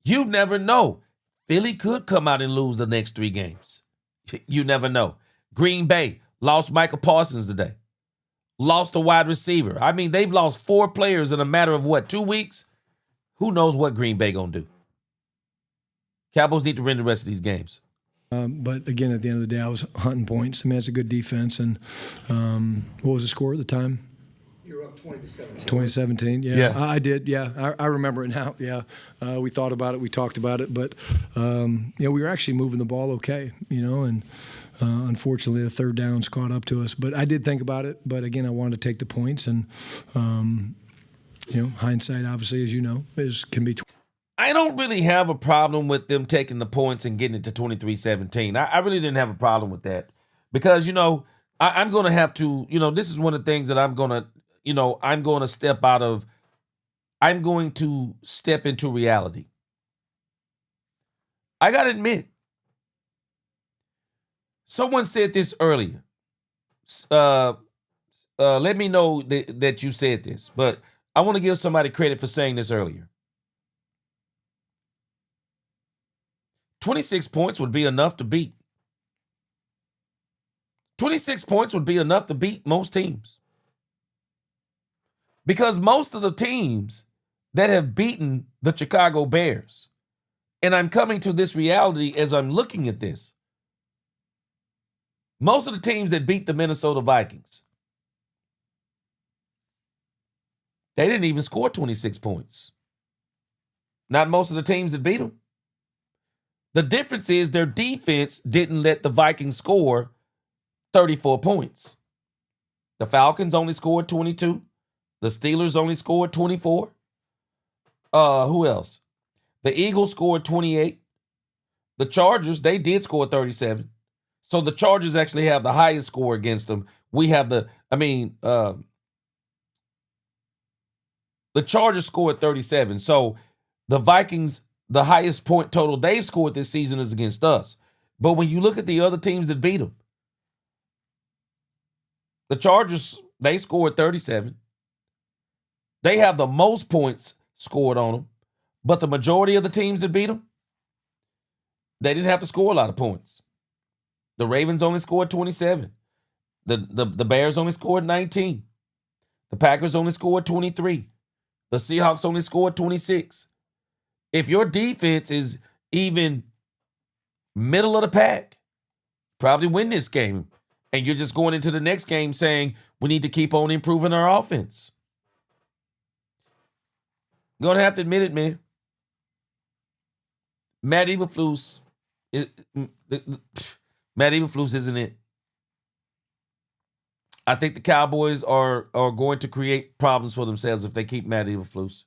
You never know. Philly could come out and lose the next 3 games. You never know. Green Bay lost Michael Parsons today. Lost a wide receiver. I mean, they've lost 4 players in a matter of, 2 weeks? Who knows what Green Bay going to do? Cowboys need to win the rest of these games. But again, at the end of the day, I was hunting points. I mean, it's a good defense. And what was the score at the time? You were up 20-17. 2017, yeah. Yeah. I did, yeah. I remember it now, yeah. We thought about it, we talked about it, but, we were actually moving the ball okay, and unfortunately the third downs caught up to us. But I did think about it, but again, I wanted to take the points, and, hindsight, obviously, as you know, can be. I don't really have a problem with them taking the points and getting it to 23-17. I really didn't have a problem with that because, I'm going to have to, this is one of the things that I'm going to step out of. I'm going to step into reality. I got to admit, someone said this earlier. Let me know that you said this, but I want to give somebody credit for saying this earlier. 26 points would be enough to beat. 26 points would be enough to beat most teams. Because most of the teams that have beaten the Chicago Bears, and I'm coming to this reality as I'm looking at this, most of the teams that beat the Minnesota Vikings, they didn't even score 26 points. Not most of the teams that beat them. The difference is their defense didn't let the Vikings score 34 points. The Falcons only scored 22. The Steelers only scored 24. Who else? The Eagles scored 28. The Chargers, they did score 37. So the Chargers actually have the highest score against them. We have the Chargers scored 37. So the Vikings, the highest point total they've scored this season is against us. But when you look at the other teams that beat them, the Chargers, they scored 37. They have the most points scored on them. But the majority of the teams that beat them, they didn't have to score a lot of points. The Ravens only scored 27. The Bears only scored 19. The Packers only scored 23. The Seahawks only scored 26. If your defense is even middle of the pack, probably win this game. And you're just going into the next game saying, we need to keep on improving our offense. You're going to have to admit it, man. Matt Eberflus, Matt Eberflus isn't it. I think the Cowboys are going to create problems for themselves if they keep Matt Eberflus.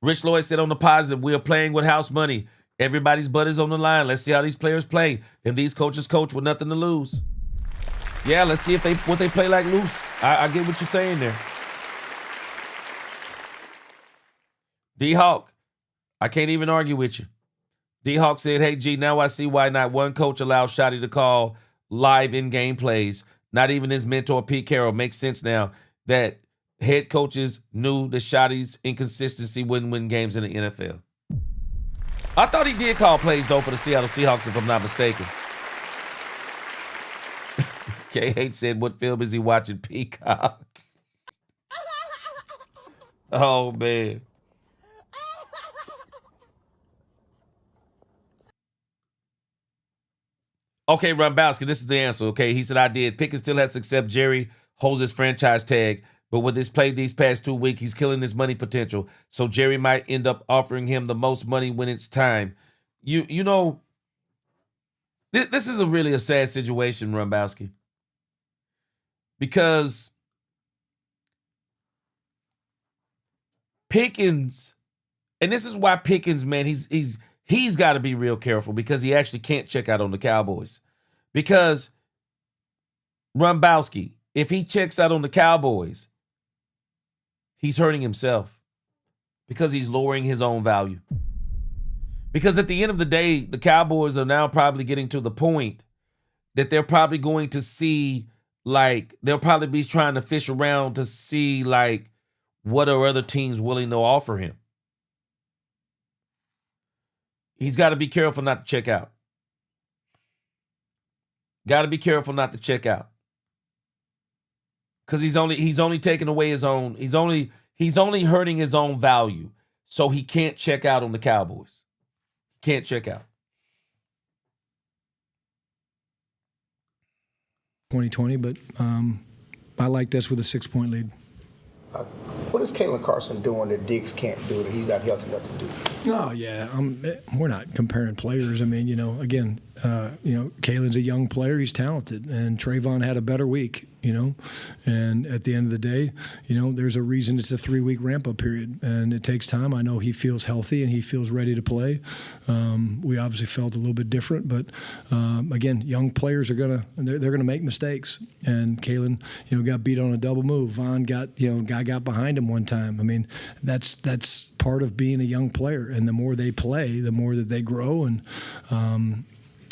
Rich Lloyd said on the positive, we are playing with house money. Everybody's butt is on the line. Let's see how these players play. And these coaches coach with nothing to lose. Yeah, let's see what they play like loose. I get what you're saying there. D-Hawk, I can't even argue with you. D-Hawk said, hey, G, now I see why not one coach allows Shotty to call live in-game plays. Not even his mentor, Pete Carroll. Makes sense now that head coaches knew that Shotty's inconsistency wouldn't win games in the NFL. I thought he did call plays, though, for the Seattle Seahawks, if I'm not mistaken. KH said, what film is he watching? Peacock. Oh, man. Okay, Rumbowski, this is the answer, okay? He said, I did. Pickens still has to accept Jerry holds his franchise tag, but with this play these past 2 weeks, he's killing his money potential. So Jerry might end up offering him the most money when it's time. You know, this is really a sad situation, Rumbowski. Because Pickens, and this is why Pickens, man, he's got to be real careful because he actually can't check out on the Cowboys. Because Rumbowski, if he checks out on the Cowboys, he's hurting himself because he's lowering his own value. Because at the end of the day, the Cowboys are now probably getting to the point that they're probably going to see, like, they'll probably be trying to fish around to see, like, what are other teams willing to offer him. He's got to be careful not to check out. Got to be careful not to check out. Because he's only taking away his own, he's only hurting his own value. So he can't check out on the Cowboys. Can't check out. 2020, but I like this with a 6-point lead. What is Kalen Carson doing that Diggs can't do that he's not healthy enough to do? Oh, yeah. We're not comparing players. I mean, again, Kalen's a young player. He's talented. And Trayvon had a better week, And at the end of the day, there's a reason it's a 3-week ramp-up period. And it takes time. I know he feels healthy and he feels ready to play. We obviously felt a little bit different. But, again, young players are they're going to make mistakes. And Kalen, got beat on a double move. Vaughn guy got behind him one time. I mean, that's part of being a young player. And the more they play, the more that they grow. And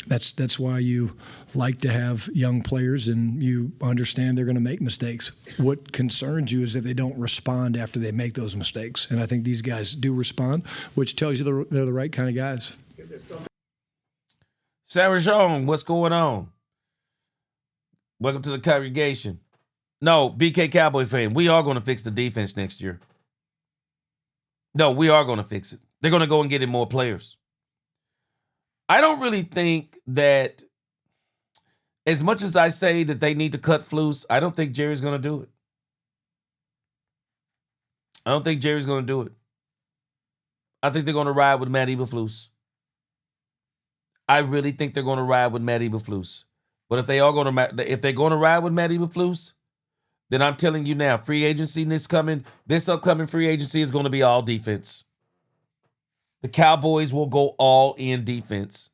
that's why you like to have young players and you understand they're going to make mistakes. What concerns you is that they don't respond after they make those mistakes. And I think these guys do respond, which tells you they're the right kind of guys. Sarah Jean, what's going on? Welcome to the congregation. No, BK Cowboy fan, we are going to fix the defense next year. No, we are going to fix it. They're going to go and get in more players. I don't really think that, as much as I say that they need to cut Flus, I don't think Jerry's going to do it. I don't think Jerry's going to do it. I think they're going to ride with Matt Eberflus. I really think they're going to ride with Matt Eberflus. But if they're going to ride with Matt Eberflus, then I'm telling you now, free agency this upcoming free agency is going to be all defense. The Cowboys will go all in defense.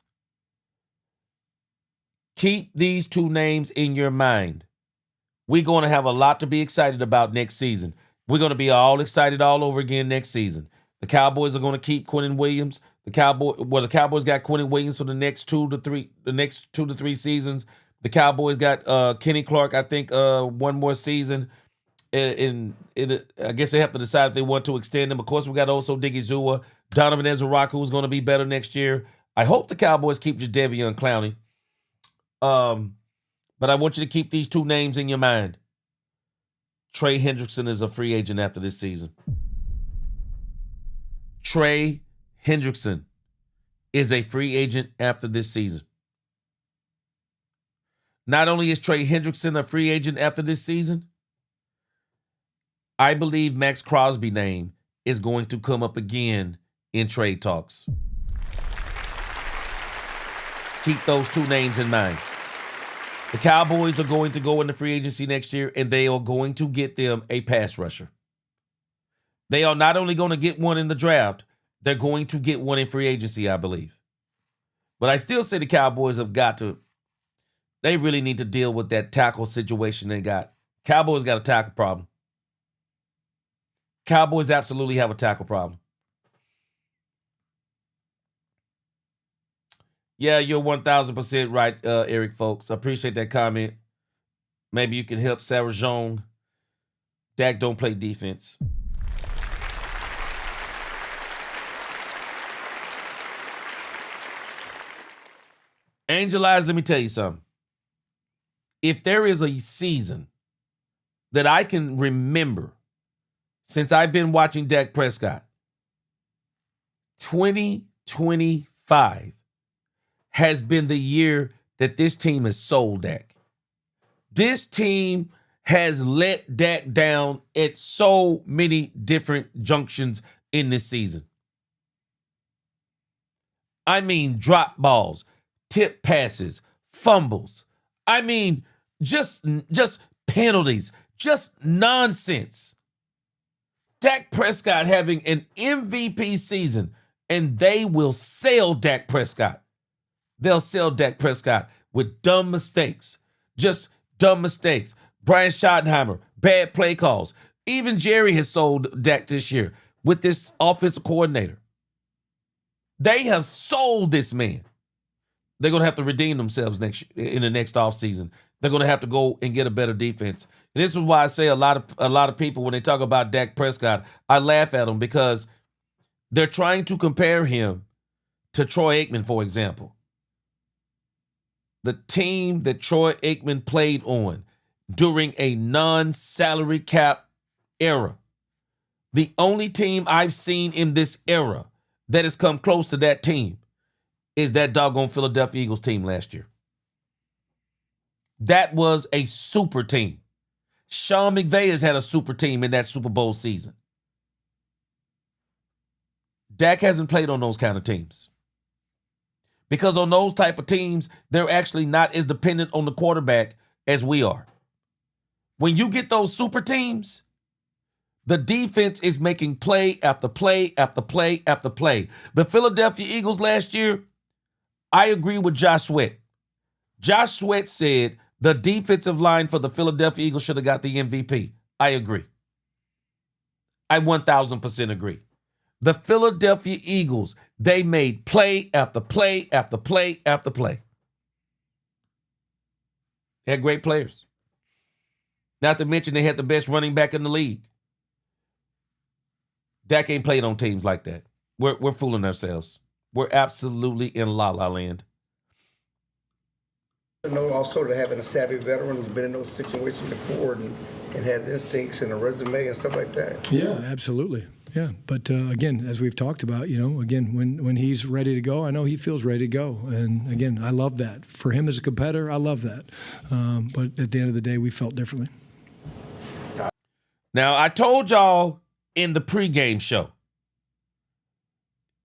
Keep these two names in your mind. We're going to have a lot to be excited about next season. We're going to be all excited all over again next season. The Cowboys are going to keep Quinnen Williams. The Cowboys got Quinnen Williams for the next 2 to 3 seasons. The Cowboys got Kenny Clark, I think, one more season. I guess they have to decide if they want to extend him. Of course, we got also Diggy Donovan Ezra, who's going to be better next year. I hope the Cowboys keep Jadeveon Clowney. But I want you to keep these two names in your mind. Trey Hendrickson is a free agent after this season. Trey Hendrickson is a free agent after this season. Not only is Trey Hendrickson a free agent after this season, I believe Max Crosby's name is going to come up again in trade talks. Keep those two names in mind. The Cowboys are going to go into free agency next year, and they are going to get them a pass rusher. They are not only going to get one in the draft, they're going to get one in free agency, I believe. But I still say the Cowboys they really need to deal with that tackle situation they got. Cowboys got a tackle problem. Cowboys absolutely have a tackle problem. Yeah, you're 1,000% right, Eric, folks. I appreciate that comment. Maybe you can help Sarah Jean. Dak don't play defense. Angel Eyes, let me tell you something. If there is a season that I can remember since I've been watching Dak Prescott, 2025 has been the year that this team has sold Dak. This team has let Dak down at so many different junctions in this season. I mean, drop balls, tip passes, fumbles. I mean, just penalties, just nonsense. Dak Prescott having an MVP season, and they will sell Dak Prescott. They'll sell Dak Prescott with dumb mistakes, just dumb mistakes. Brian Schottenheimer, bad play calls. Even Jerry has sold Dak this year with this offensive coordinator. They have sold this man. They're going to have to redeem themselves in the next offseason. They're going to have to go and get a better defense. And this is why I say a lot of people, when they talk about Dak Prescott, I laugh at them because they're trying to compare him to Troy Aikman, for example. The team that Troy Aikman played on during a non-salary cap era. The only team I've seen in this era that has come close to that team is that doggone Philadelphia Eagles team last year. That was a super team. Sean McVay has had a super team in that Super Bowl season. Dak hasn't played on those kind of teams. Because on those type of teams, they're actually not as dependent on the quarterback as we are. When you get those super teams, the defense is making play after play after play after play. The Philadelphia Eagles last year, I agree with Josh Sweat. Josh Sweat said the defensive line for the Philadelphia Eagles should have got the MVP. I agree. I 1,000% agree. The Philadelphia Eagles, they made play after play after play after play. They had great players. Not to mention they had the best running back in the league. Dak ain't played on teams like that. We're fooling ourselves. We're absolutely in la-la land. I know also that having a savvy veteran who's been in those situations before and has instincts and a resume and stuff like that. Yeah, absolutely. Yeah, but again, as we've talked about, again, when he's ready to go, I know he feels ready to go. And again, I love that. For him as a competitor, I love that. But at the end of the day, we felt differently. Now, I told y'all in the pregame show.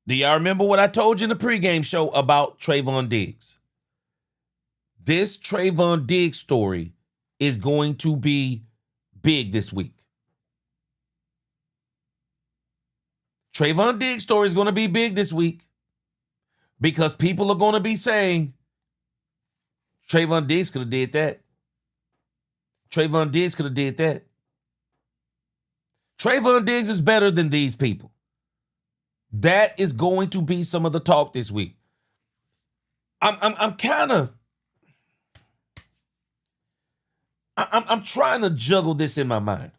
Do y'all remember what I told you in the pregame show about Trayvon Diggs? This Trayvon Diggs story is going to be big this week. Trayvon Diggs' story is going to be big this week because people are going to be saying, Trayvon Diggs could have did that. Trayvon Diggs could have did that. Trayvon Diggs is better than these people. That is going to be some of the talk this week. I'm trying to juggle this in my mind.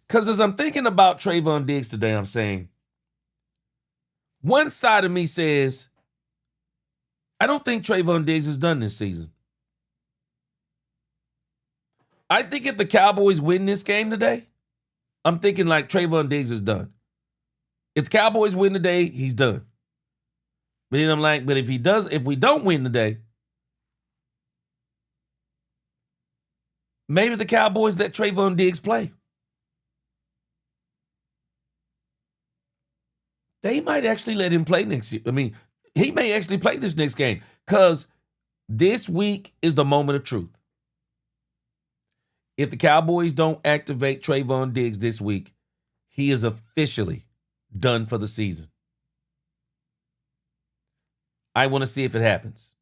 Because as I'm thinking about Trayvon Diggs today, I'm saying, one side of me says, I don't think Trayvon Diggs is done this season. I think if the Cowboys win this game today, I'm thinking like Trayvon Diggs is done. If the Cowboys win today, he's done. But then I'm like, but if we don't win today, maybe the Cowboys let Trayvon Diggs play. They might actually let him play next year. I mean, he may actually play this next game because this week is the moment of truth. If the Cowboys don't activate Trayvon Diggs this week, he is officially done for the season. I want to see if it happens.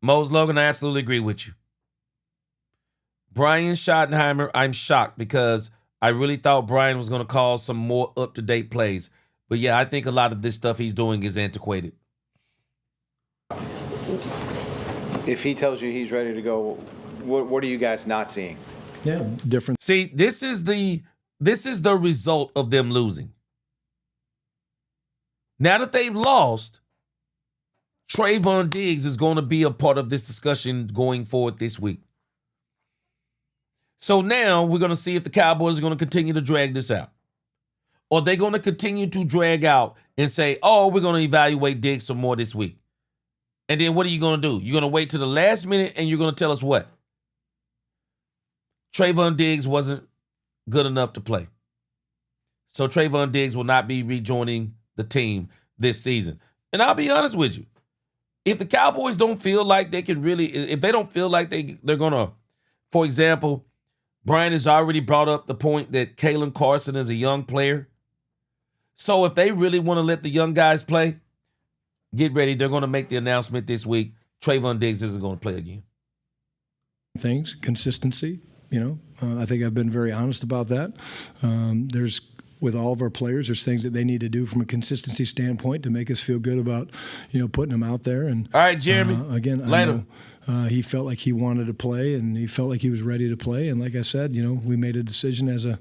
Mose Logan, I absolutely agree with you. Brian Schottenheimer, I'm shocked because I really thought Brian was going to call some more up-to-date plays. But yeah, I think a lot of this stuff he's doing is antiquated. If he tells you he's ready to go, what are you guys not seeing? Yeah, different. See, this is the result of them losing. Now that they've lost, Trayvon Diggs is going to be a part of this discussion going forward this week. So now we're going to see if the Cowboys are going to continue to drag this out. Or they're going to continue to drag out and say, oh, we're going to evaluate Diggs some more this week. And then what are you going to do? You're going to wait to the last minute and you're going to tell us what? Trayvon Diggs wasn't good enough to play. So Trayvon Diggs will not be rejoining the team this season. And I'll be honest with you. If the Cowboys don't feel like they can really, if they don't feel like they're going to, for example, Brian has already brought up the point that Kalen Carson is a young player. So if they really want to let the young guys play, get ready. They're going to make the announcement this week. Trayvon Diggs isn't going to play again. Things, consistency, I think I've been very honest about that. There's with all of our players. There's things that they need to do from a consistency standpoint to make us feel good about, putting them out there. And all right, Jeremy. Again, later. I know he felt like he wanted to play, and he felt like he was ready to play. And like I said, we made a decision as a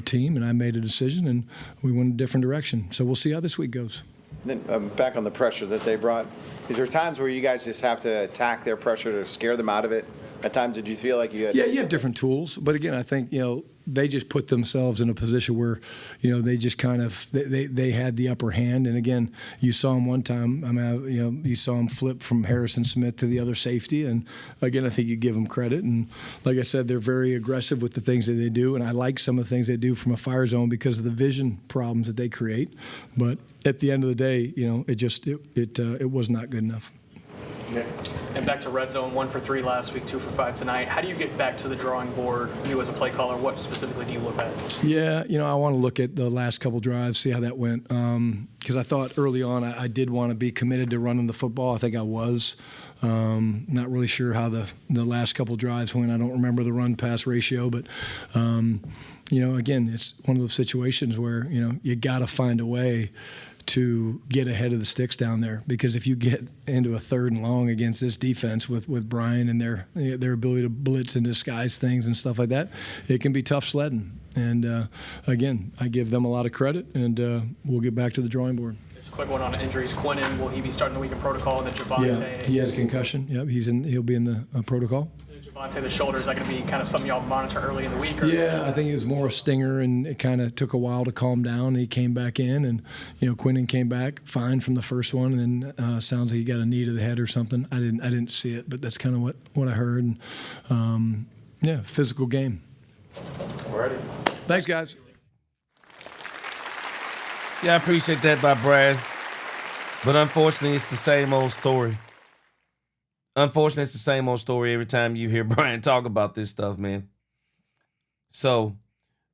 team, and I made a decision, and we went a different direction. So we'll see how this week goes. Then back on the pressure that they brought. Is there times where you guys just have to attack their pressure to scare them out of it? At times, did you feel like you had? Yeah, you have different tools, but again, I think they just put themselves in a position where they just kind of they had the upper hand. And again, you saw them one time. I mean, you saw them flip from Harrison Smith to the other safety, and again, I think you give them credit. And like I said, they're very aggressive with the things that they do, and I like some of the things they do from a fire zone because of the vision problems that they create. But at the end of the day, it was not good enough. And back to red zone, 1 for 3 last week, 2 for 5 tonight. How do you get back to the drawing board? You as a play caller, what specifically do you look at? Yeah, I want to look at the last couple drives, see how that went. Because I thought early on I did want to be committed to running the football. I think I was. Not really sure how the last couple drives went. I don't remember the run-pass ratio, but again, it's one of those situations where you got to find a way to get ahead of the sticks down there, because if you get into a 3rd and long against this defense with Brian and their ability to blitz and disguise things and stuff like that, it can be tough sledding. And again, I give them a lot of credit, and we'll get back to the drawing board. Just a quick one on injuries. Quinnen, will he be starting the week in protocol? And then Javante? Yeah, he has concussion. Yep, he'll be in the protocol. Javante, the shoulder, is that going to be kind of something y'all monitor early in the week? Or? Yeah, I think it was more a stinger, and it kind of took a while to calm down. He came back in, and Quinnen came back fine from the first one, and then sounds like he got a knee to the head or something. I didn't see it, but that's kind of what I heard. And physical game. Alrighty. Thanks, guys. Yeah, I appreciate that by Brad. But unfortunately, it's the same old story. Unfortunately, it's the same old story every time you hear Brian talk about this stuff, man. So,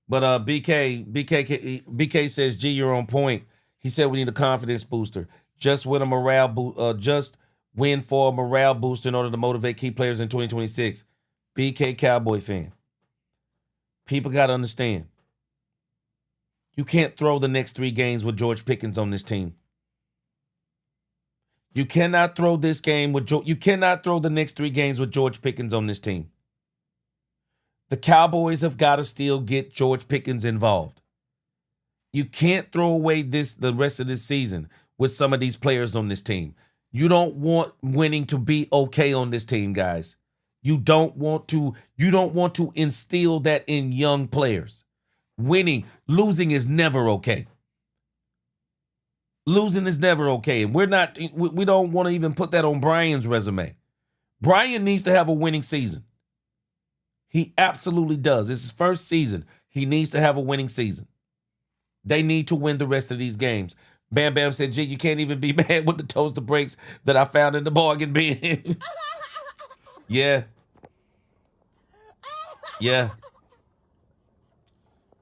but BK says, G, you're on point. He said we need a confidence booster. Just win for a morale booster in order to motivate key players in 2026. BK Cowboy fan. People got to understand. You can't throw the next 3 games with George Pickens on this team. You cannot throw this game with you cannot throw the next 3 games with George Pickens on this team. The Cowboys have got to still get George Pickens involved. You can't throw away the rest of this season with some of these players on this team. You don't want winning to be okay on this team, guys. You don't want to instill that in young players. Losing is never okay. Losing is never okay. And we don't want to even put that on Brian's resume. Brian needs to have a winning season. He absolutely does. It's his first season. He needs to have a winning season. They need to win the rest of these games. Bam Bam said, G, you can't even be mad with the toaster breaks that I found in the bargain bin. Yeah. Yeah.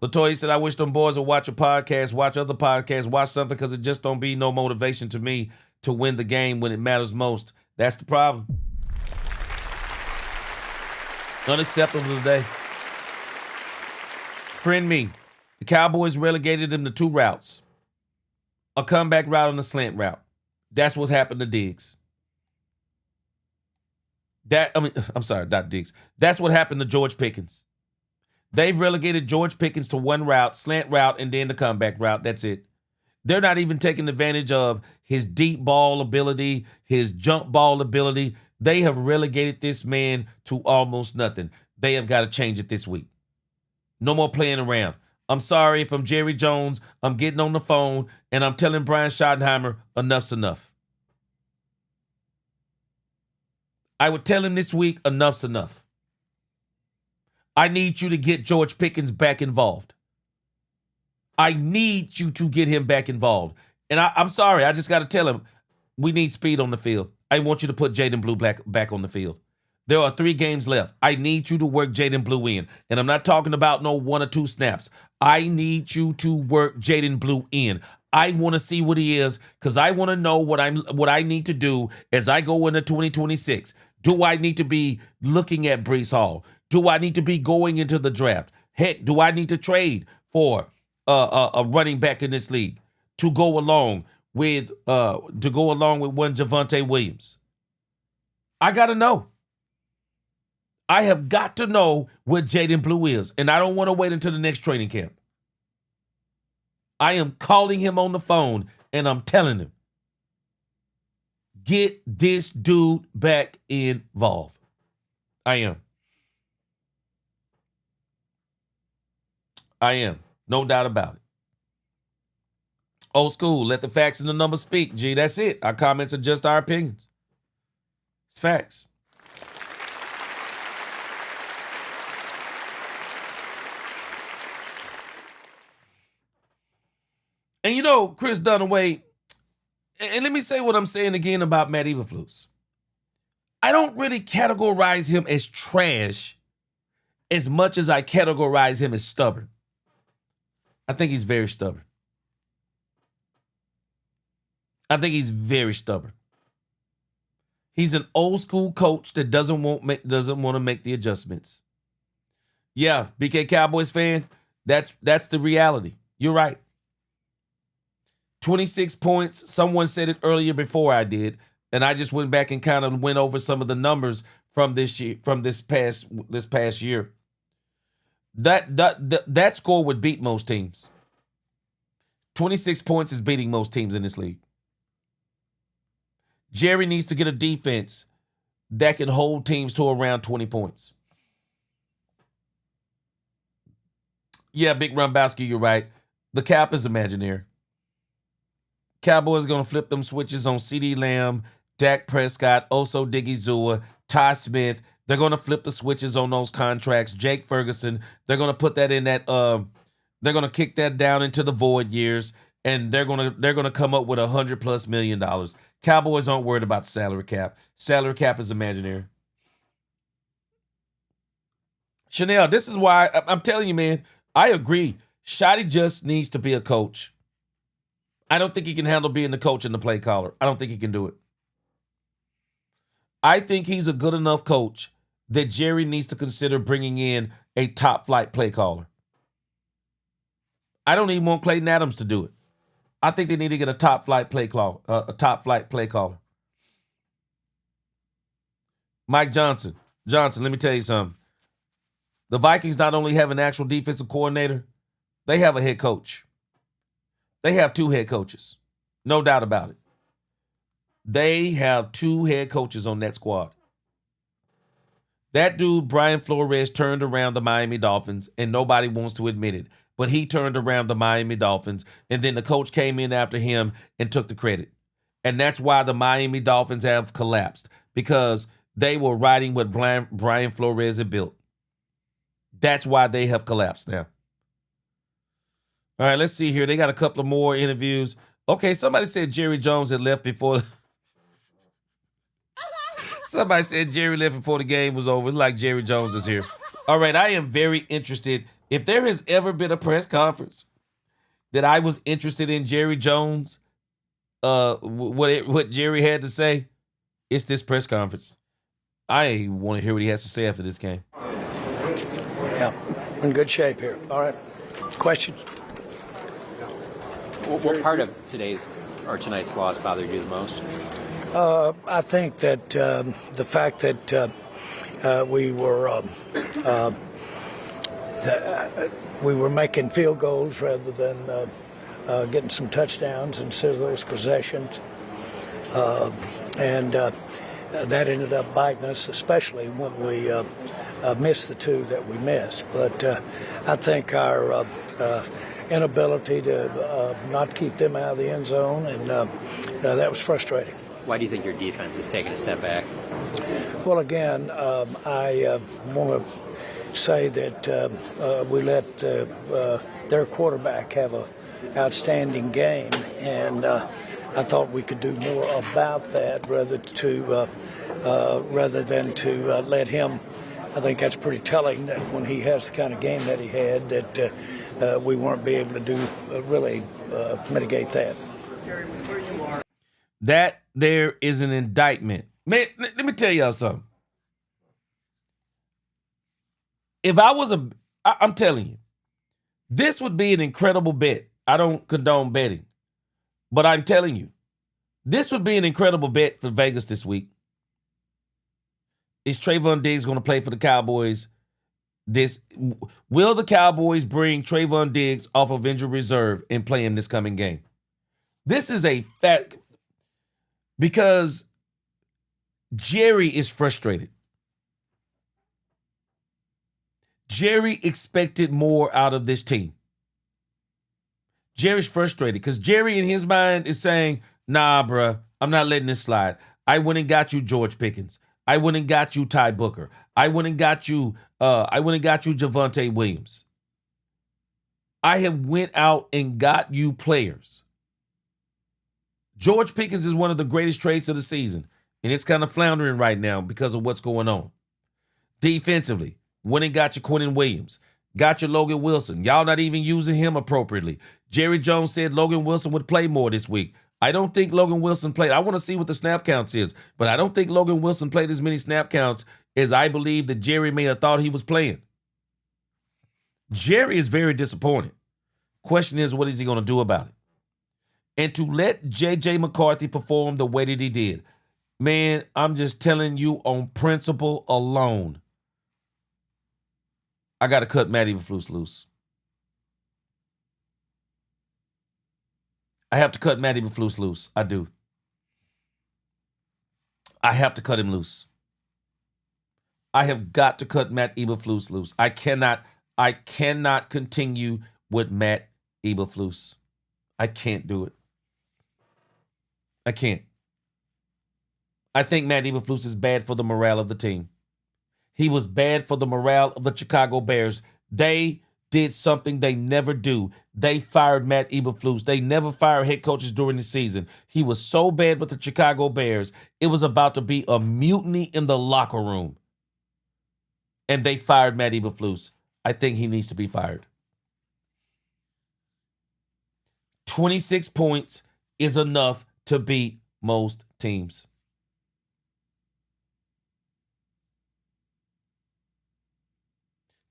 LaToya said, I wish them boys would watch a podcast, watch other podcasts, watch something, because it just don't be no motivation to me to win the game when it matters most. That's the problem. Unacceptable today. Friend me, the Cowboys relegated them to 2 routes. A comeback route and a slant route. That's what's happened to Diggs. Not Diggs. That's what happened to George Pickens. They've relegated George Pickens to 1 route, slant route, and then the comeback route. That's it. They're not even taking advantage of his deep ball ability, his jump ball ability. They have relegated this man to almost nothing. They have got to change it this week. No more playing around. I'm sorry if I'm Jerry Jones. I'm getting on the phone, and I'm telling Brian Schottenheimer, enough's enough. I would tell him this week, enough's enough. I need you to get George Pickens back involved. I need you to get him back involved. And I'm sorry, I just got to tell him, we need speed on the field. I want you to put Jaden Blue back on the field. There are 3 games left. I need you to work Jaden Blue in. And I'm not talking about no 1 or 2 snaps. I need you to work Jaden Blue in. I want to see what he is, because I want to know what I need to do as I go into 2026. Do I need to be looking at Breece Hall? Do I need to be going into the draft? Heck, do I need to trade for a running back in this league to go along with one Javonte Williams? I got to know. I have got to know what Jaden Blue is, and I don't want to wait until the next training camp. I am calling him on the phone, and I'm telling him, get this dude back involved. I am. No doubt about it. Old school, let the facts and the numbers speak. G, that's it. Our comments are just our opinions. It's facts. And you know, Chris Dunaway, and let me say what I'm saying again about Matt Eberflus. I don't really categorize him as trash as much as I categorize him as stubborn. I think he's very stubborn. He's an old school coach that doesn't want to make the adjustments. Yeah, BK Cowboys fan, that's the reality. You're right. 26 points. Someone said it earlier before I did, and I just went back and kind of went over some of the numbers from this year, from this past year. That score would beat most teams. 26 points is beating most teams in this league. Jerry needs to get a defense that can hold teams to around 20 points. Yeah, Big Rumbowski, you're right. The cap is imaginary. Cowboys are going to flip them switches on CeeDee Lamb, Dak Prescott, Oso Digizua, Ty Smith. They're going to flip the switches on those contracts. Jake Ferguson, they're going to put that in that they're going to kick that down into the void years, and they're going to come up with $100+ million. Cowboys aren't worried about the salary cap. Salary cap is imaginary. Chanel, this is why I'm telling you, man, I agree. Shotty just needs to be a coach. I don't think he can handle being the coach and the play caller. I don't think he can do it. I think he's a good enough coach that Jerry needs to consider bringing in a top flight play caller. I don't even want Clayton Adams to do it. I think they need to get a top flight play caller. Mike Johnson. Let me tell you something. The Vikings not only have an actual defensive coordinator, they have a head coach. They have 2 head coaches. No doubt about it. They have 2 head coaches on that squad. That dude, Brian Flores, turned around the Miami Dolphins, and nobody wants to admit it. But he turned around the Miami Dolphins, and then the coach came in after him and took the credit. And that's why the Miami Dolphins have collapsed, because they were riding what Brian Flores had built. That's why they have collapsed now. All right, let's see here. They got a couple of more interviews. Okay, somebody said Jerry Jones had left before. Somebody said Jerry left before the game was over. It's like Jerry Jones is here. All right, I am very interested. If there has ever been a press conference that I was interested in Jerry Jones, what Jerry had to say, it's this press conference. I want to hear what he has to say after this game. Yeah, in good shape here. All right, questions? What part of tonight's loss bothered you the most? I think that the fact that we were making field goals rather than getting some touchdowns instead of those possessions, and that ended up biting us, especially when we missed the 2 that we missed. But I think our inability to not keep them out of the end zone, and that was frustrating. Why do you think your defense has taken a step back? Well, again, I want to say that we let their quarterback have an outstanding game, and I thought we could do more about that rather than to let him. I think that's pretty telling that when he has the kind of game that he had, that we weren't be able to do really mitigate that. That there is an indictment. Man, let me tell y'all something. If I was I'm telling you, This would be an incredible bet. I don't condone betting, but I'm telling you, this would be an incredible bet for Vegas this week. Is Trayvon Diggs going to play for the Cowboys? Will the Cowboys bring Trayvon Diggs off of injured reserve and play him this coming game? This is a fact because Jerry is frustrated. Jerry expected more out of this team. Jerry's frustrated because Jerry in his mind is saying, nah, bruh, I'm not letting this slide. I went and got you George Pickens. I went and got you Ty Booker. I went and got you Javonte Williams. I have went out and got you players. George Pickens is one of the greatest trades of the season, and it's kind of floundering right now because of what's going on. Defensively, went and got your Quentin Williams, got your Logan Wilson. Y'all not even using him appropriately. Jerry Jones said Logan Wilson would play more this week. I don't think Logan Wilson played. I want to see what the snap counts is, but I don't think Logan Wilson played as many snap counts as I believe that Jerry may have thought he was playing. Jerry is very disappointed. Question is, what is he going to do about it? And to let J.J. McCarthy perform the way that he did, man, I'm just telling you on principle alone, I got to cut Matt Eberflus loose. I have to cut Matt Eberflus loose. I do. I have to cut him loose. I have got to cut Matt Eberflus loose. I cannot continue with Matt Eberflus. I can't do it. I can't. I think Matt Eberflus is bad for the morale of the team. He was bad for the morale of the Chicago Bears. They did something they never do. They fired Matt Eberflus. They never fire head coaches during the season. He was so bad with the Chicago Bears, it was about to be a mutiny in the locker room. And they fired Matt Eberflus. I think he needs to be fired. 26 points is enough to beat most teams.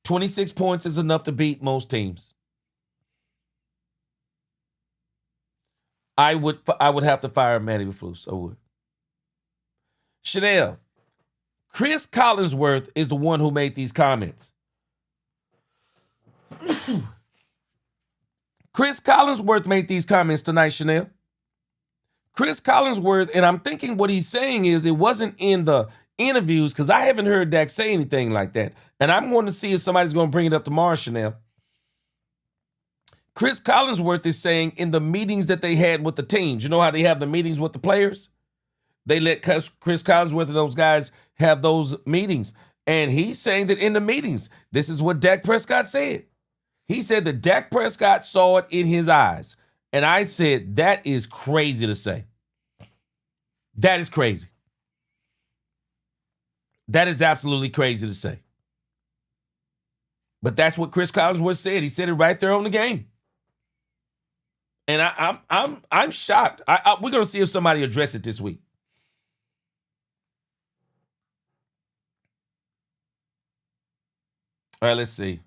"26 points is enough to beat most teams. I would have to fire Matt Eberflus. I would. Chanel, Chris Collinsworth is the one who made these comments. Chris Collinsworth made these comments tonight, Chanel. Chris Collinsworth, and I'm thinking what he's saying is it wasn't in the interviews because I haven't heard Dak say anything like that. And I'm going to see if somebody's going to bring it up tomorrow, Chanel. Chris Collinsworth is saying in the meetings that they had with the teams, you know how they have the meetings with the players? They let Chris Collinsworth and those guys have those meetings. And he's saying that in the meetings, this is what Dak Prescott said. He said that Dak Prescott saw it in his eyes. And I said, that is crazy to say. That is crazy. That is absolutely crazy to say. But that's what Chris Collinsworth said. He said it right there on the game. And I'm shocked. We're going to see if somebody address it this week. All right, let's see.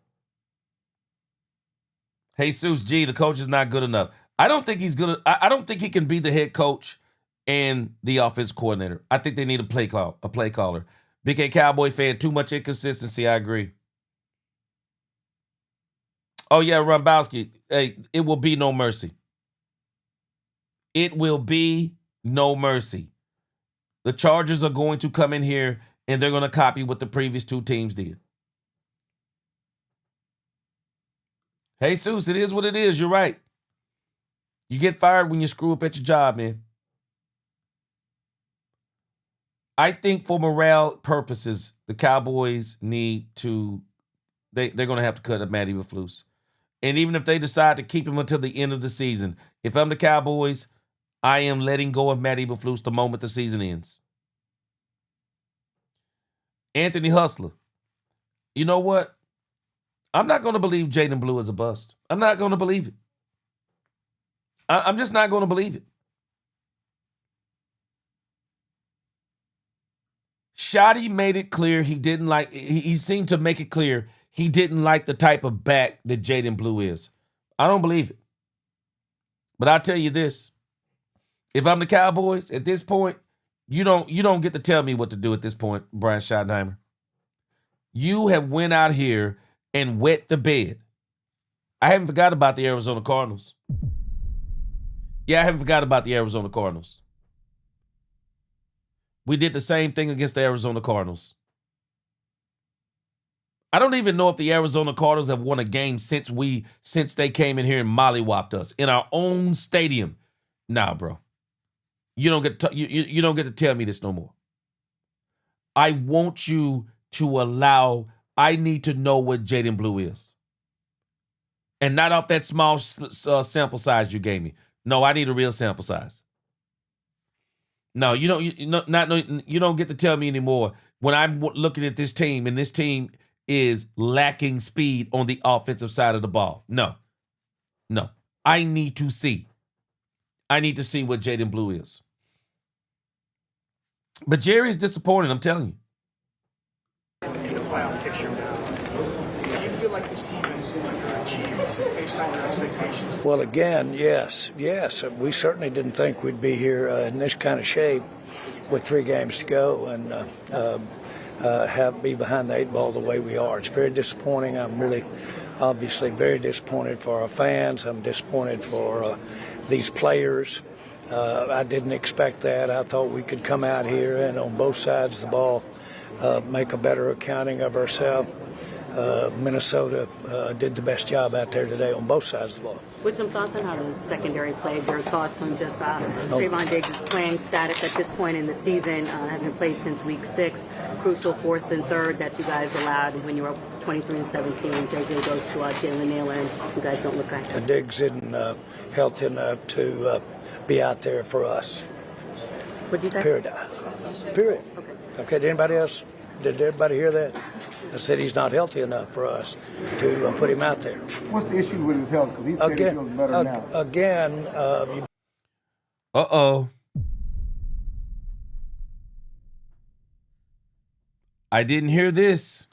Jesus G, the coach is not good enough. I don't think he's good. I don't think he can be the head coach and the offensive coordinator. I think they need a play caller. Big A Cowboy fan, too much inconsistency. I agree. Oh, yeah, Rumbowski. Hey, it will be no mercy. It will be no mercy. The Chargers are going to come in here and they're going to copy what the previous two teams did. Jesus, it is what it is. You're right. You get fired when you screw up at your job, man. I think for morale purposes, the Cowboys need to, they're going to have to cut Matt Eberflus. And even if they decide to keep him until the end of the season, if I'm the Cowboys, I am letting go of Matt Eberflus the moment the season ends. Anthony Hustler, you know what? I'm not going to believe Jaden Blue is a bust. I'm not going to believe it. I'm just not going to believe it. Shotty made it clear he didn't like, he seemed to make it clear he didn't like the type of back that Jaden Blue is. I don't believe it. But I'll tell you this. If I'm the Cowboys at this point, you don't get to tell me what to do at this point, Brian Schottenheimer. You have went out here and wet the bed. I haven't forgot about the Arizona Cardinals. Yeah, I haven't forgot about the Arizona Cardinals. We did the same thing against the Arizona Cardinals. I don't even know if the Arizona Cardinals have won a game since they came in here and mollywopped us in our own stadium. Nah, bro. You don't get to tell me this no more. I want you to allow. I need to know what Jaden Blue is, and not off that small sample size you gave me. No, I need a real sample size. No, you don't get to tell me anymore when I'm looking at this team and this team is lacking speed on the offensive side of the ball. No. I need to see. I need to see what Jaden Blue is. But Jerry's disappointed, I'm telling you. In the playoff picture now, do you feel like this team is underachieved based on your expectations? Well, again, yes. We certainly didn't think we'd be here in this kind of shape with 3 games to go and be behind the 8 ball the way we are. It's very disappointing. I'm really, obviously, very disappointed for our fans. I'm disappointed for these players. I didn't expect that. I thought we could come out here and on both sides of the ball make a better accounting of ourselves. Minnesota did the best job out there today on both sides of the ball. With some thoughts on how the secondary played, your thoughts on just Trayvon Diggs' playing status at this point in the season, having played since week 6, crucial 4th and 3rd that you guys allowed when you were 23-17. JJ goes to Jalen Naylor, and you guys don't look right. Diggs isn't healthy enough to be out there for us. What'd you say? Period. Okay. Did everybody hear that? I said he's not healthy enough for us to put him out there. What's the issue with his health? Because he's said he feels better now. Again, I didn't hear this.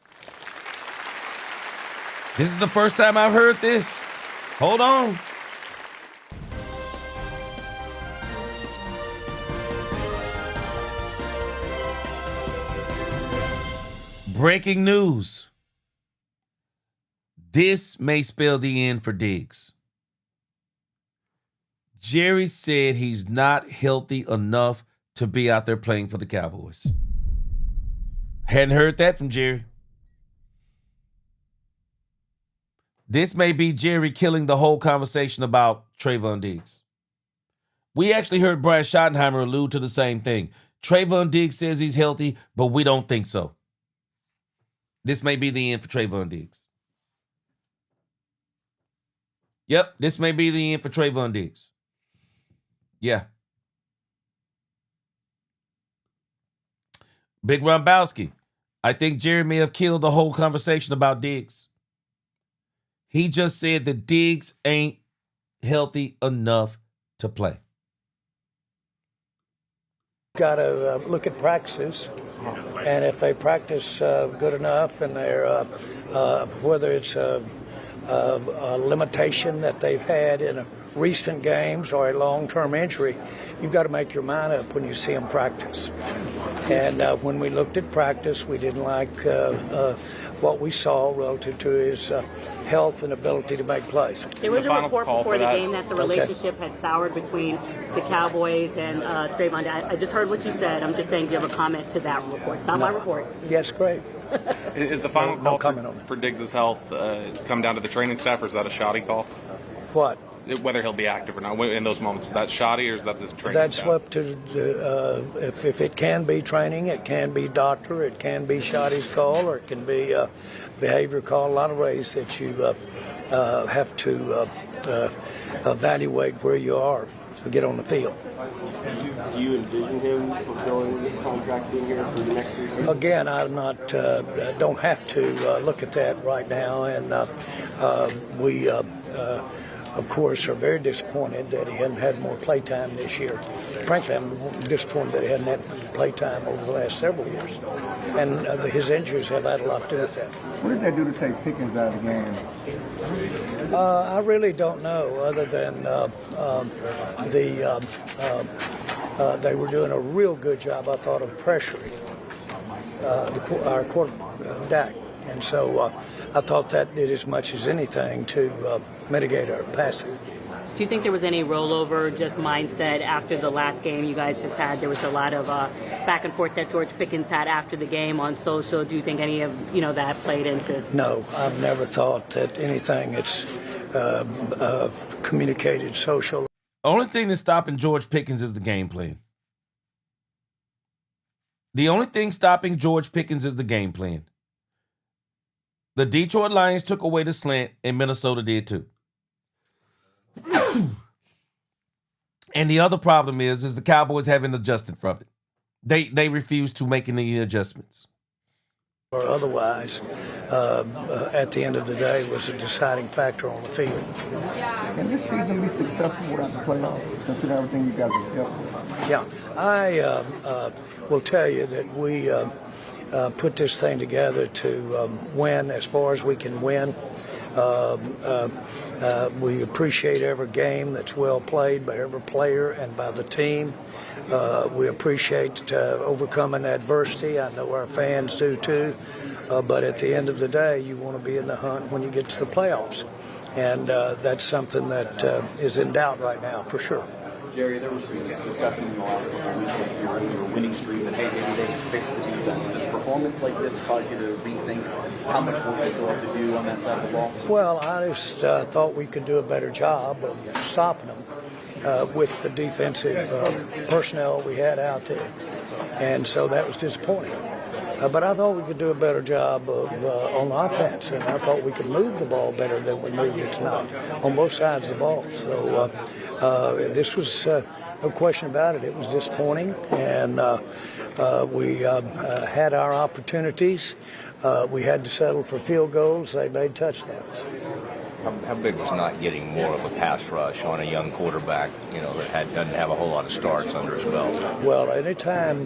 This is the first time I've heard this. Hold on. Breaking news. This may spell the end for Diggs. Jerry said he's not healthy enough to be out there playing for the Cowboys. Hadn't heard that from Jerry. This may be Jerry killing the whole conversation about Trayvon Diggs. We actually heard Brian Schottenheimer allude to the same thing. Trayvon Diggs says he's healthy, but we don't think so. This may be the end for Trayvon Diggs. Yep, this may be the end for Trayvon Diggs. Yeah. Big Rombowski. I think Jerry may have killed the whole conversation about Diggs. He just said that Diggs ain't healthy enough to play. Got to look at practices, and if they practice good enough, and they're whether it's a limitation that they've had in recent games or a long-term injury, you've got to make your mind up when you see them practice. And when we looked at practice, we didn't like what we saw relative to his health and ability to make plays. There was a report before the game that the relationship had soured between the Cowboys and Trayvon. I just heard what you said. I'm just saying, give a comment to that report. It's not my report. Yes, great. Is the final call comment for Diggs' health come down to the training staff, or is that a shoddy call? What? Whether he'll be active or not in those moments. Is that shoddy, or is that the training That's staff? up to if it can be training, it can be doctor, it can be shoddy's call, or it can be behavior call. A lot of ways that you have to evaluate where you are to get on the field. Do you envision him fulfilling this contract being here for the next 3 years? Again, I'm not. Don't have to look at that right now, and we of course, are very disappointed that he hadn't had more play time this year. Frankly, I'm disappointed that he hadn't had play time over the last several years. And his injuries have had a lot to do with that. What did they do to take Pickens out of the game? I really don't know, other than they were doing a real good job, I thought, of pressuring our quarterback. And so I thought that did as much as anything to mitigate our passing. Do you think there was any rollover, just mindset after the last game you guys just had? There was a lot of back and forth that George Pickens had after the game on social. Do you think any of that played into? No, I've never thought that anything that's communicated social. Only thing that's stopping George Pickens is the game plan. The only thing stopping George Pickens is the game plan. The Detroit Lions took away the slant, and Minnesota did too. And the other problem is the Cowboys haven't adjusted from it. They refuse to make any adjustments. Or otherwise, at the end of the day, was a deciding factor on the field. Can this season be successful without the playoffs, considering everything you guys have dealt with? Yeah, I will tell you that we put this thing together to win as far as we can win. We appreciate every game that's well played by every player and by the team. We appreciate overcoming adversity. I know our fans do too. But at the end of the day, you want to be in the hunt when you get to the playoffs. And that's something that is in doubt right now, for sure. Jerry, there was some discussion in the last couple of weeks of your winning streak that, hey, maybe they can fix the defense. Does a performance like this cause you to rethink how much work you still have to do on that side of the ball? Well, I just thought we could do a better job of stopping them with the defensive personnel we had out there. And so that was disappointing. But I thought we could do a better job of on offense, and I thought we could move the ball better than we moved it tonight on both sides of the ball. So this was no question about it. It was disappointing, and we had our opportunities. We had to settle for field goals. They made touchdowns. How big was not getting more of a pass rush on a young quarterback, that doesn't have a whole lot of starts under his belt? Well, anytime,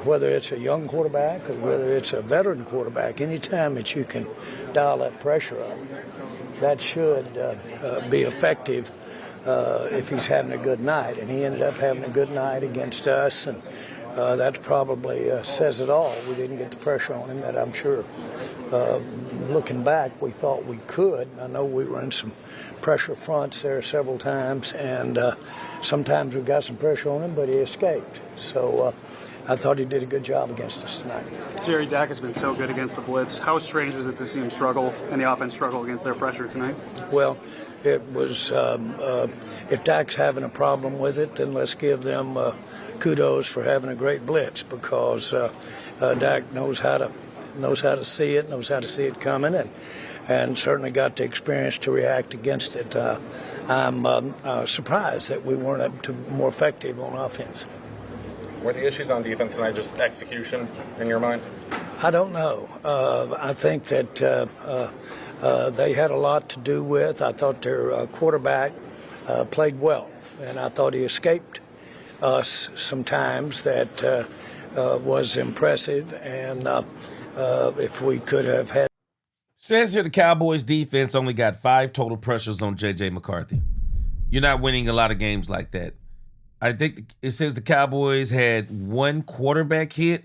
whether it's a young quarterback or whether it's a veteran quarterback, anytime that you can dial that pressure up, that should be effective if he's having a good night. And he ended up having a good night against us, and that probably says it all. We didn't get the pressure on him, that I'm sure. Looking back, we thought we could. I know we were in some pressure fronts there several times, and sometimes we got some pressure on him, but he escaped. So I thought he did a good job against us tonight. Jerry, Dak has been so good against the blitz. How strange was it to see him struggle and the offense struggle against their pressure tonight? Well, it was, if Dak's having a problem with it, then let's give them kudos for having a great blitz, because Dak knows how to see it, knows how to see it coming, and certainly got the experience to react against it. I'm surprised that we weren't able to be more effective on offense. Were the issues on defense tonight just execution in your mind? I don't know. I think that they had a lot to do with. I thought their quarterback played well, and I thought he escaped us sometimes. That was impressive, and if we could have had. Says here the Cowboys defense only got 5 total pressures on J.J. McCarthy. You're not winning a lot of games like that. I think it says the Cowboys had 1 quarterback hit.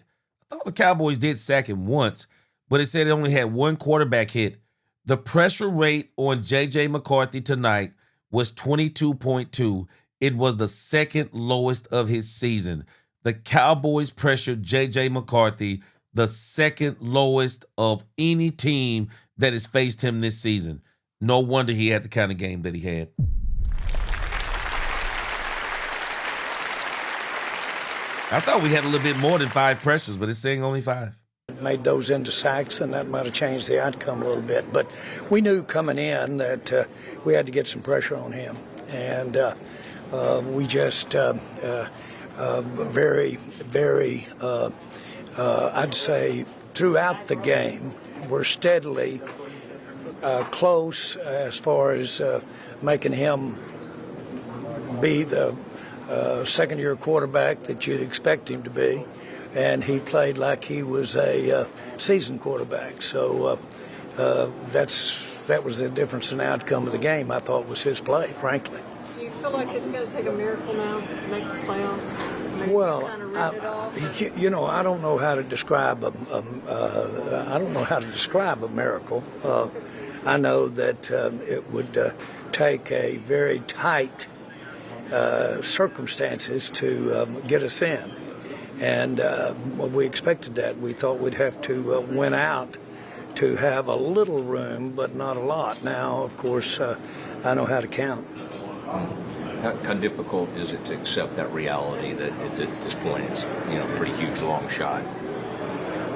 I thought the Cowboys did sack him once, but it said it only had 1 quarterback hit. The pressure rate on J.J. McCarthy tonight was 22.2. It was the second lowest of his season. The Cowboys pressured J.J. McCarthy, the second lowest of any team that has faced him this season. No wonder he had the kind of game that he had. I thought we had a little bit more than 5 pressures, but it's saying only 5. Made those into sacks, and that might have changed the outcome a little bit. But we knew coming in that we had to get some pressure on him. And we just very, very, I'd say, throughout the game, we're steadily close as far as making him be the second-year quarterback that you'd expect him to be, and he played like he was a seasoned quarterback. So that was the difference in the outcome of the game, I thought, was his play, frankly. Do you feel like it's going to take a miracle now to make the playoffs? Maybe Well, kind of rip it off? I don't know how to describe a miracle. I know that it would take a very tight circumstances to get us in, and we expected that. We thought we'd have to win out to have a little room, but not a lot. Now, of course, I know how to count. How difficult is it to accept that reality that at this point it's a pretty huge long shot?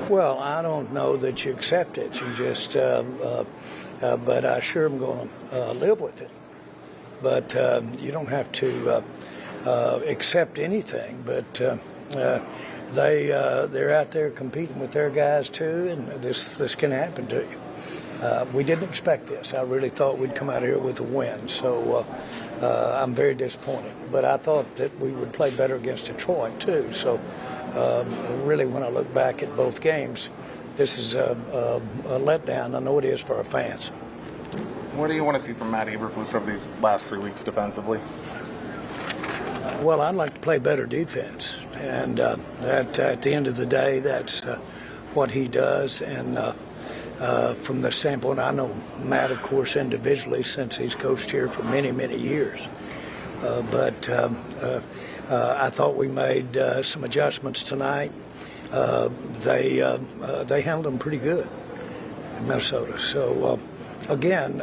Well, I don't know that you accept it. You just, but I sure am going to live with it. But you don't have to accept anything. But they're out there competing with their guys too, and this can happen to you. We didn't expect this. I really thought we'd come out here with a win. So I'm very disappointed. But I thought that we would play better against Detroit too. So really, when I look back at both games, this is a letdown. I know it is for our fans. What do you want to see from Matt Eberflus over these last 3 weeks defensively? Well, I'd like to play better defense, and that at the end of the day, that's what he does. And from the standpoint, I know Matt, of course, individually since he's coached here for many, many years. But I thought we made some adjustments tonight. They handled them pretty good in Minnesota. So again,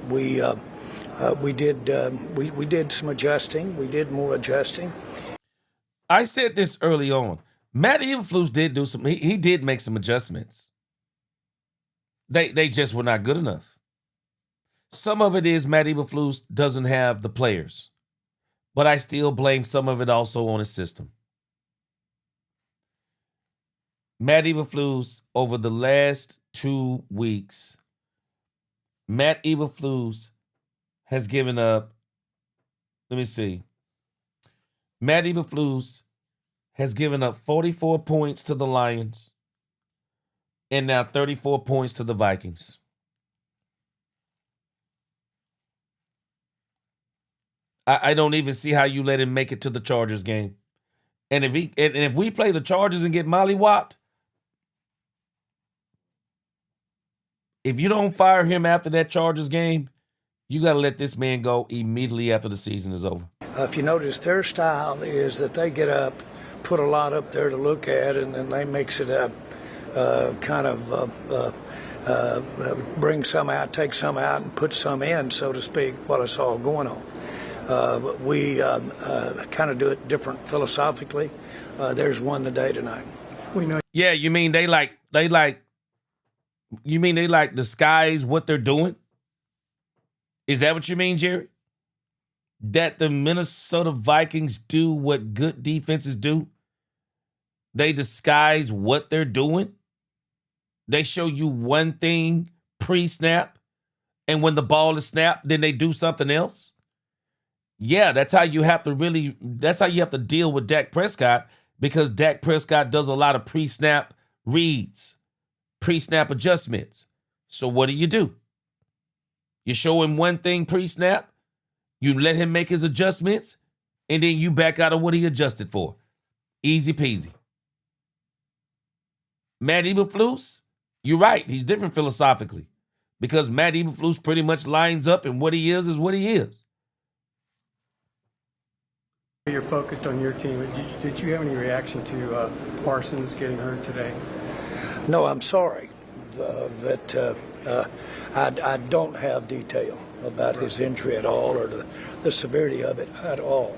we did some adjusting. We did more adjusting. I said this early on. Matt Eberflus did do some. He did make some adjustments. They just were not good enough. Some of it is Matt Eberflus doesn't have the players, but I still blame some of it also on his system. Matt Eberflus over the last 2 weeks, Matt Eberflus has given up. Let me see. Matt Eberflus has given up 44 points to the Lions and now 34 points to the Vikings. I don't even see how you let him make it to the Chargers game. And if we play the Chargers and get mollywopped, if you don't fire him after that Chargers game, you got to let this man go immediately after the season is over. If you notice, their style is that they get up, put a lot up there to look at, and then they mix it up, bring some out, take some out, and put some in, so to speak, while it's all going on. We kind of do it different philosophically. There's one the day tonight. We know. Yeah, you mean they disguise what they're doing? Is that what you mean, Jerry? That the Minnesota Vikings do what good defenses do? They disguise what they're doing? They show you one thing pre-snap, and when the ball is snapped, then they do something else? Yeah, that's how you have to deal with Dak Prescott, because Dak Prescott does a lot of pre-snap reads, pre-snap adjustments. So what do? You show him one thing pre-snap, you let him make his adjustments, and then you back out of what he adjusted for. Easy peasy. Matt Eberflus, you're right. He's different philosophically, because Matt Eberflus pretty much lines up, and what he is what he is. You're focused on your team. Did you have any reaction to Parsons getting hurt today? No, I'm sorry that I don't have detail about his injury at all, or the severity of it at all.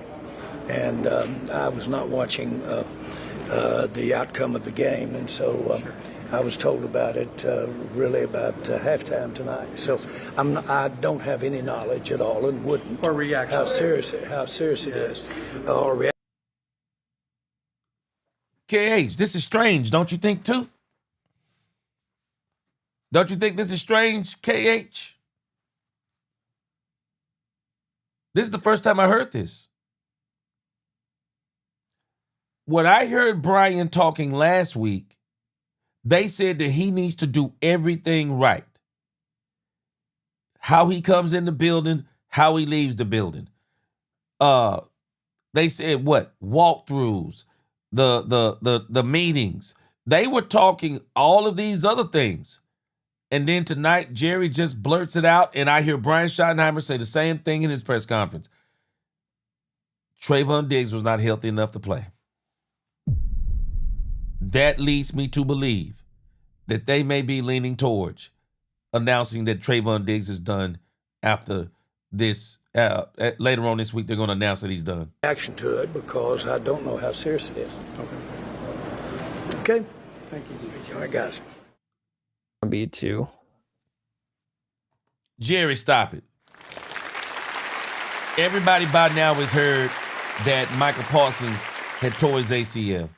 And I was not watching the outcome of the game, and so I was told about it really about halftime tonight. So I don't have any knowledge at all, and wouldn't. Or reaction. How serious it is. Or KH, this is strange, don't you think too? Don't you think this is strange, KH? This is the first time I heard this. When I heard Brian talking last week, they said that he needs to do everything right. How he comes in the building, how he leaves the building. They said what? Walkthroughs, the meetings. They were talking all of these other things. And then tonight, Jerry just blurts it out, and I hear Brian Schottenheimer say the same thing in his press conference. Trayvon Diggs was not healthy enough to play. That leads me to believe that they may be leaning towards announcing that Trayvon Diggs is done after this. Later on this week, they're going to announce that he's done. Action to it because I don't know how serious it is. Okay? Thank you. All right, guys. B2. Jerry, stop it. Everybody by now has heard that Michael Parsons had tore his ACL.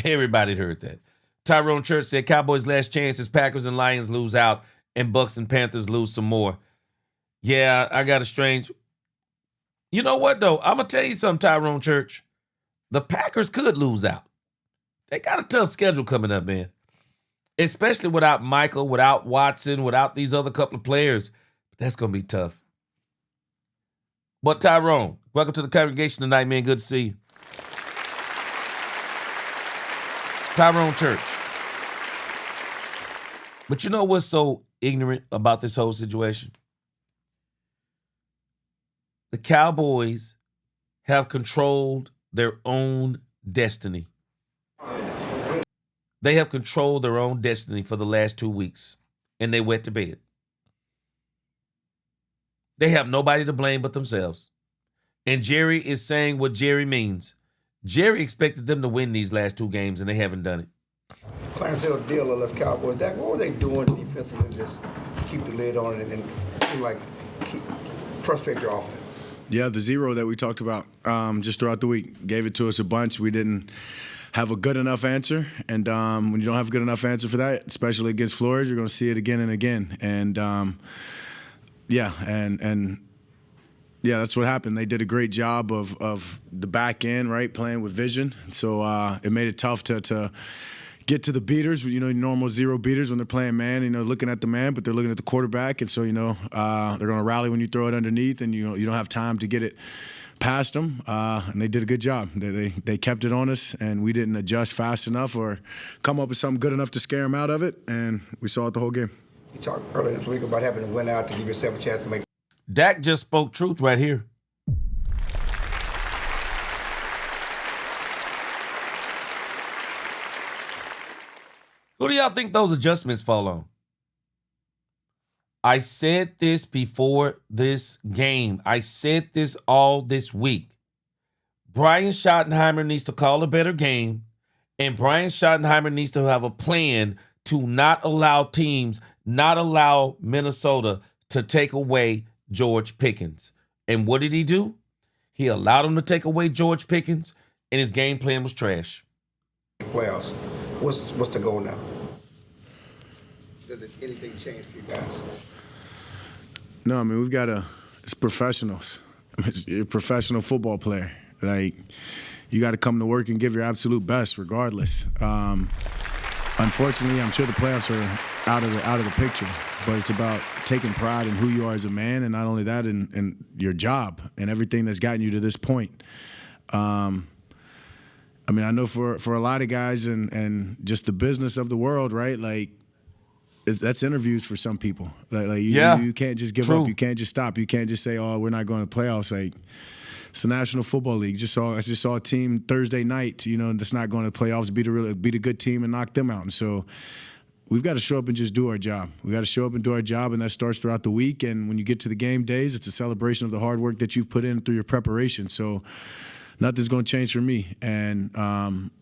Everybody heard that. Tyrone Church said Cowboys' last chance as Packers and Lions lose out and Bucks and Panthers lose some more. Yeah, I got a strange... You know what, though? I'm going to tell you something, Tyrone Church. The Packers could lose out. They got a tough schedule coming up, man. Especially without Michael, without Watson, without these other couple of players. That's going to be tough. But Tyrone, welcome to the congregation tonight, man. Good to see you. Tyrone Church. But you know what's so ignorant about this whole situation? The Cowboys have controlled their own destiny. They have controlled their own destiny for the last 2 weeks, and they went to bed. They have nobody to blame but themselves. And Jerry is saying what Jerry means. Jerry expected them to win these last 2 games, and they haven't done it. Clarence Hill deal of us Cowboys. Dak, what were they doing defensively to just keep the lid on it and seem like frustrate your offense? Yeah, the zero that we talked about just throughout the week gave it to us a bunch. We didn't have a good enough answer, and when you don't have a good enough answer for that, especially against Flores, you're going to see it again and again. And yeah, that's what happened. They did a great job of the back end, right, playing with vision. So it made it tough to get to the beaters, normal zero beaters when they're playing man, looking at the man, but they're looking at the quarterback. And so, they're going to rally when you throw it underneath, and you don't have time to get it past them. And they did a good job. They kept it on us, and we didn't adjust fast enough or come up with something good enough to scare them out of it. And we saw it the whole game. You talked earlier this week about having to win out to give yourself a chance to make. Dak just spoke truth right here. Who do y'all think those adjustments fall on? I said this before this game. I said this all this week. Brian Schottenheimer needs to call a better game, and Brian Schottenheimer needs to have a plan to not allow Minnesota to take away George Pickens. And what did he do? He allowed him to take away George Pickens, and his game plan was trash. Playoffs. What's the goal now? Does anything change for you guys? No, I mean, it's professionals. You're a professional football player. Like, you got to come to work and give your absolute best regardless. Unfortunately, I'm sure the playoffs are out of the picture, but it's about taking pride in who you are as a man, and not only that, in your job and everything that's gotten you to this point. I mean, I know for a lot of guys and just the business of the world, right? Like, that's interviews for some people. Like you can't just give up. You can't just stop. You can't just say, "Oh, we're not going to playoffs." Like, it's the National Football League. I just saw a team Thursday night, that's not going to playoffs, beat a good team and knock them out. And so we've got to show up and just do our job. We got to show up and do our job, and that starts throughout the week. And when you get to the game days, it's a celebration of the hard work that you've put in through your preparation. So nothing's going to change for me, and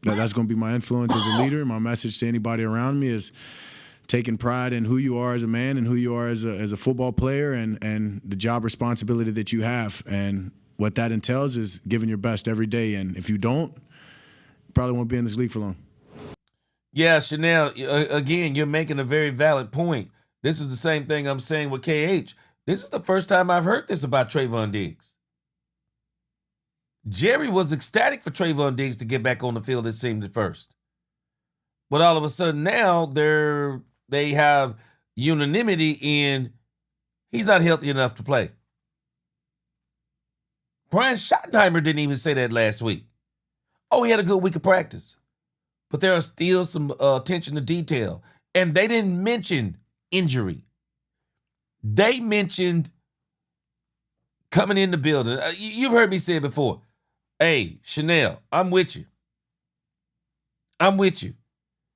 that's going to be my influence as a leader. My message to anybody around me is taking pride in who you are as a man and who you are as a football player, and the job responsibility that you have. And what that entails is giving your best every day. And if you don't, you probably won't be in this league for long. Yeah, Chanel, again, you're making a very valid point. This is the same thing I'm saying with KH. This is the first time I've heard this about Trayvon Diggs. Jerry was ecstatic for Trayvon Diggs to get back on the field, it seemed at first. But all of a sudden now they have unanimity in he's not healthy enough to play. Brian Schottenheimer didn't even say that last week. Oh, he had a good week of practice. But there are still some attention to detail. And they didn't mention injury. They mentioned coming in the building. You've heard me say it before. Hey, Chanel, I'm with you. I'm with you.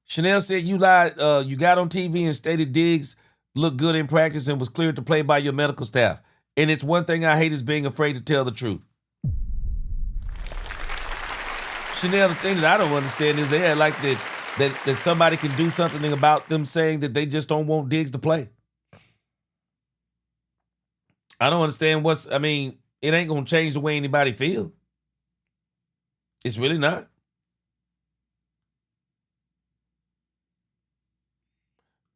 Chanel said you lied. You got on TV and stated Diggs looked good in practice and was cleared to play by your medical staff. And it's one thing I hate is being afraid to tell the truth. Chanel, the thing that I don't understand is they act like that somebody can do something about them saying that they just don't want Diggs to play. I don't understand it ain't going to change the way anybody feels. It's really not.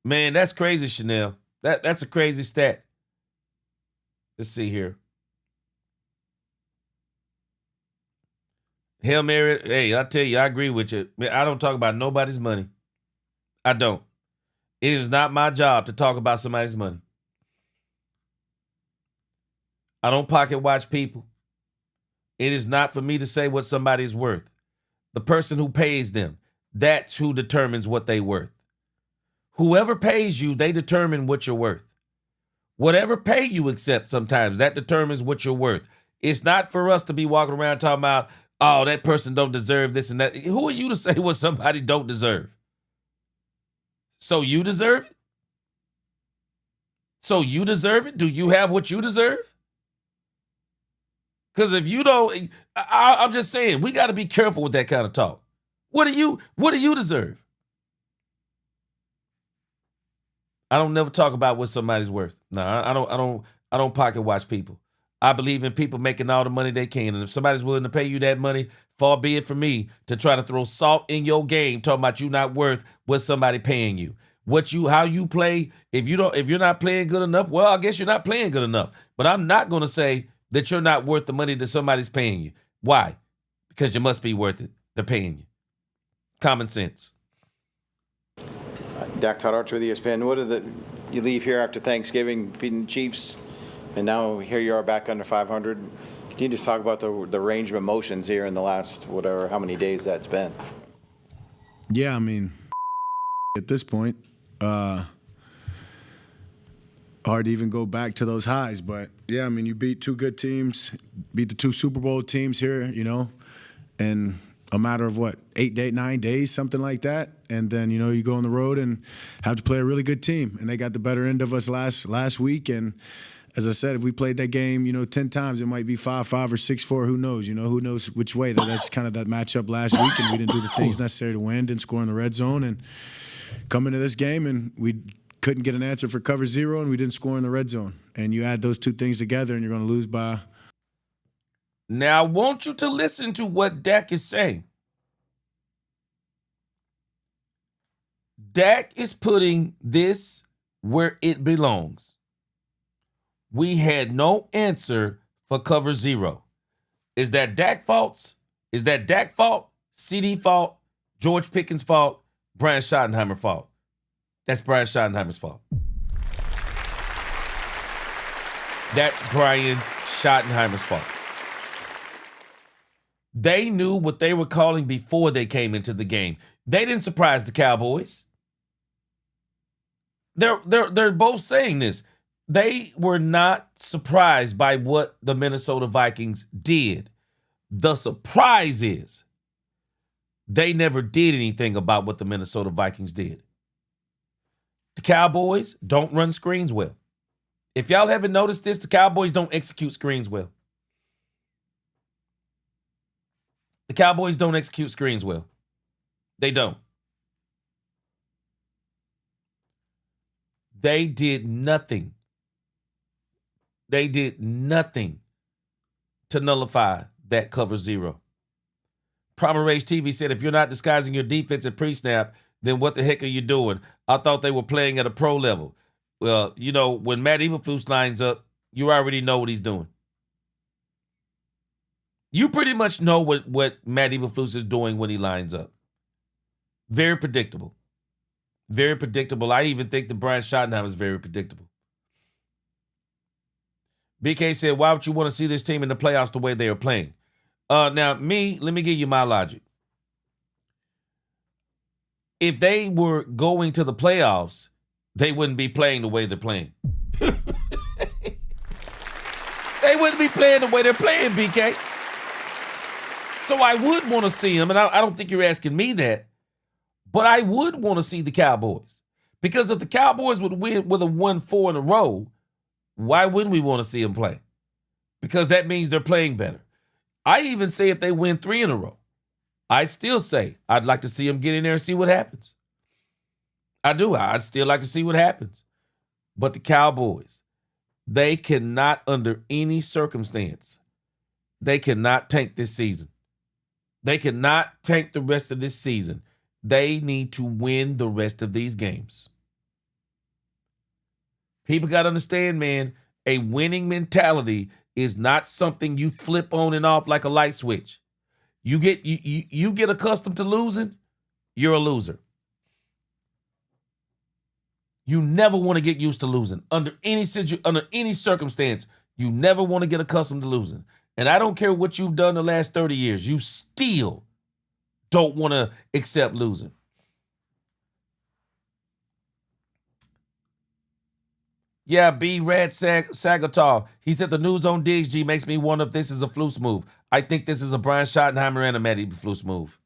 Man, that's crazy, Chanel. That's a crazy stat. Let's see here. Hail Mary. Hey, I tell you, I agree with you. I don't talk about nobody's money. I don't. It is not my job to talk about somebody's money. I don't pocket watch people. It is not for me to say what somebody is worth. The person who pays them, that's who determines what they're worth. Whoever pays you, they determine what you're worth. Whatever pay you accept sometimes, that determines what you're worth. It's not for us to be walking around talking about, oh, that person don't deserve this and that. Who are you to say what somebody don't deserve? So you deserve it? So you deserve it? Do you have what you deserve? Because if you don't, I'm just saying, we got to be careful with that kind of talk. What do you deserve? I don't never talk about what somebody's worth. No, I don't pocket watch people. I believe in people making all the money they can. And if somebody's willing to pay you that money, far be it for me to try to throw salt in your game, talking about you not worth what somebody paying you. How you play, if you're not playing good enough, well, I guess you're not playing good enough. But I'm not going to say that you're not worth the money that somebody's paying you. Why? Because you must be worth it. They're paying you. Common sense. Dak Todd Archer with ESPN. You leave here after Thanksgiving beating the Chiefs, and now here you are back under 500. Can you just talk about the range of emotions here in the last how many days that's been? Yeah, at this point, hard to even go back to those highs. But yeah, you beat two good teams, beat the two Super Bowl teams here, and a matter of 9 days, something like that. And then, you go on the road and have to play a really good team. And they got the better end of us last week. And as I said, if we played that game, 10 times, it might be 5-5 or 6-4. Who knows? Who knows which way. That's kind of that matchup last week. And we didn't do the things necessary to win, didn't score in the red zone. And come into this game, and we couldn't get an answer for cover 0, and we didn't score in the red zone. And you add those two things together, and you're going to lose by. Now, I want you to listen to what Dak is saying. Dak is putting this where it belongs. We had no answer for cover 0. Is that Dak fault? Is that Dak fault? CD fault? George Pickens fault? Brian Schottenheimer fault? That's Brian Schottenheimer's fault. That's Brian Schottenheimer's fault. They knew what they were calling before they came into the game. They didn't surprise the Cowboys. They're both saying this. They were not surprised by what the Minnesota Vikings did. The surprise is they never did anything about what the Minnesota Vikings did. The Cowboys don't run screens well. If y'all haven't noticed this, the Cowboys don't execute screens well. The Cowboys don't execute screens well. They don't. They did nothing. They did nothing to nullify that cover 0. Primer Rage TV said, if you're not disguising your defense at pre-snap, then what the heck are you doing? I thought they were playing at a pro level. Well, you know, when Matt Eberflus lines up, you already know what he's doing. You pretty much know what Matt Eberflus is doing when he lines up. Very predictable. Very predictable. I even think that Brian Schottenheimer is very predictable. BK said, why would you want to see this team in the playoffs the way they are playing? Now, let me give you my logic. If they were going to the playoffs, they wouldn't be playing the way they're playing. They wouldn't be playing the way they're playing, BK. So I would want to see them, and I don't think you're asking me that, but I would want to see the Cowboys. Because if the Cowboys would have won 4 in a row, why wouldn't we want to see them play? Because that means they're playing better. I even say if they win 3 in a row, I'd still say I'd like to see them get in there and see what happens. I do. I'd still like to see what happens. But the Cowboys, they cannot, under any circumstance, they cannot tank this season. They cannot tank the rest of this season. They need to win the rest of these games. People got to understand, man, a winning mentality is not something you flip on and off like a light switch. You get accustomed to losing, you're a loser. You never want to get used to losing. Under any circumstance, you never want to get accustomed to losing. And I don't care what you've done the last 30 years, you still don't want to accept losing. Yeah, B. Rad Sagatar. He said the news on Diggs, G, makes me wonder if this is a Flus move. I think this is a Brian Schottenheimer and a Matt Eberflus move.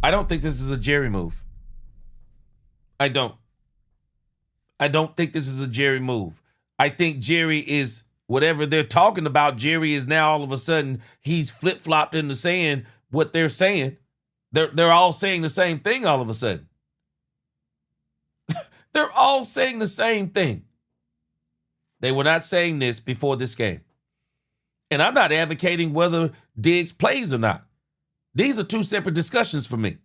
I don't think this is a Jerry move. I don't think this is a Jerry move. I think Jerry is, whatever they're talking about, Jerry is now all of a sudden, he's flip-flopped into saying what they're saying. They're all saying the same thing all of a sudden. They're all saying the same thing. They were not saying this before this game. And I'm not advocating whether Diggs plays or not. These are two separate discussions for me.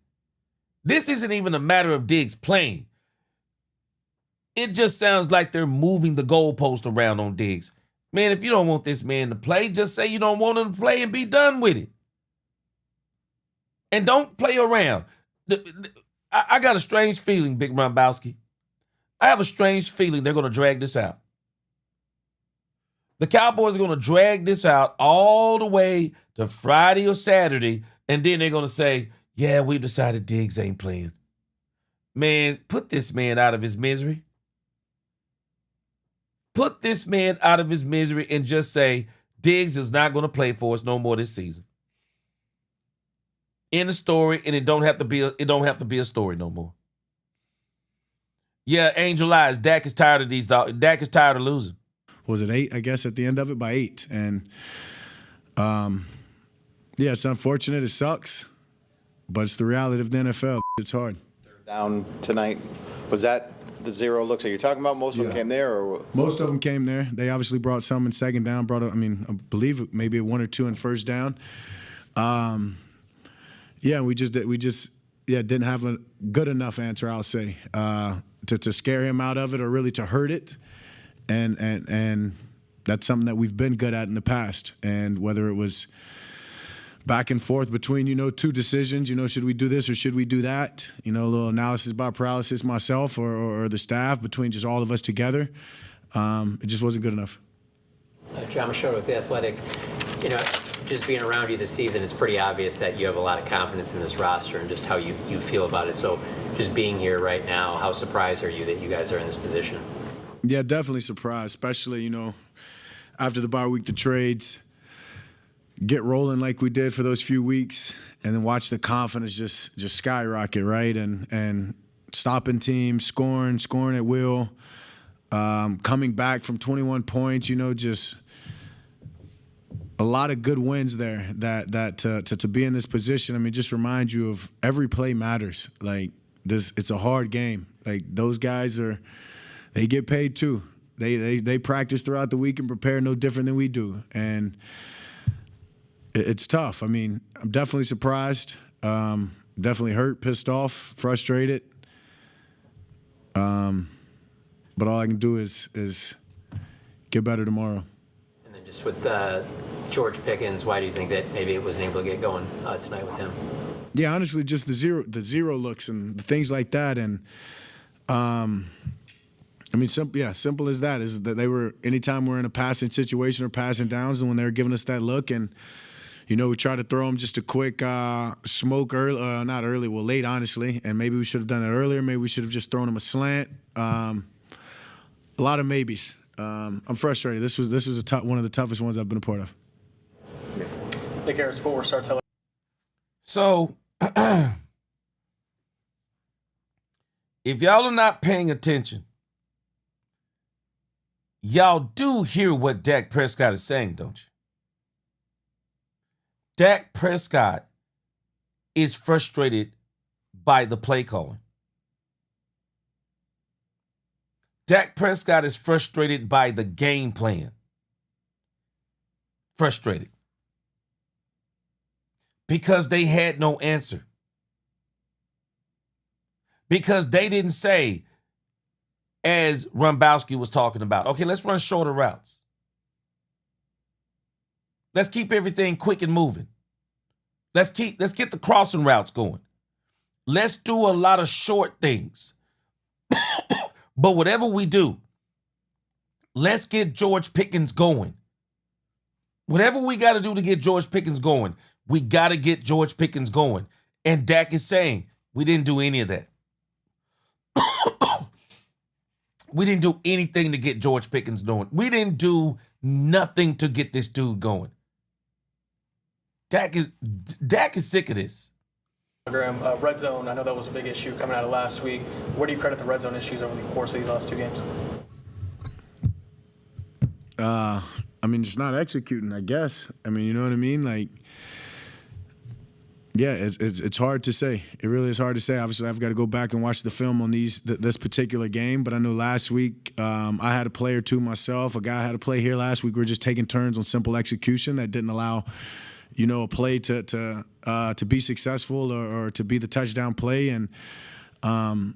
This isn't even a matter of Diggs playing. It just sounds like they're moving the goalpost around on Diggs. Man, if you don't want this man to play, just say you don't want him to play and be done with it. And don't play around. I got a strange feeling, Big Rombowski. I have a strange feeling they're going to drag this out. The Cowboys are going to drag this out all the way to Friday or Saturday, and then they're going to say, yeah, we've decided Diggs ain't playing. Man, put this man out of his misery. Put this man out of his misery and just say, Diggs is not going to play for us no more this season. End of story, and it don't have to be a story no more. Yeah, Angel Eyes, Dak is tired of these dogs. Dak is tired of losing. Was it 8, I guess, at the end of it, by 8. And, yeah, it's unfortunate. It sucks. But it's the reality of the NFL. It's hard. Down tonight. Was that the 0 looks that you're talking about? Most of them came there? Or most of them came there. They obviously brought some in second down. I believe maybe 1 or 2 in first down. Yeah, we just didn't have a good enough answer, I'll say, to scare him out of it or really to hurt it. And that's something that we've been good at in the past. And whether it was back and forth between, 2 decisions, should we do this or should we do that? A little analysis by paralysis myself or the staff between just all of us together. It just wasn't good enough. John Machado with The Athletic. Just being around you this season, it's pretty obvious that you have a lot of confidence in this roster and just how you feel about it. So just being here right now, how surprised are you that you guys are in this position? Yeah, definitely surprised, especially, after the bye week, the trades, get rolling like we did for those few weeks, and then watch the confidence just skyrocket, right? And stopping teams, scoring at will, coming back from 21 points, just a lot of good wins there that to be in this position. Just remind you of every play matters. Like this, it's a hard game. Like those guys they get paid too. They practice throughout the week and prepare no different than we do. And it's tough. I'm definitely surprised, definitely hurt, pissed off, frustrated. But all I can do is get better tomorrow. And then just with George Pickens, why do you think that maybe it wasn't able to get going tonight with him? Yeah, honestly, just the zero looks and the things like that. And I mean, simple as that is that they were, anytime we're in a passing situation or passing downs, and when they were giving us that look, and we tried to throw them just a quick smoke early, not early, well, late, honestly, and maybe we should have done it earlier. Maybe we should have just thrown them a slant. A lot of maybes. I'm frustrated. This was one of the toughest ones I've been a part of. Nick Harris, before we start telling. So, if y'all are not paying attention, y'all do hear what Dak Prescott is saying, don't you? Dak Prescott is frustrated by the play calling. Dak Prescott is frustrated by the game plan. Frustrated. Because they had no answer. Because they didn't say, as Rumbowski was talking about, okay, let's run shorter routes. Let's keep everything quick and moving. Let's get the crossing routes going. Let's do a lot of short things. But whatever we do, let's get George Pickens going. Whatever we got to do to get George Pickens going, we got to get George Pickens going. And Dak is saying, we didn't do any of that. We didn't do anything to get George Pickens going. We didn't do nothing to get this dude going. Dak is sick of this. Red zone, I know that was a big issue coming out of last week. Where do you credit the red zone issues over the course of these last two games? I mean, just not executing, I guess. I mean, you know what I mean? Like, yeah, it's hard to say. It really is hard to say. Obviously, I've got to go back and watch the film on this particular game. But I know last week I had a play or two myself. A guy had a play here last week. We were just taking turns on simple execution that didn't allow, a play to be successful or to be the touchdown play. And I'm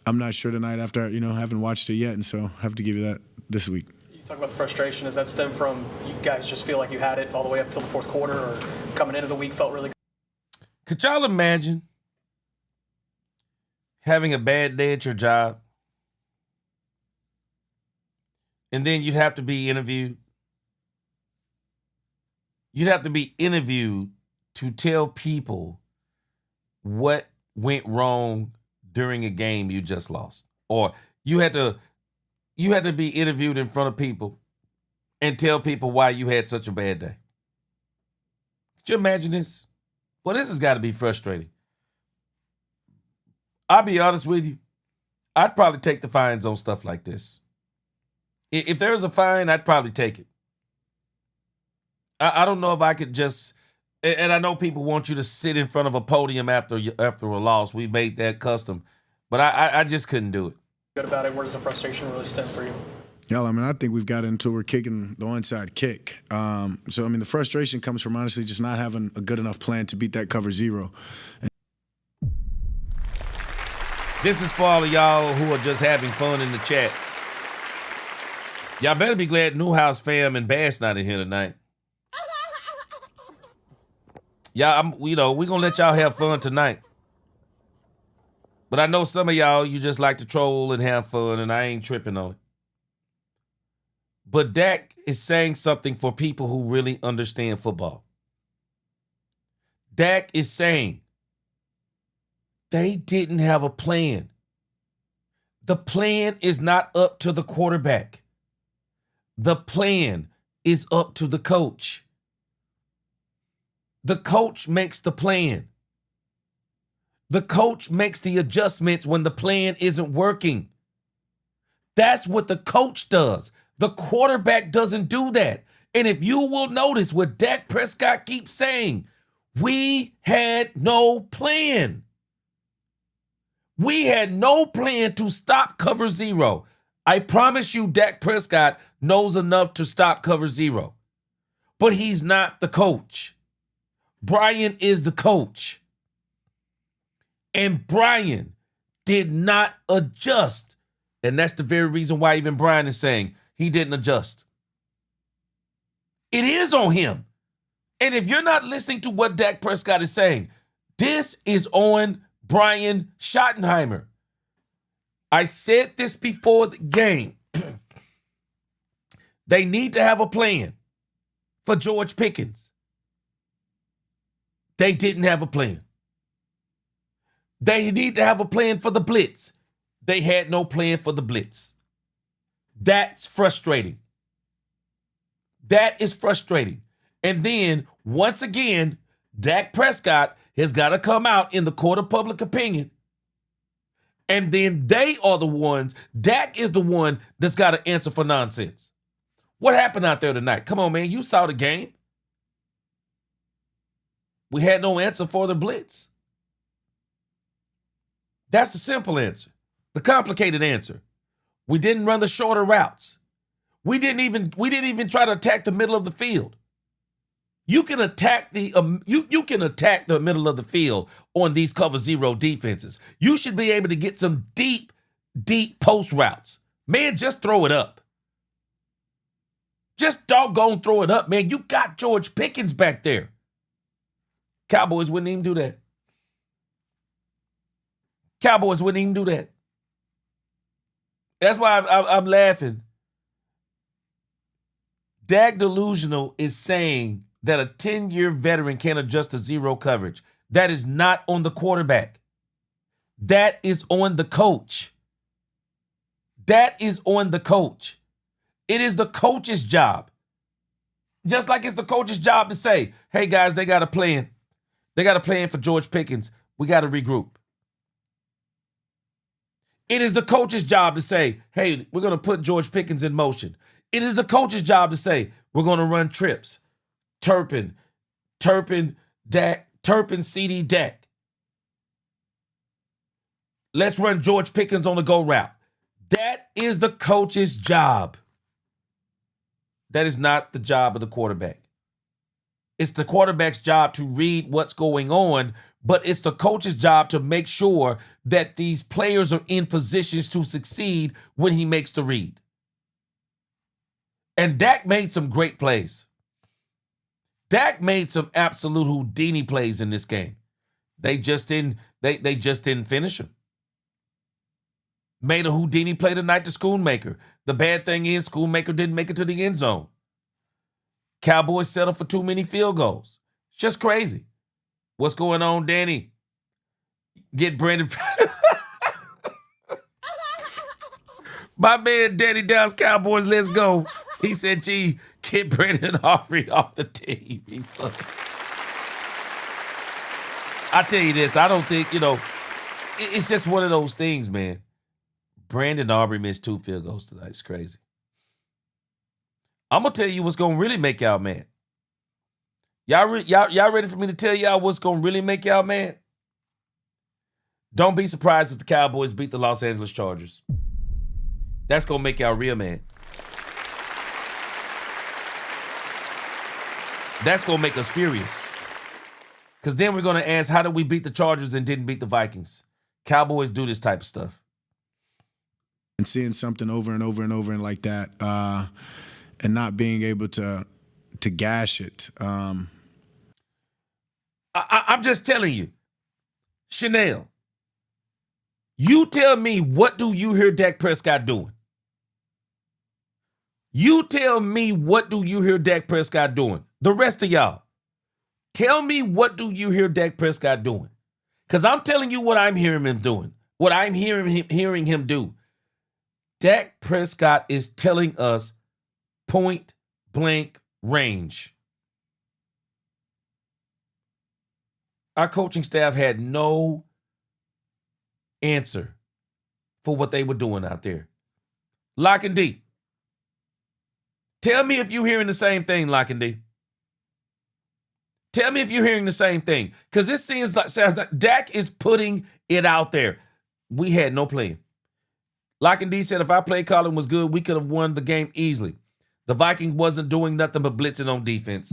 not sure tonight after haven't watched it yet, and so I have to give you that this week. You talk about the frustration. Does that stem from you guys just feel like you had it all the way up till the fourth quarter, or coming into the week felt really good? Could y'all imagine having a bad day at your job and then you'd have to be interviewed? You'd have to be interviewed to tell people what went wrong during a game you just lost. Or you had to be interviewed in front of people and tell people why you had such a bad day. Could you imagine this? Well, this has got to be frustrating. I'll be honest with you. I'd probably take the fines on stuff like this. If there was a fine, I'd probably take it. I don't know if I could just, and I know people want you to sit in front of a podium after a loss. We made that custom. But I just couldn't do it. Good about it. Where does the frustration really stem for you? Yeah, I mean, I think we've got into we're kicking the onside kick. So, I mean, the frustration comes from honestly just not having a good enough plan to beat that cover zero. This is for all of y'all who are just having fun in the chat. Y'all better be glad Newhouse fam and Bass not in here tonight. Y'all, we're going to let y'all have fun tonight. But I know some of y'all, you just like to troll and have fun, and I ain't tripping on it. But Dak is saying something for people who really understand football. Dak is saying they didn't have a plan. The plan is not up to the quarterback. The plan is up to the coach. The coach makes the plan. The coach makes the adjustments when the plan isn't working. That's what the coach does. The quarterback doesn't do that. And if you will notice what Dak Prescott keeps saying, we had no plan. We had no plan to stop cover zero. I promise you Dak Prescott knows enough to stop cover zero. But he's not the coach. Brian is the coach. And Brian did not adjust. And that's the very reason why even Brian is saying he didn't adjust. It is on him. And if you're not listening to what Dak Prescott is saying, this is on Brian Schottenheimer. I said this before the game. They need to have a plan for George Pickens. They didn't have a plan. They need to have a plan for the blitz. They had no plan for the blitz. That's frustrating. That is frustrating. And then, once again, Dak Prescott has got to come out in the court of public opinion. And then they are the ones, Dak is the one that's got to answer for nonsense. What happened out there tonight? Come on, man. You saw the game. We had no answer for the blitz. That's the simple answer. The complicated answer. We didn't run the shorter routes. We didn't even try to attack the middle of the field. You can attack the you can attack the middle of the field on these cover zero defenses. You should be able to get some deep post routes. Man, just throw it up. Just doggone throw it up, man. You got George Pickens back there. Cowboys wouldn't even do that. Cowboys wouldn't even do that. That's why I'm laughing. Dak Delusional is saying that a 10-year veteran can't adjust to zero coverage. That is not on the quarterback. That is on the coach. That is on the coach. It is the coach's job. Just like it's the coach's job to say, hey, guys, they got a plan. They got a plan for George Pickens. We got to regroup. It is the coach's job to say, hey, we're going to put George Pickens in motion. It is the coach's job to say, we're going to run trips. Turpin, Dak, Turpin, CD, Dak. Let's run George Pickens on the go route. That is the coach's job. That is not the job of the quarterback. It's the quarterback's job to read what's going on, but it's the coach's job to make sure that these players are in positions to succeed when he makes the read. And Dak made some great plays. Dak made some absolute Houdini plays in this game. They just didn't finish them. Made a Houdini play tonight to Schoonmaker. The bad thing is Schoonmaker didn't make it to the end zone. Cowboys settled for too many field goals. It's just crazy. What's going on, Danny? Get Brandon. My man, Danny Dallas Cowboys, let's go. He said, gee, get Brandon Humphrey off the team. I tell you this, I don't think, it's just one of those things, man. Brandon Aubrey missed 2 field goals tonight. It's crazy. I'm going to tell you what's going to really make y'all mad. Y'all ready for me to tell y'all what's going to really make y'all mad? Don't be surprised if the Cowboys beat the Los Angeles Chargers. That's going to make y'all real mad. That's going to make us furious. Because then we're going to ask, how did we beat the Chargers and didn't beat the Vikings? Cowboys do this type of stuff. And seeing something over and over and over and like that, and not being able to gash it. I'm just telling you, Chanel, you tell me, what do you hear Dak Prescott doing? You tell me, what do you hear Dak Prescott doing? The rest of y'all, tell me, what do you hear Dak Prescott doing? Because I'm telling you what I'm hearing him doing, what I'm hearing him do. Dak Prescott is telling us point blank range. Our coaching staff had no answer for what they were doing out there. Lock and D. Tell me if you're hearing the same thing, Lock and D. Tell me if you're hearing the same thing. Because this sounds like Dak is putting it out there. We had no plan. Lock and D said if our play calling was good, we could have won the game easily. The Vikings wasn't doing nothing but blitzing on defense.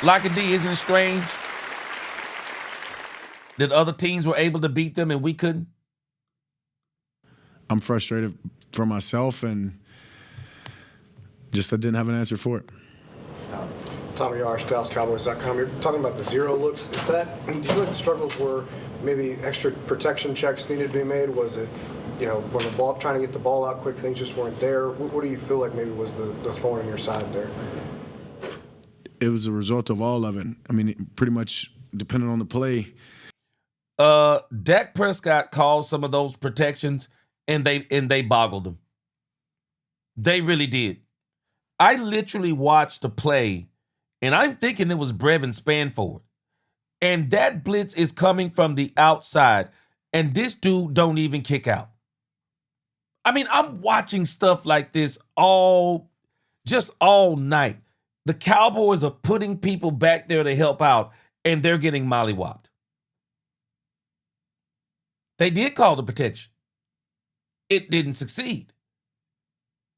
Lock and D, isn't it strange? that other teams were able to beat them and we couldn't? I'm frustrated for myself and just I didn't have an answer for it. Tommy Arsh, DallasCowboys.com. You're talking about the zero looks. Is that, do you feel like the struggles were maybe extra protection checks needed to be made? Was it, when the ball, trying to get the ball out quick, things just weren't there? What do you feel like maybe was the thorn in your side there? It was a result of all of it. I mean, pretty much depending on the play. Dak Prescott called some of those protections and they boggled him. They really did. I literally watched the play and I'm thinking it was Brevin Spanford. And that blitz is coming from the outside. And this dude don't even kick out. I mean, I'm watching stuff like this all night. The Cowboys are putting people back there to help out, and they're getting mollywopped. They did call the protection. It didn't succeed.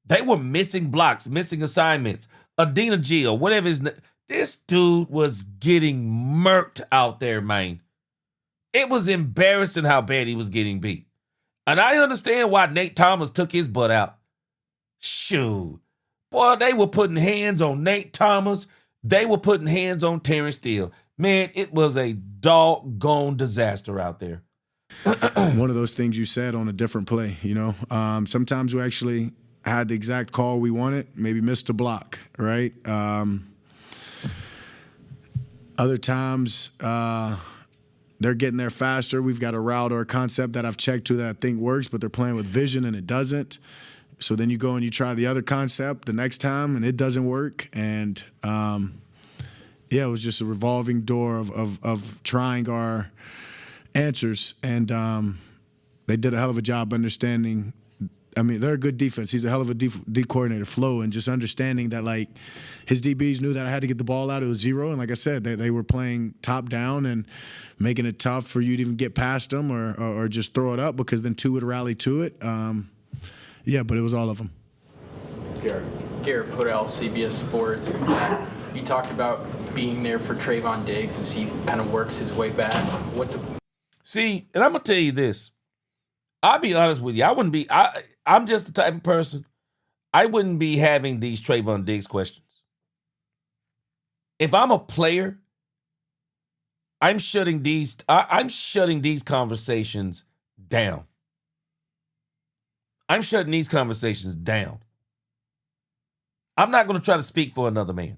They were missing blocks, missing assignments. Adina G or whatever his name. This dude was getting murked out there, man. It was embarrassing how bad he was getting beat. And I understand why Nate Thomas took his butt out. Shoot. Boy, they were putting hands on Nate Thomas. They were putting hands on Terrence Steele. Man, it was a doggone disaster out there. One of those things you said on a different play, Sometimes we actually had the exact call we wanted, maybe missed a block, right? Other times, they're getting there faster. We've got a route or a concept that I've checked to that I think works, but they're playing with vision and it doesn't. So then you go and you try the other concept the next time and it doesn't work. And, it was just a revolving door of trying our answers. And they did a hell of a job understanding. I mean, they're a good defense. He's a hell of a D coordinator, Flo, and just understanding that, like, his DBs knew that I had to get the ball out. It was zero. And like I said, they were playing top down and making it tough for you to even get past them or just throw it up because then two would rally to it. But it was all of them. Garrett Podell, CBS Sports. You talked about being there for Trayvon Diggs as he kind of works his way back. See, and I'm going to tell you this. I'll be honest with you. I'm just the type of person, I wouldn't be having these Trayvon Diggs questions. If I'm a player, I'm shutting these conversations down. I'm shutting these conversations down. I'm not going to try to speak for another man.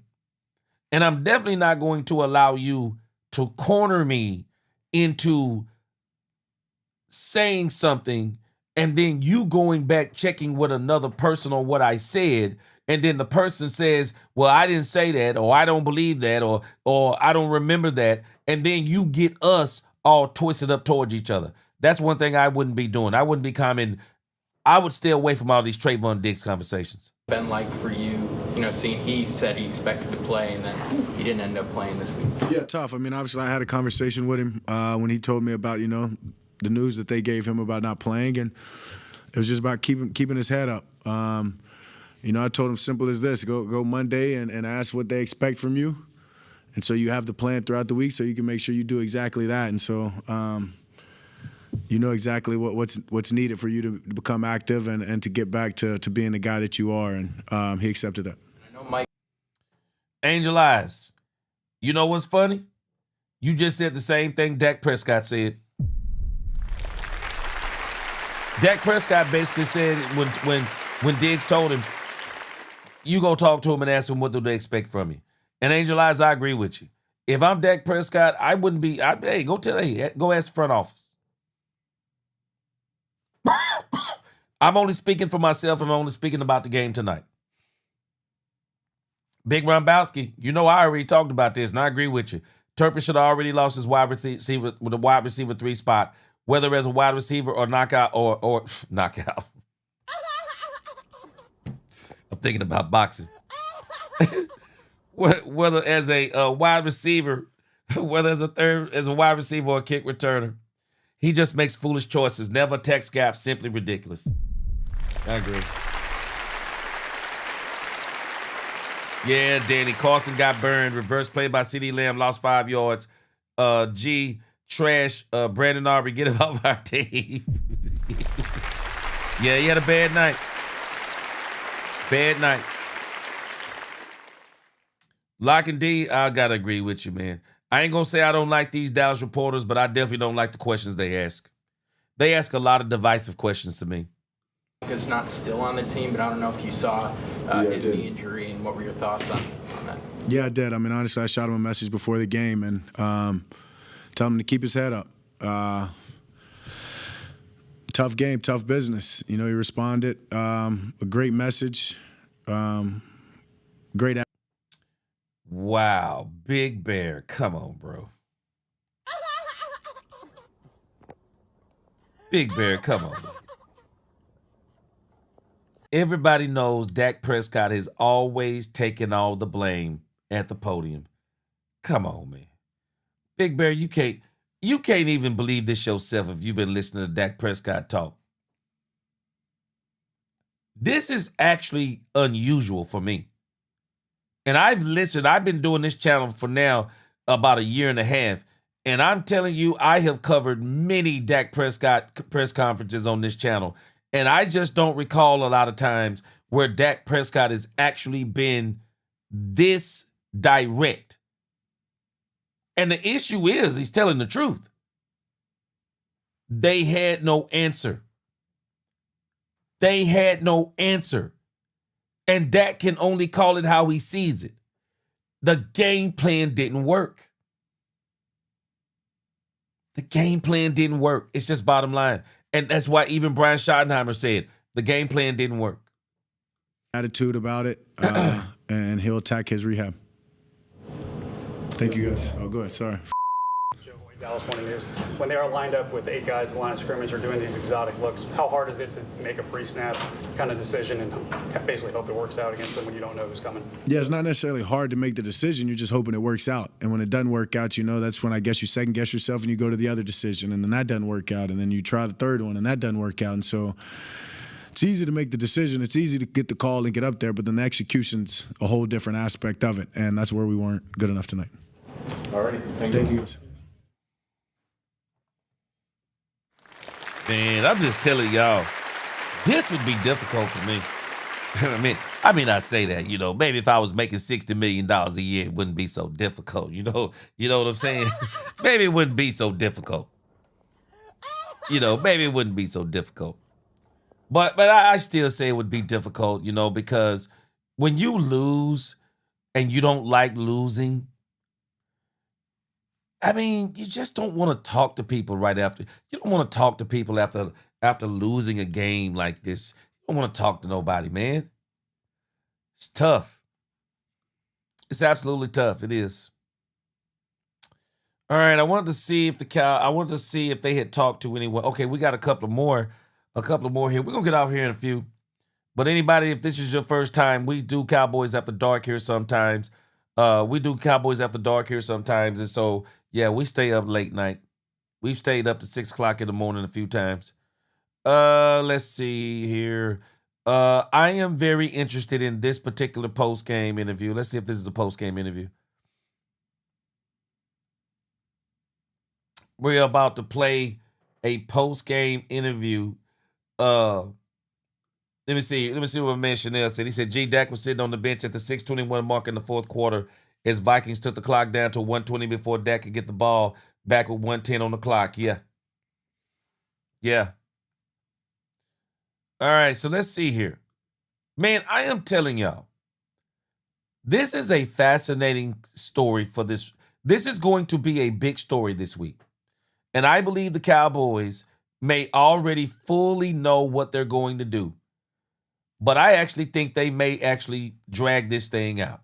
And I'm definitely not going to allow you to corner me into saying something and then you going back checking with another person on what I said, and then the person says, well, I didn't say that, or I don't believe that, or I don't remember that, and then you get us all twisted up towards each other. That's one thing I wouldn't be doing. I wouldn't be commenting. I would stay away from all these Trayvon Diggs conversations. Been like for you, seeing he said he expected to play and then he didn't end up playing this week? Yeah, tough. I mean, obviously I had a conversation with him when he told me about, the news that they gave him about not playing, and it was just about keeping his head up. I told him simple as this: go Monday and ask what they expect from you, and so you have the plan throughout the week, so you can make sure you do exactly that. And so you know exactly what's needed for you to become active and to get back to being the guy that you are, and he accepted that. I know Mike. Angel Eyes, you know what's funny? You just said the same thing Dak Prescott said. Dak Prescott basically said when Diggs told him, you go talk to him and ask him what do they expect from you. And Angel Eyes, I agree with you. If I'm Dak Prescott, I wouldn't be, go ask the front office. I'm only speaking for myself. I'm only speaking about the game tonight. Big Rombowski, I already talked about this, and I agree with you. Turpin should have already lost his wide receiver with a wide receiver 3 spot, whether as a wide receiver or knockout or knockout. I'm thinking about boxing. Whether as a wide receiver, whether as a wide receiver or a kick returner, he just makes foolish choices. Never text gap, simply ridiculous. I agree. Yeah, Danny Carson got burned. Reverse play by CeeDee Lamb, lost 5 yards. trash Brandon Aubrey, get him off our team. Yeah, he had a bad night. Bad night. Lock and D, I gotta agree with you, man. I ain't gonna say I don't like these Dallas reporters, but I definitely don't like the questions they ask. They ask a lot of divisive questions to me. It's not still on the team, but I don't know if you saw his knee injury, and what were your thoughts on that? Yeah, I did. I mean, honestly, I shot him a message before the game and tell him to keep his head up. Tough game, tough business. You know, he responded. A great message. Great. Wow, Big Bear, come on, bro. Big Bear, come on. Everybody knows Dak Prescott has always taken all the blame at the podium. Come on, man. Big Bear, you can't even believe this yourself if you've been listening to Dak Prescott talk. This is actually unusual for me. And I've been doing this channel for now about a year and a half. And I'm telling you, I have covered many Dak Prescott press conferences on this channel. And I just don't recall a lot of times where Dak Prescott has actually been this direct. And the issue is he's telling the truth. They had no answer. They had no answer. And Dak can only call it how he sees it. The game plan didn't work. The game plan didn't work. It's just bottom line. And that's why even Brian Schottenheimer said the game plan didn't work. Attitude about it, and he'll attack his rehab. Thank you, guys. Oh, go ahead. Sorry. Dallas Morning News. When they are lined up with 8 guys at the line of scrimmage or doing these exotic looks, how hard is it to make a pre-snap kind of decision and basically hope it works out against them when you don't know who's coming? Yeah, it's not necessarily hard to make the decision. You're just hoping it works out. And when it doesn't work out, you know, that's when I guess you second guess yourself and you go to the other decision, and then that doesn't work out, and then you try the third one and that doesn't work out. And so it's easy to make the decision. It's easy to get the call and get up there, but then the execution's a whole different aspect of it. And that's where we weren't good enough tonight. All right. Thank you. Man, I'm just telling y'all, this would be difficult for me. I mean, I say that, you know, maybe if I was making $60 million a year, it wouldn't be so difficult. You know what I'm saying? Maybe it wouldn't be so difficult. You know, maybe it wouldn't be so difficult. But I still say it would be difficult, you know, because when you lose and you don't like losing, I mean, you just don't want to talk to people right after. You don't want to talk to people after losing a game like this. You don't want to talk to nobody, man. It's tough. It's absolutely tough. It is. All right, I wanted to see if they had talked to anyone. Okay, we got a couple more here. We're gonna get off here in a few. But anybody, if this is your first time, we do Cowboys After Dark here sometimes. And so yeah, we stay up late night. We've stayed up to 6 o'clock in the morning a few times. Let's see here. I am very interested in this particular post-game interview. Let's see if this is a post-game interview. We're about to play a post-game interview. Let me see what my man Chanel said. He said G. Dak was sitting on the bench at the 6:21 mark in the fourth quarter as Vikings took the clock down to 1:20 before Dak could get the ball back with 1:10 on the clock. Yeah. All right, so let's see here. Man, I am telling y'all, this is a fascinating story for this. This is going to be a big story this week. And I believe the Cowboys may already fully know what they're going to do. But I actually think they may actually drag this thing out.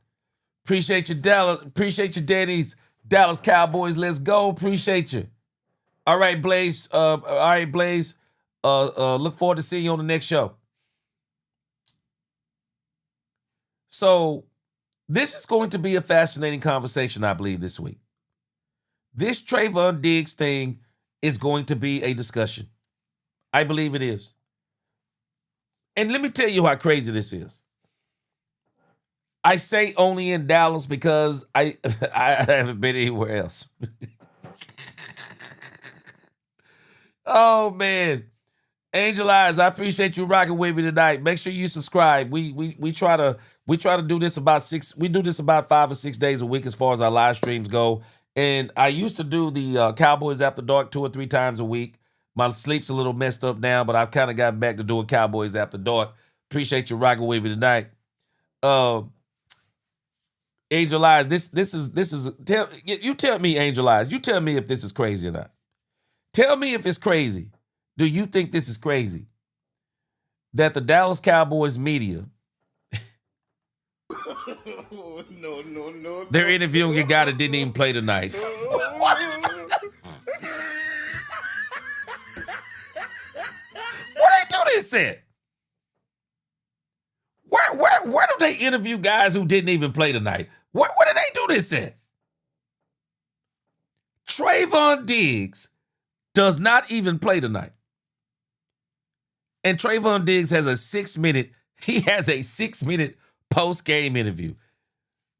Appreciate you, Dallas. Appreciate you, Danny's Dallas Cowboys. Let's go. Appreciate you. All right, Blaze. Look forward to seeing you on the next show. So this is going to be a fascinating conversation, I believe, this week. This Trayvon Diggs thing is going to be a discussion. I believe it is. And let me tell you how crazy this is. I say only in Dallas because I haven't been anywhere else. Oh, man. Angel Eyes, I appreciate you rocking with me tonight. Make sure you subscribe. We try to do this about 5 or 6 days a week as far as our live streams go. And I used to do the Cowboys After Dark 2 or 3 times a week. My sleep's a little messed up now, but I've kind of gotten back to doing Cowboys After Dark. Appreciate you rocking with me tonight. Angel Eyes, this is tell me, Angel Eyes, you tell me if this is crazy or not. Tell me if it's crazy. Do you think this is crazy? That the Dallas Cowboys media, no. they're interviewing a guy that didn't even play tonight. What? Where they do this at? Where do they interview guys who didn't even play tonight? Where do they do this at? Trayvon Diggs does not even play tonight. And Trayvon Diggs has a 6-minute post-game interview.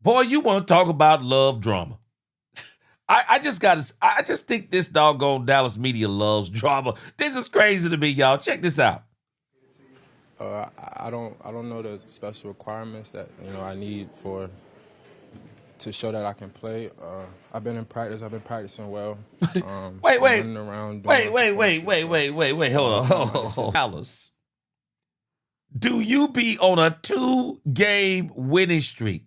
Boy, you want to talk about love drama. I just think this doggone Dallas media loves drama. This is crazy to me, y'all. Check this out. I don't know the special requirements that I need to show that I can play. I've been in practice. I've been practicing well. Wait. Running around doing Wait. Hold on. Dallas, do you be on a 2-game winning streak?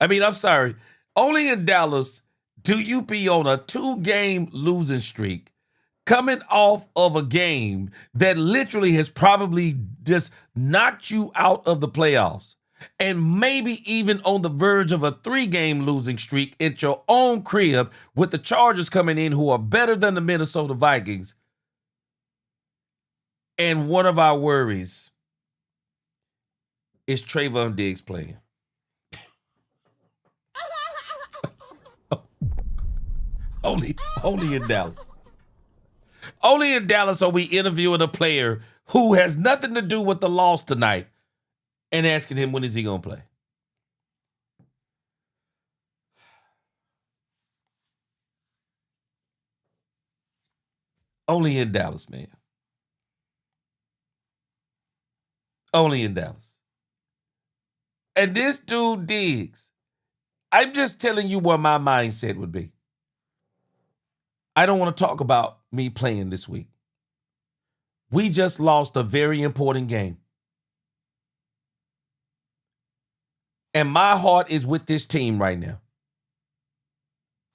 I'm sorry. Only in Dallas do you be on a 2-game losing streak, coming off of a game that literally has probably just knocked you out of the playoffs, and maybe even on the verge of a 3-game losing streak at your own crib with the Chargers coming in who are better than the Minnesota Vikings. And one of our worries is Trayvon Diggs playing. Only in Dallas. Only in Dallas are we interviewing a player who has nothing to do with the loss tonight and asking him when is he going to play. Only in Dallas, man. Only in Dallas. And this dude Diggs, I'm just telling you what my mindset would be. I don't want to talk about me playing this week. We just lost a very important game. And my heart is with this team right now.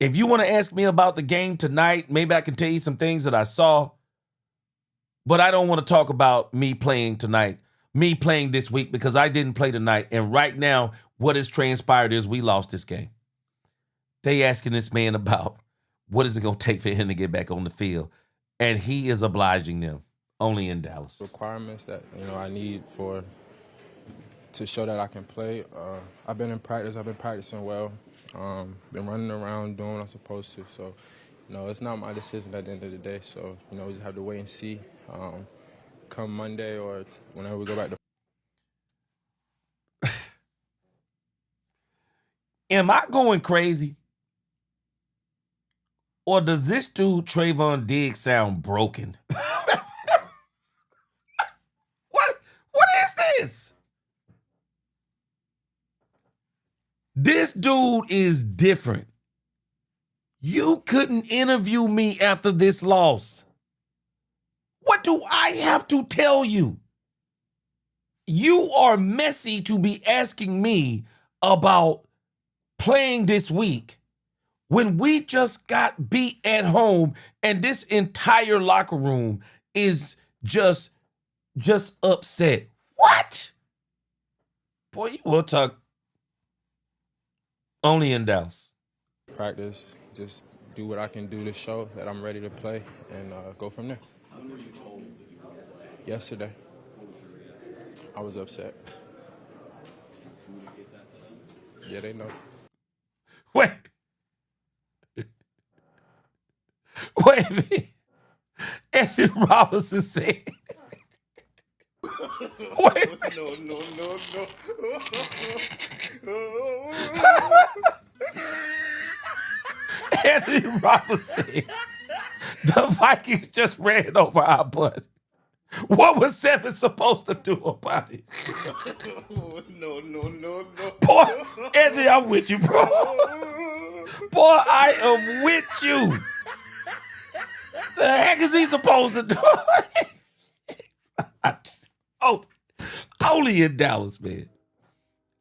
If you want to ask me about the game tonight, maybe I can tell you some things that I saw. But I don't want to talk about me playing tonight, me playing this week, because I didn't play tonight. And right now, what has transpired is we lost this game. They asking this man about what is it going to take for him to get back on the field. And he is obliging them. Only in Dallas. Requirements that I need to show that I can play. I've been in practice. I've been practicing well. Been running around doing what I'm supposed to. So, it's not my decision at the end of the day. So, we just have to wait and see. Come Monday or whenever we go back to. Am I going crazy? Or does this dude Trayvon Diggs sound broken? What is this? This dude is different. You couldn't interview me after this loss. What do I have to tell you? You are messy to be asking me about playing this week when we just got beat at home and this entire locker room is just upset. What? Boy, you will talk. Only in Dallas. Practice, just do what I can do to show that I'm ready to play and go from there. Yesterday, I was upset. Yeah, they know. Wait a minute. Anthony Robinson said. Wait. No. Anthony Robinson The Vikings just ran over our butt. What was 7 supposed to do about it? No. Boy, Anthony, I'm with you, bro. Boy, I am with you. The heck is he supposed to do? Oh, only in Dallas, man.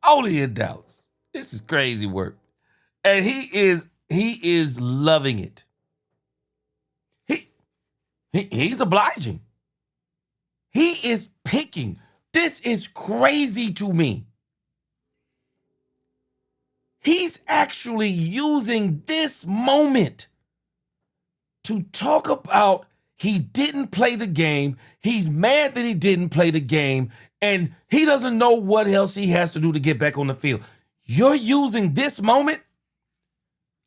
Only in Dallas. This is crazy work. And he is loving it. He's obliging. He is picking. This is crazy to me. He's actually using this moment to talk about he didn't play the game. He's mad that he didn't play the game, and he doesn't know what else he has to do to get back on the field. You're using this moment?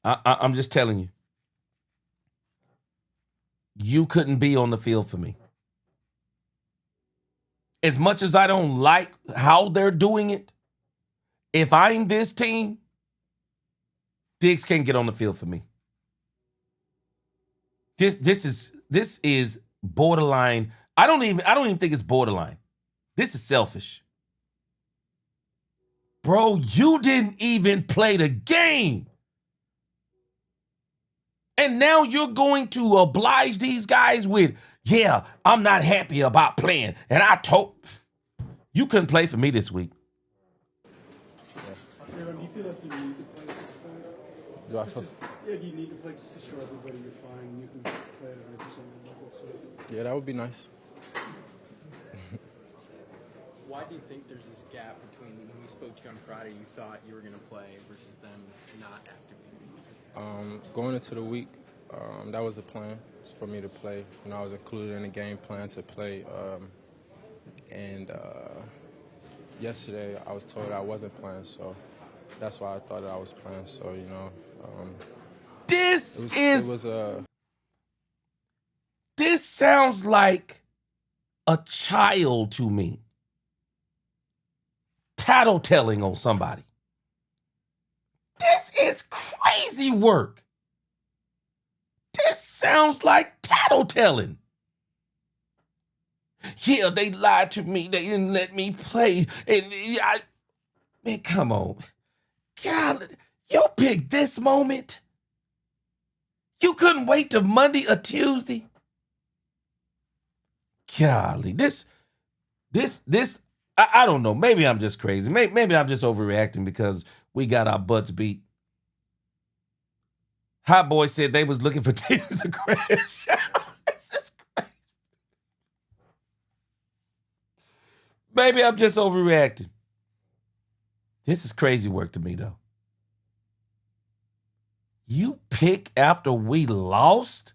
I'm just telling you. You couldn't be on the field for me. As much as I don't like how they're doing it, if I'm this team, Diggs can't get on the field for me. This is borderline. I don't even think it's borderline. This is selfish. Bro, you didn't even play the game. And now you're going to oblige these guys with, yeah, I'm not happy about playing. And I told you couldn't play for me this week. Do you feel that's the need to play at this point? Do I feel? Yeah, do you need to play just to show everybody you're fine? You can play at 100%. Yeah, that would be nice. Why do you think there's this gap between when we spoke to you on Friday, you thought you were going to play versus them not activating? Going into the week, that was the plan for me to play. You know, I was included in the game plan to play. Yesterday I was told I wasn't playing, so that's why I thought I was playing. So, you know, This sounds like a child to me. Tattletelling on somebody. This is crazy work. This sounds like tattletelling. Yeah, they lied to me. They didn't let me play. Man, come on. God, you picked this moment. You couldn't wait till Monday or Tuesday. Golly, this, I don't know. Maybe I'm just crazy. Maybe I'm just overreacting because we got our butts beat. Hot Boy said they was looking for teams to crash out. This is crazy. Maybe I'm just overreacting. This is crazy work to me, though. You pick after we lost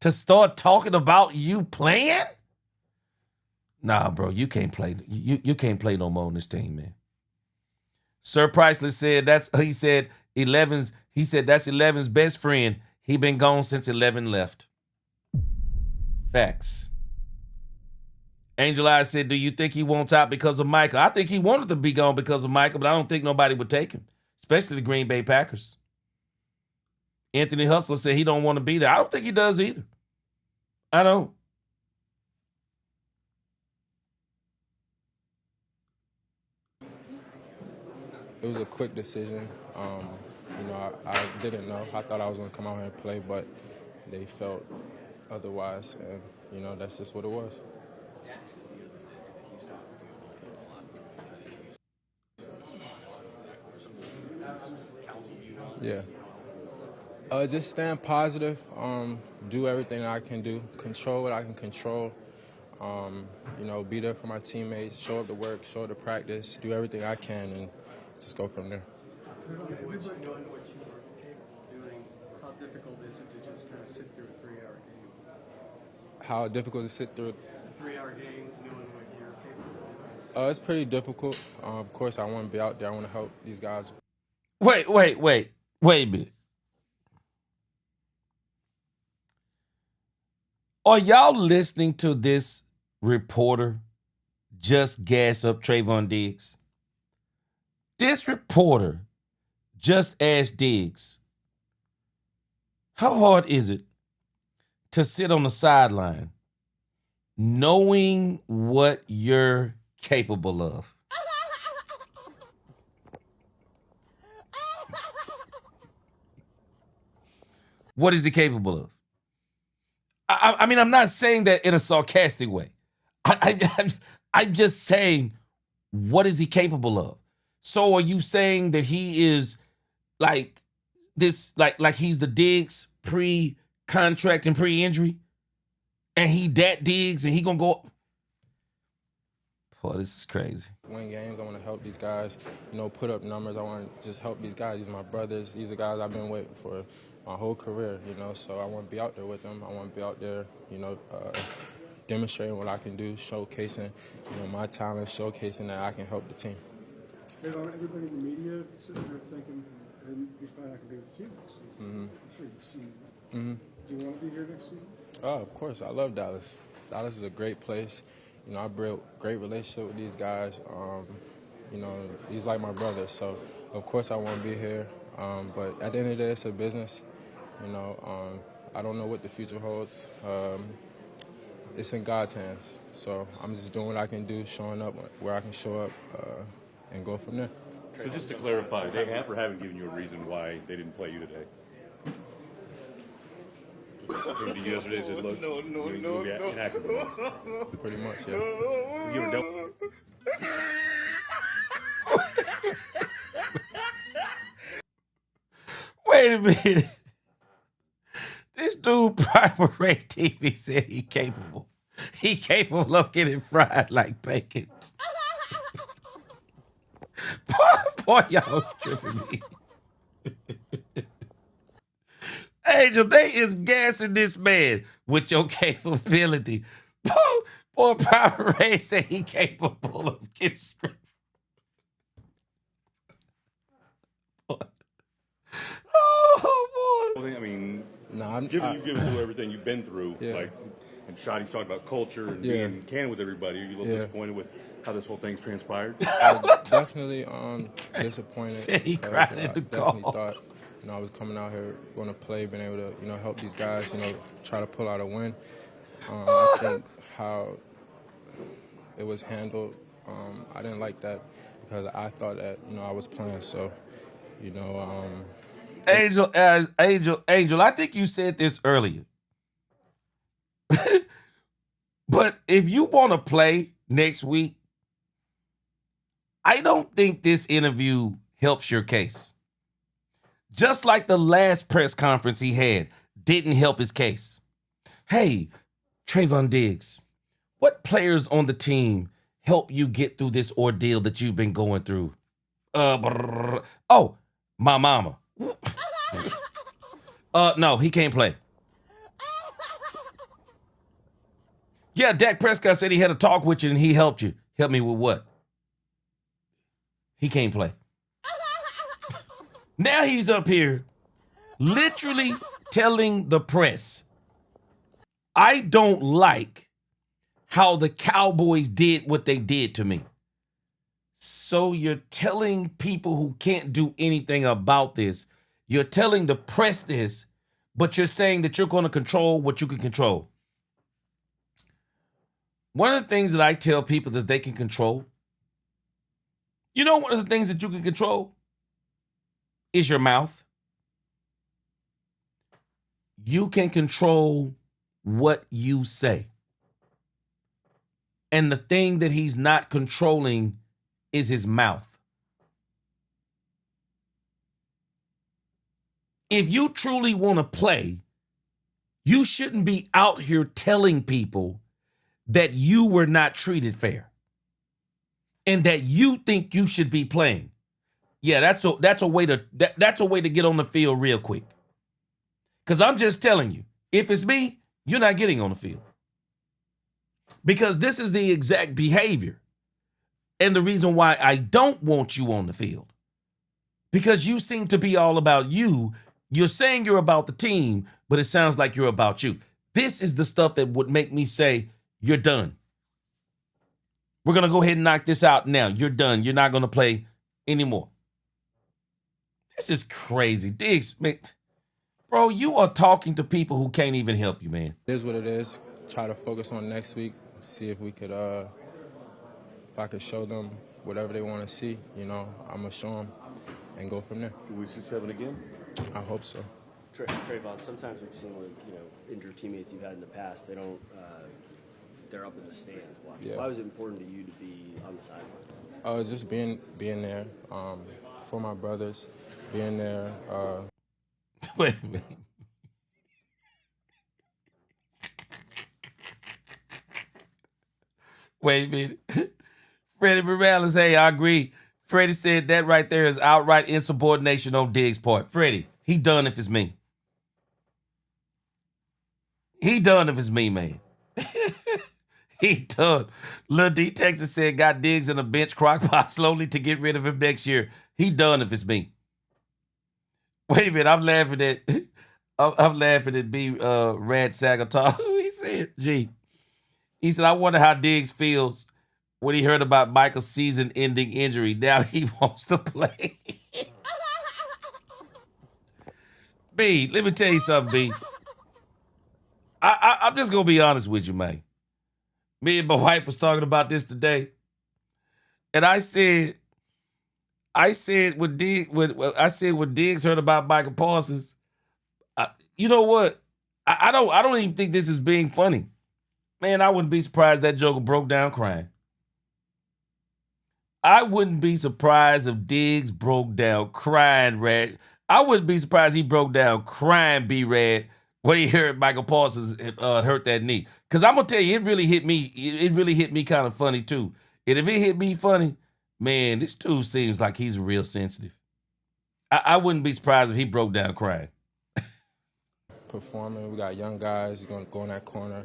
to start talking about you playing? Nah, bro, you can't play. You can't play no more on this team, man. Sir Priceless said that's 11's best friend. He been gone since 11 left. Facts. Angel Eyes said, do you think he wants out because of Michael? I think he wanted to be gone because of Michael, but I don't think nobody would take him, especially the Green Bay Packers. Anthony Hustler said he don't want to be there. I don't think he does either. I don't. It was a quick decision. You know, I didn't know. I thought I was going to come out here and play, but they felt otherwise, and you know, that's just what it was. Yeah. Just stand positive. Do everything that I can do. Control what I can control. You know, be there for my teammates. Show up to work. Show up to practice. Do everything I can, and just go from there. Knowing what you were capable of doing, how difficult is it to just kind of sit through a 3-hour game? How difficult to sit through a 3-hour game, knowing what you're capable of doing? It's pretty difficult. Of course, I want to be out there. I want to help these guys. Wait a minute. Are y'all listening to this reporter just gas up Trayvon Diggs? This reporter just asked Diggs, how hard is it to sit on the sideline knowing what you're capable of? What is he capable of? I mean, I'm not saying that in a sarcastic way. I'm just saying, what is he capable of? So are you saying that he is like this, like he's the Diggs pre-contract and pre-injury? And he that Diggs and he gonna go? Boy, this is crazy. Win games. I want to help these guys, put up numbers. I want to just help these guys. These are my brothers. These are guys I've been with for my whole career, so I want to be out there with them. I want to be out there, demonstrating what I can do, showcasing, my talent, showcasing that I can help the team. Everybody in the media sitting there thinking, he's probably not going to be with you next season. Mm-hmm. I'm sure you've seen that. Mm-hmm. Do you want to be here next season? Oh, of course. I love Dallas. Dallas is a great place. I built a great relationship with these guys. He's like my brother, so of course I want to be here. But at the end of the day, it's a business. I don't know what the future holds. It's in God's hands. So I'm just doing what I can do, showing up where I can show up, and go from there. So just to clarify, they have or haven't given you a reason why they didn't play you today? Came to you yesterday and said, look, you'll be inactive. Pretty much, yeah. You ever dealt- Wait a minute. This dude, Private Ray TV, said he capable. He capable of getting fried like bacon. Boy, y'all tripping me. Angel, they is gassing this man with your capability. Boy, Private Ray said he capable of getting screwed. Oh, boy. Well, I mean, you've given through everything you've been through, Yeah. and Shotty's talked about culture and Yeah. being candid with everybody. Are you a little disappointed with how this whole thing's transpired? Definitely disappointed. Said he because cried in I the definitely car. thought, I was coming out here going to play, being able to, help these guys, try to pull out a win. I think how it was handled, I didn't like that because I thought that, I was playing. So, Angel, I think you said this earlier. But if you want to play next week, I don't think this interview helps your case. Just like the last press conference he had didn't help his case. Hey, Trayvon Diggs, what players on the team help you get through this ordeal that you've been going through? Oh, my mama. No, he can't play. Yeah, Dak Prescott said he had a talk with you and he helped you. Help me with what? He can't play. Now he's up here literally telling the press, I don't like how the Cowboys did what they did to me. So you're telling people who can't do anything about this, you're telling the press this, but you're saying that you're going to control what you can control. One of the things that I tell people that they can control, one of the things that you can control is your mouth. You can control what you say. And the thing that he's not controlling is his mouth. If you truly want to play, you shouldn't be out here telling people that you were not treated fair and that you think you should be playing. Yeah, that's a way to get on the field real quick. Because I'm just telling you, if it's me, you're not getting on the field. Because this is the exact behavior and the reason why I don't want you on the field. Because you seem to be all about you. You're saying you're about the team, but it sounds like you're about you. This is the stuff that would make me say, you're done. We're going to go ahead and knock this out now. You're done. You're not going to play anymore. This is crazy. Diggs, man, Bro, you are talking to people who can't even help you, man. It is what it is. Try to focus on next week. See if we could, if I could show them whatever they want to see. You know, I'm gonna show them and go from there. Can we see 7 again? I hope so. Trayvon, sometimes we've seen with injured teammates you've had in the past, they don't, they're up in the stands watching. Yeah. Why was it important to you to be on the sideline? Just being there for my brothers, being there. Wait a minute. Wait a minute. Freddie Morales, hey, I agree. Freddie said that right there is outright insubordination on Diggs' part. Freddie, he done if it's me. He done if it's me, man. He done. Lil D Texas said got Diggs in a bench crock pot slowly to get rid of him next year. He done if it's me. Wait a minute, I'm laughing at B Rad Sagatar. He said, G. He said, I wonder how Diggs feels when he heard about Michael's season-ending injury. Now he wants to play. B, let me tell you something, B. I'm just going to be honest with you, man. Me and my wife was talking about this today. And I said when Diggs heard about Michael Parsons, you know what? I don't even think this is being funny. Man, I wouldn't be surprised that Joker broke down crying. I wouldn't be surprised if Diggs broke down crying, Rad. I wouldn't be surprised he broke down crying, B-Rad, when he heard Michael Parsons hurt that knee. Because I'm going to tell you, it really hit me. It really hit me kind of funny, too. And if it hit me funny, man, this dude seems like he's real sensitive. I wouldn't be surprised if he broke down crying. Performing, we got young guys going to go in that corner,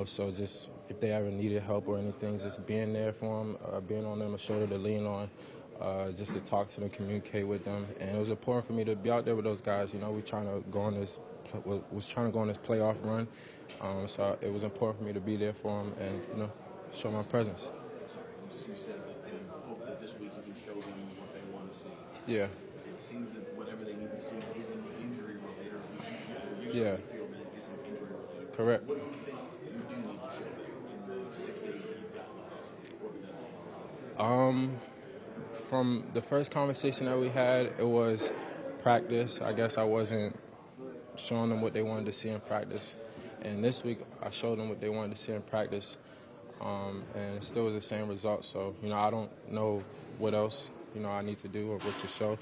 so just if they ever needed help or anything, just being there for them, being on them, a shoulder to lean on, just to talk to them, communicate with them. And it was important for me to be out there with those guys. We was trying to go on this playoff run, so it was important for me to be there for them and show my presence. You said hope that this week you can show them what they want to see. Yeah. It seems that whatever they need to see isn't injury related. Yeah. Feel that it isn't injury related. Correct. What do you think you do need to show in the 6 days that you've got left before the deadline? From the first conversation that we had, it was practice. I guess I wasn't showing them what they wanted to see in practice. And this week, I showed them what they wanted to see in practice. And it still was the same result. So, I don't know what else, I need to do or what to show.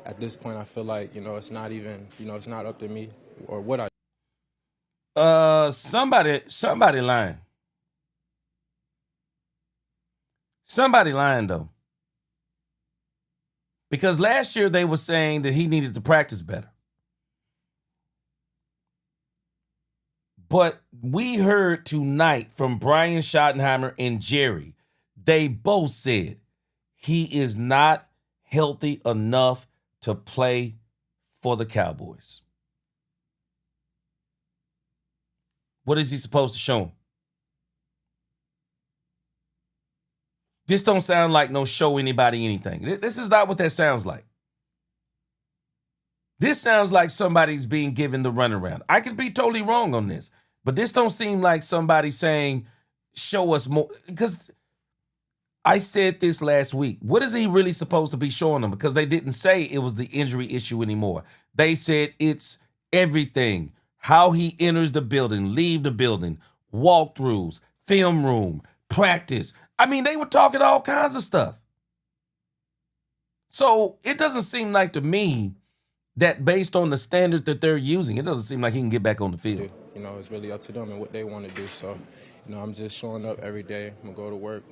At this point, I feel like, it's not even, it's not up to me or what I do. Somebody lying. Somebody lying, though. Because last year they were saying that he needed to practice better. But we heard tonight from Brian Schottenheimer and Jerry, they both said he is not healthy enough to play for the Cowboys. What is he supposed to show him? This don't sound like no show anybody anything. This is not what that sounds like. This sounds like somebody's being given the runaround. I could be totally wrong on this, but this don't seem like somebody saying, show us more. Because I said this last week. What is he really supposed to be showing them? Because they didn't say it was the injury issue anymore. They said it's everything. How he enters the building, leave the building, walkthroughs, film room, practice. I mean, they were talking all kinds of stuff. So it doesn't seem like to me that based on the standard that they're using, it doesn't seem like he can get back on the field. It's really up to them and what they want to do. So, I'm just showing up every day. I'm going to go to work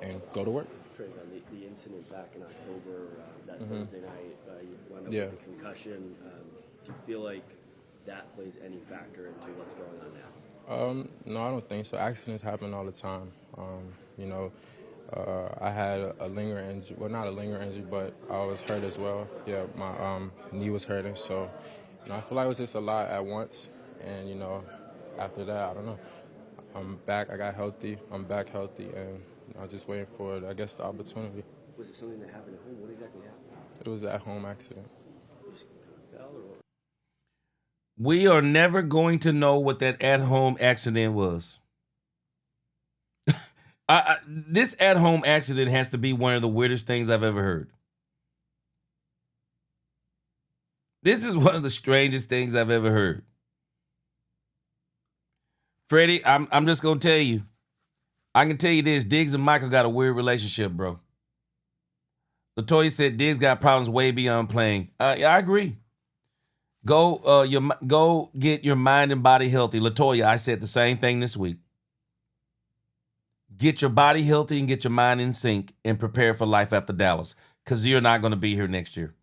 and go to work. Trayvon, the incident back in October, that Thursday night, you wound up with a concussion. Do you feel like that plays any factor into what's going on now? No, I don't think so. Accidents happen all the time. I had a lingering injury. Well, not a lingering injury, but I was hurt as well. Yeah, my knee was hurting. So, I feel like it was just a lot at once. And, after that, I don't know. I'm back. I got healthy. I'm back healthy. And I'm just waiting for, I guess, the opportunity. Was it something that happened at home? What exactly happened? It was an at-home accident. You just kind of fell or what? We are never going to know what that at-home accident was. This at-home accident has to be one of the weirdest things I've ever heard. This is one of the strangest things I've ever heard. Freddie, I'm just going to tell you. I can tell you this. Diggs and Michael got a weird relationship, bro. LaToya said Diggs got problems way beyond playing. I agree. Go get your mind and body healthy. LaToya, I said the same thing this week. Get your body healthy and get your mind in sync and prepare for life after Dallas, because you're not going to be here next year.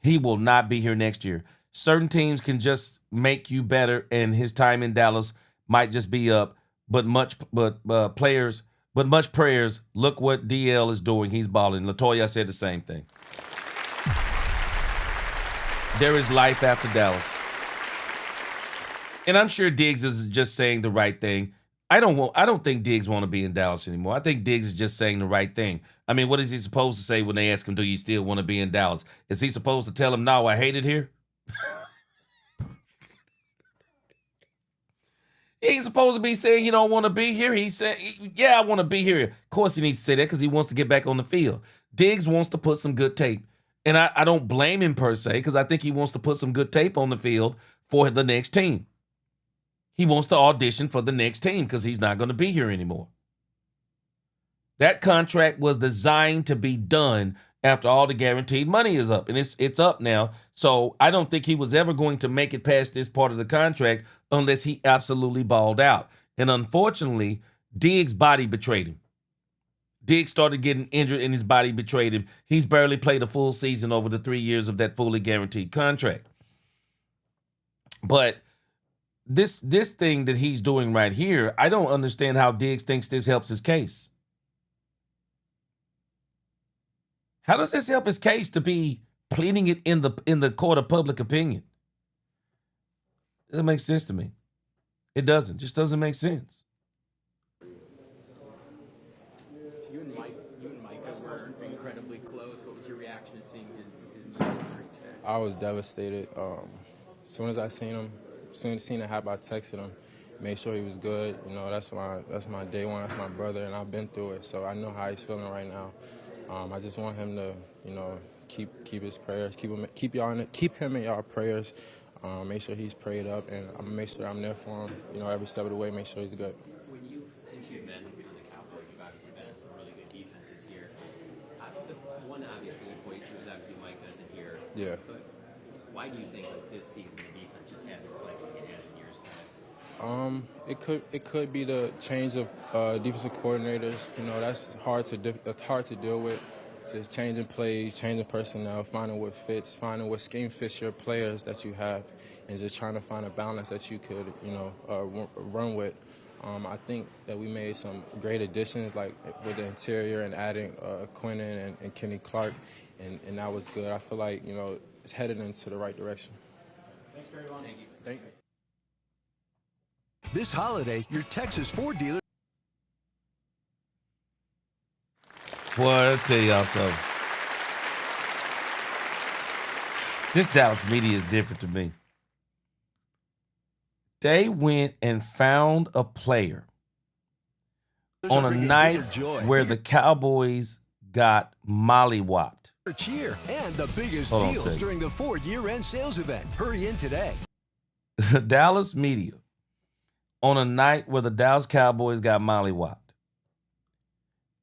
He will not be here next year. Certain teams can just make you better, and his time in Dallas might just be up. But much prayers. Look what DL is doing. He's balling. LaToya said the same thing. There is life after Dallas, and I'm sure Diggs is just saying the right thing. I don't think Diggs want to be in Dallas anymore. I think Diggs is just saying the right thing. I mean, what is he supposed to say when they ask him, do you still want to be in Dallas? Is he supposed to tell him, no, I hate it here? He ain't supposed to be saying you don't want to be here. He said, yeah, I want to be here. Of course he needs to say that because he wants to get back on the field. Diggs wants to put some good tape. And I don't blame him per se, because I think he wants to put some good tape on the field for the next team. He wants to audition for the next team because he's not going to be here anymore. That contract was designed to be done after all the guaranteed money is up, and it's up now. So I don't think he was ever going to make it past this part of the contract unless he absolutely balled out. And unfortunately, Diggs' body betrayed him. Diggs started getting injured and his body betrayed him. He's barely played a full season over the 3 years of that fully guaranteed contract. But this thing that he's doing right here, I don't understand how Diggs thinks this helps his case. How does this help his case to be pleading it in the court of public opinion? It doesn't make sense to me. It doesn't. Just doesn't make sense. You and Micah were incredibly close. What was your reaction to seeing his knee injury today? I was devastated. As soon as I seen him, it happen, I texted him, made sure he was good. You know, that's my day one. That's my brother, and I've been through it, so I know how he's feeling right now. I just want him to, you know, keep his prayers, keep him in y'all prayers. Make sure he's prayed up, and I'm gonna make sure I'm there for him. You know, every step of the way, make sure he's good. Since you've been on the Cowboys, you've obviously been in some really good defenses here. The one obviously equate to is obviously Micah isn't here. Yeah. But why do you think that this season the defense just hasn't clicked like it has in years past? It could be the change of defensive coordinators. You know, that's hard to deal with. Just changing plays, changing personnel, finding what fits, finding what scheme fits your players that you have, and just trying to find a balance that you could, you know, run with. I think that we made some great additions, like with the interior and adding Quinnen and Kenny Clark, and that was good. I feel like, you know, it's headed into the right direction. Thanks very much. Thank you. This holiday, your Texas Ford dealer. Boy, I'll tell y'all something. This Dallas media is different to me. They went and found a player on a night where the Cowboys got mollywopped. Cheer and the biggest Hold on a deals second. during the Ford year-end sales event. Hurry in today. The Dallas media on a night where the Dallas Cowboys got mollywopped.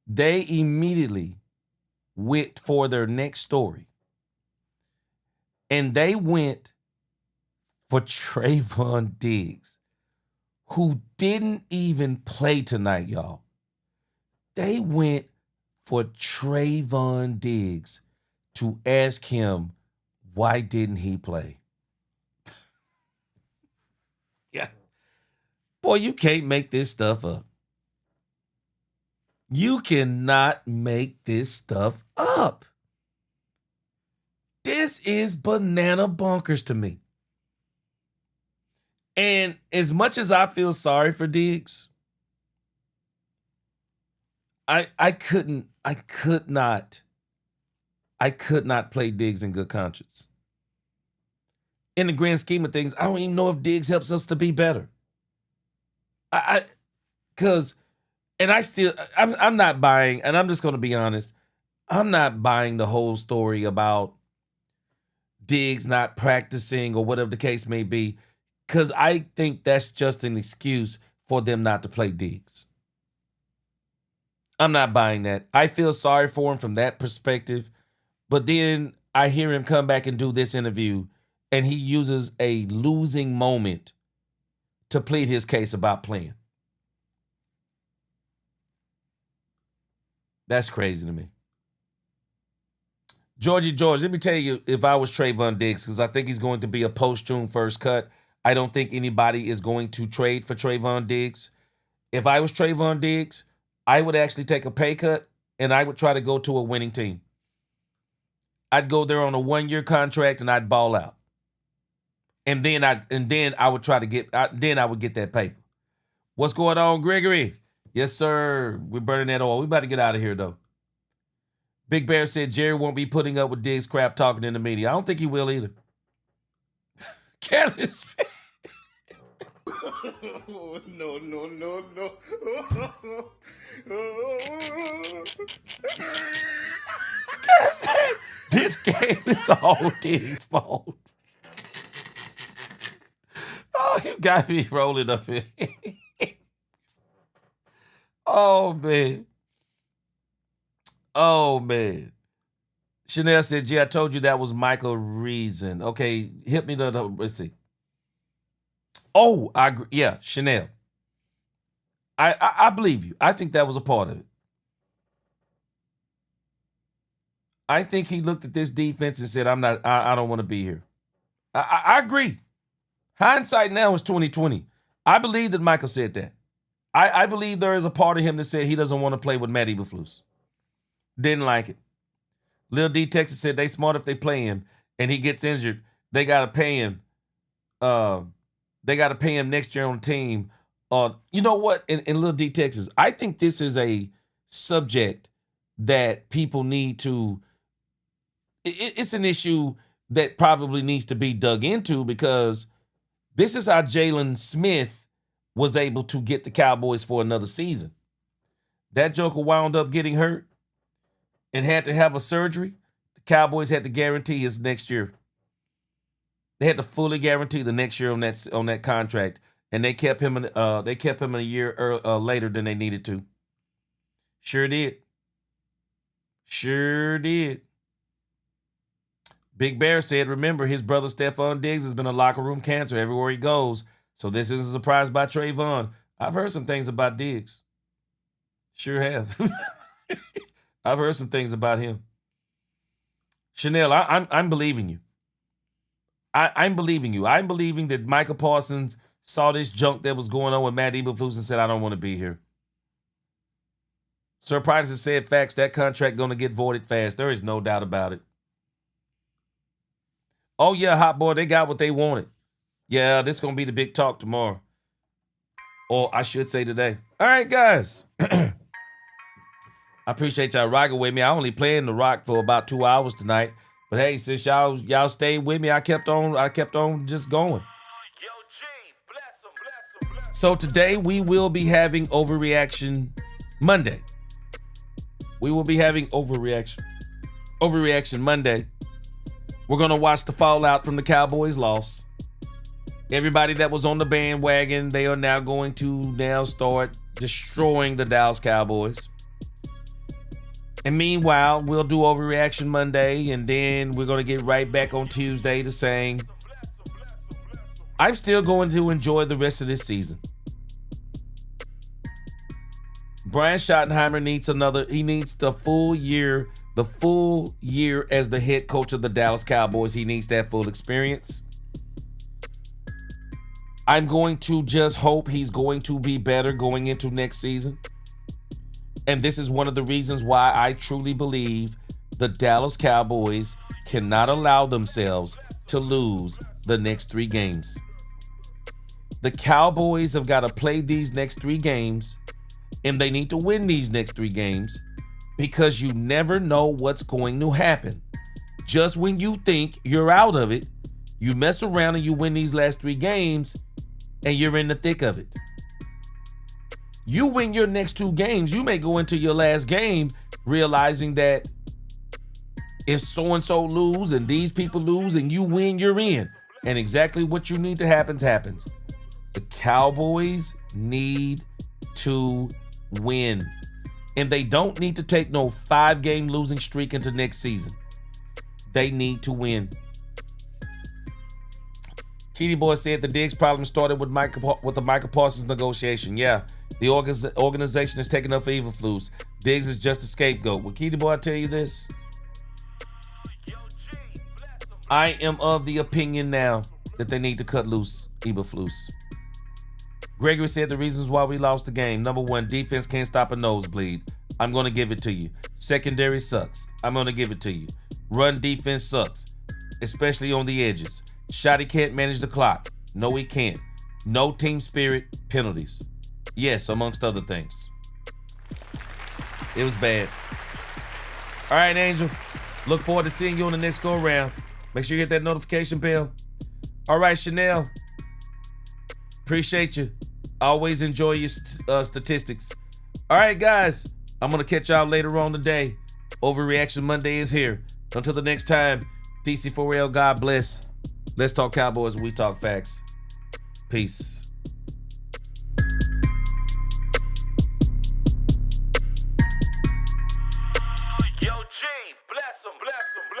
They immediately went for their next story. And they went for Trayvon Diggs, who didn't even play tonight, y'all. They went for Trayvon Diggs to ask him, why didn't he play? Yeah. Boy, you can't make this stuff up. You cannot make this stuff up. This is banana bonkers to me. And as much as I feel sorry for Diggs, I could not play Diggs in good conscience. in the grand scheme of things, I don't even know if Diggs helps us to be better. I'm not buying, and I'm just going to be honest, I'm not buying the whole story about Diggs not practicing or whatever the case may be, because I think that's just an excuse for them not to play Diggs. I'm not buying that. I feel sorry for him from that perspective, but then I hear him come back and do this interview, and he uses a losing moment to plead his case about playing. That's crazy to me. George, let me tell you, if I was Trayvon Diggs, because I think he's going to be a post-June 1st cut, I don't think anybody is going to trade for Trayvon Diggs. If I was Trayvon Diggs, I would actually take a pay cut, and I would try to go to a winning team. I'd go there on a 1-year contract, and I'd ball out. And then I would try to get that paper. What's going on, Gregory? Yes, sir. We're burning that oil. We about to get out of here, though. Big Bear said Jerry won't be putting up with Diggs crap talking in the media. I don't think he will either. Careless. No. This game is all Diggs' fault. Oh, you got me rolling up here. Oh, man. Chanel said, I told you that was Michael Reason. Okay, hit me let's see. Oh, I agree. Yeah, Chanel. I believe you. I think that was a part of it. I think he looked at this defense and said, I don't want to be here. I agree. Hindsight now is 2020. I believe that Michael said that. I believe there is a part of him that said he doesn't want to play with Matt Eberflus. Didn't like it. Lil D Texas said they smart if they play him and he gets injured. They got to pay him. They got to pay him next year on the team. You know what? In Lil D Texas, I think this is a subject that people need to. It's an issue that probably needs to be dug into, because this is how Jalen Smith was able to get the Cowboys for another season. That joker wound up getting hurt and had to have a surgery. The Cowboys had to guarantee his next year. They had to fully guarantee the next year on that contract, and they kept him a year later than they needed to. Sure did. Big Bear said, remember, his brother Stephon Diggs has been a locker room cancer everywhere he goes, so this isn't a surprise by Trayvon. I've heard some things about Diggs. Sure have. I've heard some things about him. Chanel, I'm believing you. I'm believing you. I'm believing that Micah Parsons saw this junk that was going on with Matt Eberflus and said, I don't want to be here. Sir Price has said, facts, that contract going to get voided fast. There is no doubt about it. Oh, yeah, Hot Boy, they got what they wanted. Yeah, this is going to be the big talk tomorrow. Or I should say today. All right, guys. I appreciate y'all rocking with me. I only played the rock for about 2 hours tonight. But hey, since y'all stayed with me, I kept on just going. So today we will be having Overreaction Monday. We will be having Overreaction Monday. We're going to watch the fallout from the Cowboys' loss. Everybody that was on the bandwagon, they are now going to start destroying the Dallas Cowboys. And meanwhile, we'll do Overreaction Monday, and then we're going to get right back on Tuesday to saying, I'm still going to enjoy the rest of this season. Brian Schottenheimer needs the full year as the head coach of the Dallas Cowboys. He needs that full experience. I'm going to just hope he's going to be better going into next season. And this is one of the reasons why I truly believe the Dallas Cowboys cannot allow themselves to lose the next 3 games. The Cowboys have got to play these next 3 games, and they need to win these next 3 games, because you never know what's going to happen. Just when you think you're out of it, You mess around and you win these last 3 games, and you're in the thick of it. You win your next 2 games, you may go into your last game realizing that if so-and-so lose and these people lose and you win, you're in. And exactly what you need to happens. The Cowboys need to win. And they don't need to take no 5-game losing streak into next season. They need to win. Keedy Boy said the Diggs problem started with the Michael Parsons negotiation. Yeah, the organization is taking up for Eberflus. Diggs is just a scapegoat. Well, Keedy Boy, I tell you this. I am of the opinion now that they need to cut loose Eberflus. Gregory said the reasons why we lost the game. Number 1, defense can't stop a nosebleed. I'm going to give it to you. Secondary sucks. I'm going to give it to you. Run defense sucks, especially on the edges. Shotty can't manage the clock. No, he can't. No team spirit, penalties. Yes, amongst other things. It was bad. All right, Angel. Look forward to seeing you on the next go-around. Make sure you hit that notification bell. All right, Chanel. Appreciate you. Always enjoy your statistics. All right, guys. I'm going to catch y'all later on today. Overreaction Monday is here. Until the next time, DC4L, God bless. Let's talk Cowboys. We talk facts. Peace. Yo, G, bless him, bless him, bless him.